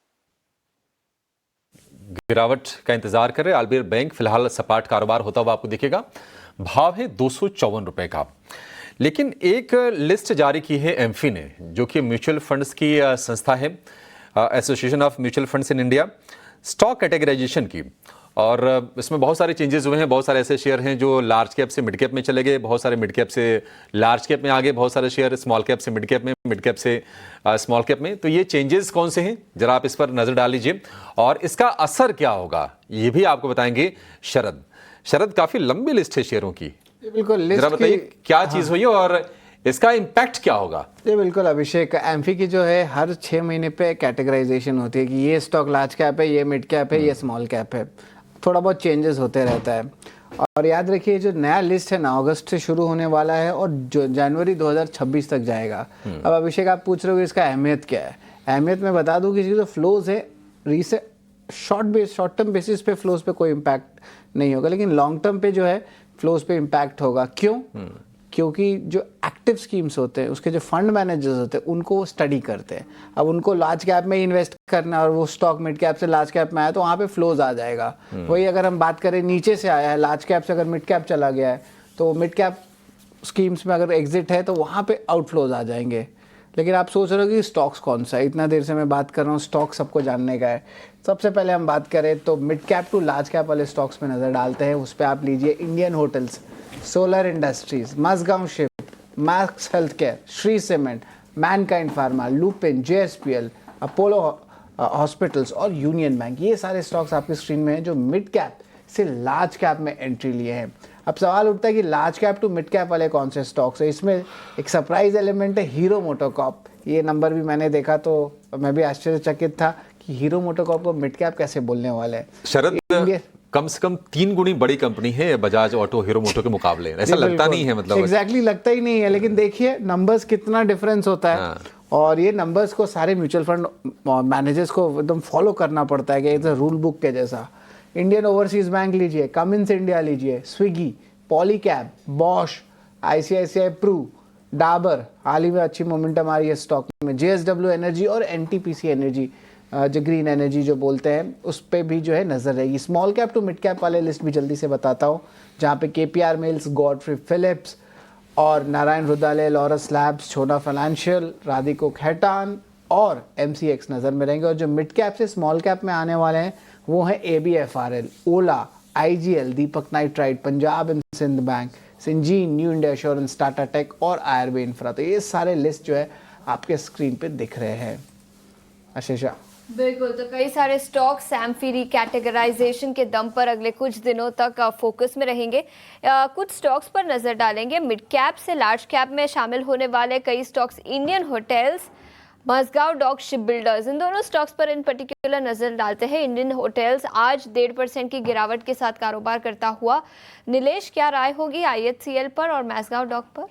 A: गिरावट का इंतजार कर रहे आरबीएल बैंक, फिलहाल सपाट कारोबार होता हुआ आपको दिखेगा। भाव है 254 रुपए का। लेकिन एक लिस्ट जारी की है एमफी ने, जो कि म्यूचुअल फंड्स की संस्था है, association of mutual funds in India, stock categorisation की। और इसमें बहुत सारे चेंजेस हुए हैं। बहुत सारे ऐसे शेयर हैं जो लार्ज कैप से मिड कैप में चले गए, बहुत सारे मिड कैप से लार्ज कैप में आ गए, बहुत सारे शेयर स्मॉल कैप से मिड कैप में, मिड कैप से स्मॉल कैप में। तो ये चेंजेस कौन से हैं, जरा आप इस पर नजर डाल लीजिए और इसका असर क्या होगा ये भी आपको बताएंगे शरद। काफी लंबी लिस्ट है शेयरों की,
B: बिल्कुल।
A: जरा बताइए क्या चीज हुई और इसका इम्पैक्ट क्या होगा।
B: जी बिल्कुल अभिषेक, एम्फी की जो है हर 6 महीने पे कैटेगराइजेशन होती है कि ये स्टॉक लार्ज कैप है, ये मिड कैप है, ये स्मॉल कैप है। थोड़ा बहुत चेंजेस होते रहता है। और याद रखिए जो नया लिस्ट है ना अगस्त से शुरू होने वाला है और जो जनवरी 2026 तक जाएगा। अब अभिषेक आप पूछ रहे हो इसका अहमियत क्या है। अहमियत मैं बता दूं कि जो फ्लोज है रीसेंट शॉर्ट टर्म बेसिस पे फ्लोज पे कोई इम्पैक्ट नहीं होगा, लेकिन लॉन्ग टर्म पे जो है फ्लोज पे इम्पैक्ट होगा। क्यों? क्योंकि जो एक्टिव स्कीम्स होते हैं उसके जो फंड मैनेजर्स होते हैं उनको वो स्टडी करते हैं। अब उनको लार्ज कैप में ही इन्वेस्ट करना है और वो स्टॉक मिड कैप से लार्ज कैप में आया तो वहाँ पे फ्लोज आ जाएगा। वही अगर हम बात करें नीचे से आया है लार्ज कैप से अगर मिड कैप चला गया है तो मिड कैप स्कीम्स में अगर एग्जिट है तो वहाँ पे आउटफ्लोज आ जाएंगे। लेकिन आप सोच रहे हो कि स्टॉक्स कौन सा है, इतना देर से मैं बात कर रहा हूँ, स्टॉक सबको जानने का है। सबसे पहले हम बात करें तो mid cap to large cap वाले स्टॉक्स में नज़र डालते हैं। उस पर आप लीजिए Indian Hotels, Solar Industries, Mazagon ship, Max Health Care, Shree cement, Mankind Pharma, Lupin, JSPL, Apollo hospitals और यूनियन बैंक। ये सारे स्टॉक्स आपकी स्क्रीन में हैं जो मिड कैप से लार्ज कैप में एंट्री लिए हैं। अब सवाल उठता है कि large cap to mid cap वाले कौन से स्टॉक्स है। इसमें एक सरप्राइज एलिमेंट है हीरो मोटोकॉर्प। ये नंबर भी मैंने देखा तो मैं भी आश्चर्यचकित था कि हीरो मोटोकॉर्प को मिड कैप कैसे बोलने वाले हैं।
A: शरद कम से कम 3 गुनी बड़ी कंपनी है बजाज ऑटो हीरो मोटो के मुकाबले, ऐसा लगता नहीं है, मतलब
B: एग्जैक्टली लगता ही नहीं है। लेकिन देखिए नंबर्स कितना डिफरेंस होता है। और ये नंबर्स को सारे म्यूचुअल फंड मैनेजर्स को एकदम फॉलो करना पड़ता है कि इट्स रूल बुक के जैसा। इंडियन ओवरसीज बैंक लीजिए, कमिंस इंडिया लीजिए, Swiggy, Polycab, Bosch, ICICI Pru, Dabur, हाल ही में अच्छी मोमेंटम आ रही है स्टॉक में, जेएसडब्ल्यू एनर्जी और एनटीपीसी एनर्जी जो ग्रीन एनर्जी जो बोलते हैं उस पर भी जो है नज़र रहेगी। Small cap to mid cap वाले लिस्ट भी जल्दी से बताता हूँ, जहाँ पे केपीआर मिल्स, गॉडफ्री फिलिप्स और नारायण हृदयालय, लॉरस लैब्स, छोटा फाइनेंशियल, राधिको खैतान और एमसीएक्स नज़र में रहेंगे। और जो मिड कैप से स्मॉल कैप में आने वाले हैं वो हैं ABFRL, Ola, IGL, Deepak nitrite, Punjab and Sind bank, Syngene, New India Assurance, Tata tech और आईआरबी इंफ्रा। तो ये सारे लिस्ट जो है आपके स्क्रीन पे दिख रहे हैं। आशीषा
E: बिल्कुल, तो कई सारे स्टॉक्स एम्फी कैटेगराइजेशन के दम पर अगले कुछ दिनों तक फोकस में रहेंगे। कुछ स्टॉक्स पर नजर डालेंगे। मिड कैप से लार्ज कैप में शामिल होने वाले कई stocks, Indian hotels, Mazagon dock ship builders, इन दोनों स्टॉक्स पर इन पर्टिकुलर नजर डालते हैं। इंडियन होटल्स आज 1.5% की गिरावट के साथ कारोबार करता हुआ। नीलेश, क्या राय होगी आईएचसीएल पर और मज़गांव डॉक पर?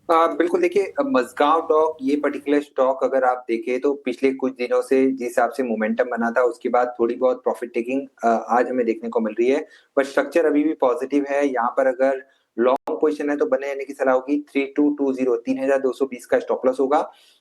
I: बिल्कुल, देखिए मज़गांव डॉक ये पर्टिकुलर स्टॉक अगर आप देखें तो पिछले कुछ दिनों से जिस हिसाब से मोमेंटम बना था उसके बाद थोड़ी बहुत प्रॉफिट टेकिंग आज हमें देखने को मिल रही है, पर स्ट्रक्चर अभी भी पॉजिटिव है। यहाँ पर अगर लॉन्ग पोजीशन है तो बने रहने की सलाह होगी। 3220 3220 का स्टॉप लॉस होगा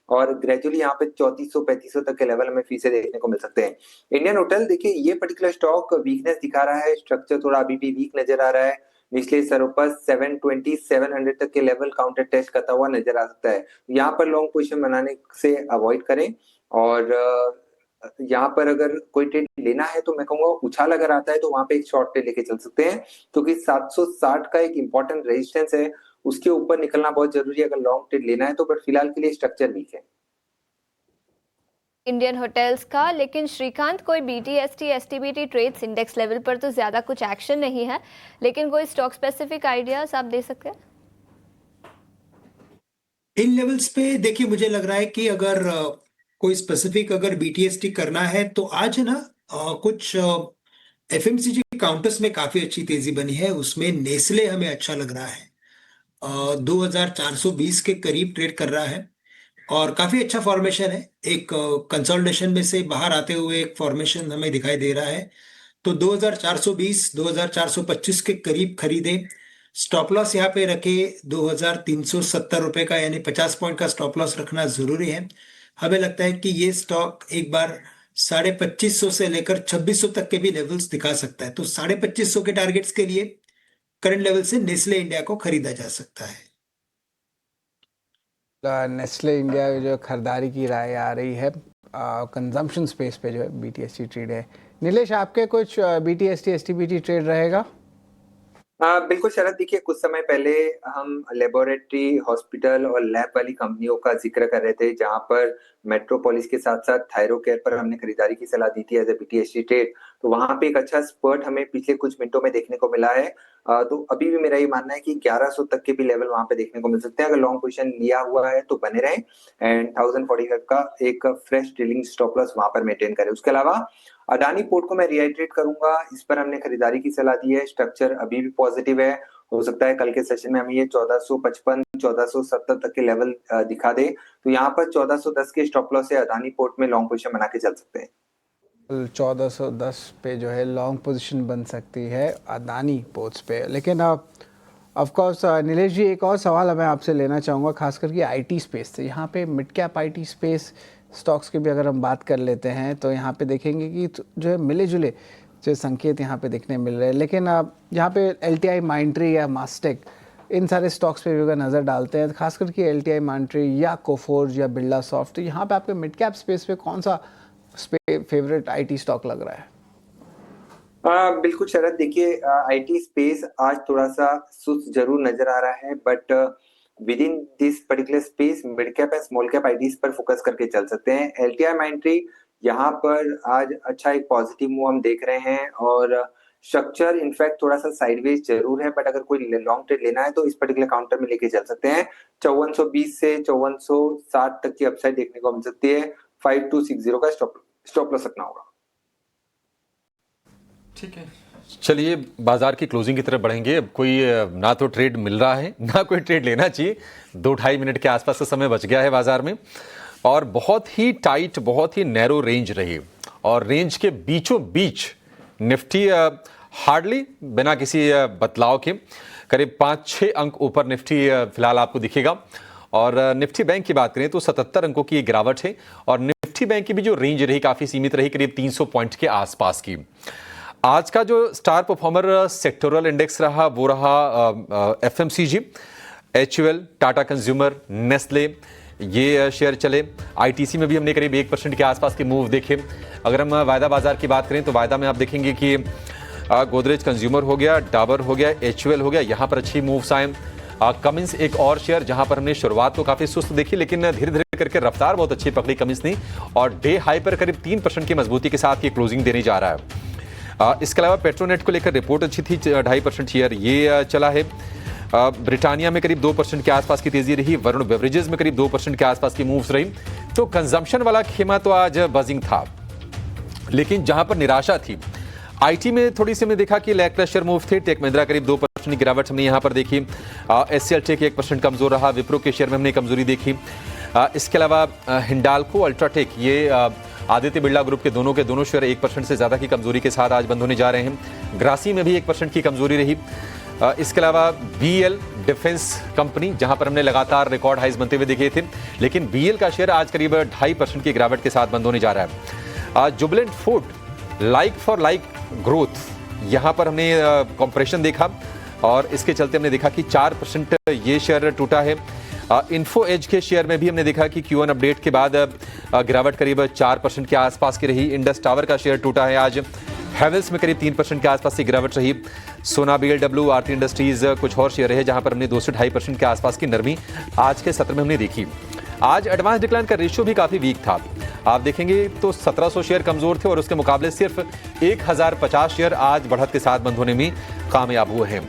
I: और ग्रेजुअली यहाँ पे 3400-3500 तक के लेवल हमें फिर से देखने को मिल सकते हैं। इंडियन होटल देखिए ये पर्टिकुलर स्टॉक वीकनेस दिखा रहा है, स्ट्रक्चर थोड़ा अभी भी वीक नजर आ रहा है। निचले सरों पर 720-700 तक के लेवल काउंटर टेस्ट करता हुआ नजर आ सकता है। यहाँ पर लॉन्ग पोजीशन बनाने से अवॉइड करें और यहाँ पर अगर कोई ट्रेड लेना है तो मैं कहूंगा उछाल अगर आता है तो वहां पे एक शॉर्ट ट्रेड लेके चल सकते हैं, क्योंकि 760 का एक इंपॉर्टेंट रेजिस्टेंस है, उसके ऊपर निकलना बहुत जरूरी है अगर लॉन्ग ट्रेड लेना है तो। बट फिलहाल के लिए स्ट्रक्चर वीक है
E: इंडियन होटल्स का। लेकिन श्रीकांत, कोई BTST STBT trades index level पर तो ज्यादा कुछ एक्शन नहीं है, लेकिन कोई स्टॉक स्पेसिफिक आइडियाज आप दे सकते हैं?
F: इन लेवल्स पे देखिए, मुझे लग रहा है कि अगर कोई स्पेसिफिक अगर बीटीएसटी करना है तो आज है ना, कुछ एफएमसीजी काउंटर्स में काफी अच्छी तेजी बनी है। उसमें नेस्ले हमें अच्छा लग रहा है, 2420 के करीब ट्रेड कर रहा है और काफी अच्छा फॉर्मेशन है। एक कंसोलिडेशन में से बाहर आते हुए एक फॉर्मेशन हमें दिखाई दे रहा है। तो 2420 2425 के करीब खरीदे। स्टॉप लॉस यहाँ पे रखे 2370 रुपए का, यानी 50 पॉइंट का स्टॉप लॉस रखना जरूरी है। हमें लगता है कि ये स्टॉक एक बार 2550 से लेकर 2600 तक के भी लेवल्स दिखा सकता है। तो 2550 के टारगेट्स के लिए करंट लेवल से नेस्ले इंडिया को खरीदा जा सकता है।
B: नेस्ले इंडिया जो खरीदारी की राय आ रही है, कंजम्पशन स्पेस पे जो है बीटीएसटी ट्रेड है। नीलेश, आपके कुछ बीटीएसटी एसटीबीटी ट्रेड रहेगा?
I: बिल्कुल शरद, देखिए कुछ समय पहले हम लेबोरेटरी, हॉस्पिटल और लैब वाली कंपनियों का जिक्र कर रहे थे, जहां पर मेट्रोपोलिस के साथ साथ थायरोकेयर पर हमने खरीदारी की सलाह दी थी एज ए बीटीएसटी ट्रेड। तो वहां पे एक अच्छा स्पर्ट हमें पिछले कुछ मिनटों में देखने को मिला है। तो अभी भी मेरा ये मानना है कि 1100 तक के भी लेवल वहां पे देखने को मिल सकते हैं। अगर लॉन्ग पोजीशन लिया हुआ है तो बने रहे एंड 1045 का एक फ्रेश ट्रेलिंग स्टॉप लॉस वहां पर मेंटेन करें। उसके अलावा अडानी पोर्ट को मैं रिआइट्रेट करूंगा, इस पर हमने खरीदारी की सलाह दी है। स्ट्रक्चर अभी भी पॉजिटिव है, हो सकता है कल के सेशन में हमें ये 1455 1470 तक के लेवल दिखा दे। तो यहाँ पर 1410 के स्टॉप लॉस से अडानी पोर्ट में लॉन्ग पोजीशन बना के चल सकते हैं।
B: 1410 पे जो है लॉन्ग पोजीशन बन सकती है अदानी पोर्ट्स पे। लेकिन ऑफ कोर्स नीलेश जी, एक और सवाल मैं आपसे लेना चाहूँगा, खास करके आईटी स्पेस से। यहाँ पे mid cap IT space stocks की भी अगर हम बात कर लेते हैं तो यहाँ पे देखेंगे कि जो है मिले जुले जो संकेत यहाँ पे देखने मिल रहे हैं। लेकिन यहाँ पे एलटीआई माइंट्री या मास्टेक, इन सारे स्टॉक्स पे भी अगर नज़र डालते हैं, खास करके एलटीआई माइंट्री या कोफोर्ज या बिरला सॉफ्ट, तो यहाँ पे आपके मिड कैप स्पेस पे कौन सा फेवरेट आईटी स्टॉक लग रहा है?
I: बिल्कुल शरद, देखिए आईटी स्पेस आज थोड़ा सा सुस्त जरूर नजर आ रहा है, but with in this particular space mid cap and small cap ITs पर फोकस करके चल सकते हैं। एलटीआई माइंट्री यहाँ पर आज अच्छा एक पॉजिटिव मूव हम देख रहे हैं और स्ट्रक्चर इनफैक्ट थोड़ा सा साइडवेज जरूर है, बट अगर कोई लॉन्ग ट्रेड लेना है तो इस पर्टिकुलर काउंटर में लेके चल सकते हैं। 5420 से 5460 तक की अपसाइड देखने को मिल सकती है। 5260 का स्टॉप लॉस रखना होगा।
A: ठीक है, चलिए बाजार की क्लोजिंग की तरफ बढ़ेंगे। अब कोई ना तो ट्रेड मिल रहा है ना कोई ट्रेड लेना चाहिए। 2-2.5 मिनट के आसपास का समय बच गया है बाजार में और बहुत ही टाइट, बहुत ही नैरो रेंज रही और रेंज के बीचों बीच निफ्टी हार्डली बिना किसी बदलाव के करीब 5-6 अंक ऊपर निफ्टी फिलहाल आपको दिखेगा। और निफ्टी बैंक की बात करें तो 77 अंकों की गिरावट है और निफ्टी बैंक की भी जो रेंज रही काफ़ी सीमित रही, करीब 300 पॉइंट के आसपास की। आज का जो स्टार परफॉर्मर सेक्टोरल इंडेक्स रहा वो रहा FMCG, HUL, Tata consumer, Nestle, ये शेयर चले। आईटीसी में भी हमने करीब 1% के आसपास के मूव देखे। अगर हम वायदा बाजार की बात करें तो वायदा में आप देखेंगे कि गोदरेज कंज्यूमर हो गया, डाबर हो गया, एचयूएल हो गया, यहाँ पर अच्छी मूव्स आए। कमिंस एक और शेयर जहां पर हमने शुरुआत तो काफी सुस्त देखी, लेकिन धीरे धीरे करके रफ्तार बहुत अच्छी पकड़ी कमिंस ने और डे हाई पर करीब 3% की मजबूती के साथ ये क्लोजिंग देने जा रहा है। इसके अलावा पेट्रोनेट को लेकर रिपोर्ट अच्छी थी, 2.5% शेयर ये चला है। ब्रिटानिया में करीब 2% के आसपास की तेजी रही। वरुण बेवरेजेस में करीब 2% के आसपास की मूव्स रही। तो कंजम्पशन वाला खेमा तो आज बजिंग था, लेकिन जहां पर निराशा थी आईटी में थोड़ी सी हमने देखा कि लैकलस्टर मूव थे। टेक महिंद्रा करीब 2% की गिरावट हमने यहाँ पर देखी। एचसीएल टेक 1% कमजोर रहा। विप्रो के शेयर में हमने कमजोरी देखी। इसके अलावा हिंडाल्को, अल्ट्राटेक, ये आदित्य बिरला ग्रुप के दोनों शेयर 1% से ज्यादा की कमजोरी के साथ आज बंद होने जा रहे हैं। ग्रासी में भी 1% की कमजोरी रही। इसके अलावा बीएल डिफेंस कंपनी, जहां पर हमने लगातार रिकॉर्ड हाइज बनते हुए देखे थे, लेकिन बीएल का शेयर आज करीब 2.5% की गिरावट के साथ बंद होने जा रहा है। Jubilant food, like for like growth, यहां पर हमने कॉम्प्रेशन देखा और इसके चलते हमने देखा कि 4% ये शेयर टूटा है। इन्फो एज के शेयर में भी हमने देखा कि Q1 अपडेट के बाद गिरावट करीब 4% के आसपास की रही। इंडस टावर का शेयर टूटा है आज। हैवेल्स में करीब 3% के आसपास की गिरावट रही। सोना, BLW, आरती इंडस्ट्रीज, कुछ और शेयर रहे जहां पर हमने 2 से 2.5% के आसपास की नरमी आज के सत्र में हमने देखी। आज एडवांस डिक्लाइन का रेशियो भी काफी वीक था। आप देखेंगे तो 1700 शेयर कमजोर थे और उसके मुकाबले सिर्फ 1050 शेयर आज बढ़त के साथ बंद होने में कामयाब हुए हैं।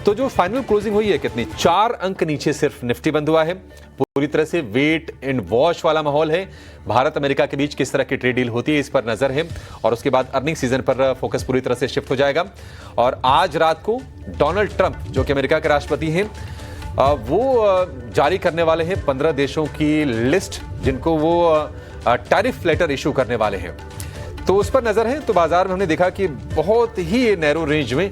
A: तो जो फाइनल क्लोजिंग हुई है कितनी, 4 अंक नीचे सिर्फ निफ्टी बंद हुआ है। पूरी तरह से वेट एंड वॉच वाला माहौल है। भारत अमेरिका के बीच किस तरह की ट्रेड डील होती है इस पर नजर है, और उसके बाद अर्निंग सीजन पर फोकस पूरी तरह से शिफ्ट हो जाएगा। और आज रात को डोनाल्ड ट्रंप जो कि अमेरिका के राष्ट्रपति हैं, वो जारी करने वाले हैं 15 देशों की लिस्ट जिनको वो टैरिफ लेटर इशू करने वाले हैं, तो उस पर नजर है। तो बाजार में हमने देखा कि बहुत ही नैरो रेंज में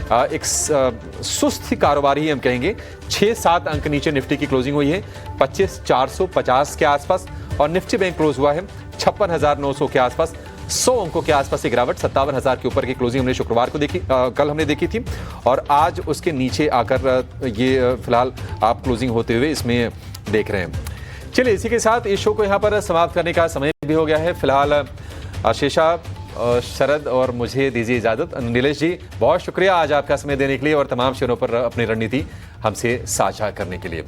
A: एक सुस्त कारोबार ही हम कहेंगे। 6-7 अंक नीचे निफ्टी की क्लोजिंग हुई है 25,450 के आसपास, और निफ्टी बैंक क्लोज हुआ है 56,900 के आसपास। 100 अंकों के आसपास की गिरावट, 57,000 के ऊपर की क्लोजिंग हमने शुक्रवार को देखी, कल हमने देखी थी, और आज उसके नीचे आकर ये फिलहाल आप क्लोजिंग होते हुए इसमें देख रहे हैं। चलिए इसी के साथ इस शो को यहाँ पर समाप्त करने का समय भी हो गया है। फिलहाल आशीषा, शरद और मुझे दीजिए इजाजत। नीलेश जी, बहुत शुक्रिया आज आपका समय देने के लिए और तमाम शेयरों पर अपनी रणनीति हमसे साझा करने के लिए।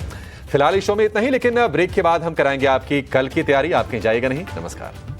A: फिलहाल इस शो में इतना ही, लेकिन ब्रेक के बाद हम कराएंगे आपकी कल की तैयारी। आप कहीं जाइएगा नहीं। नमस्कार।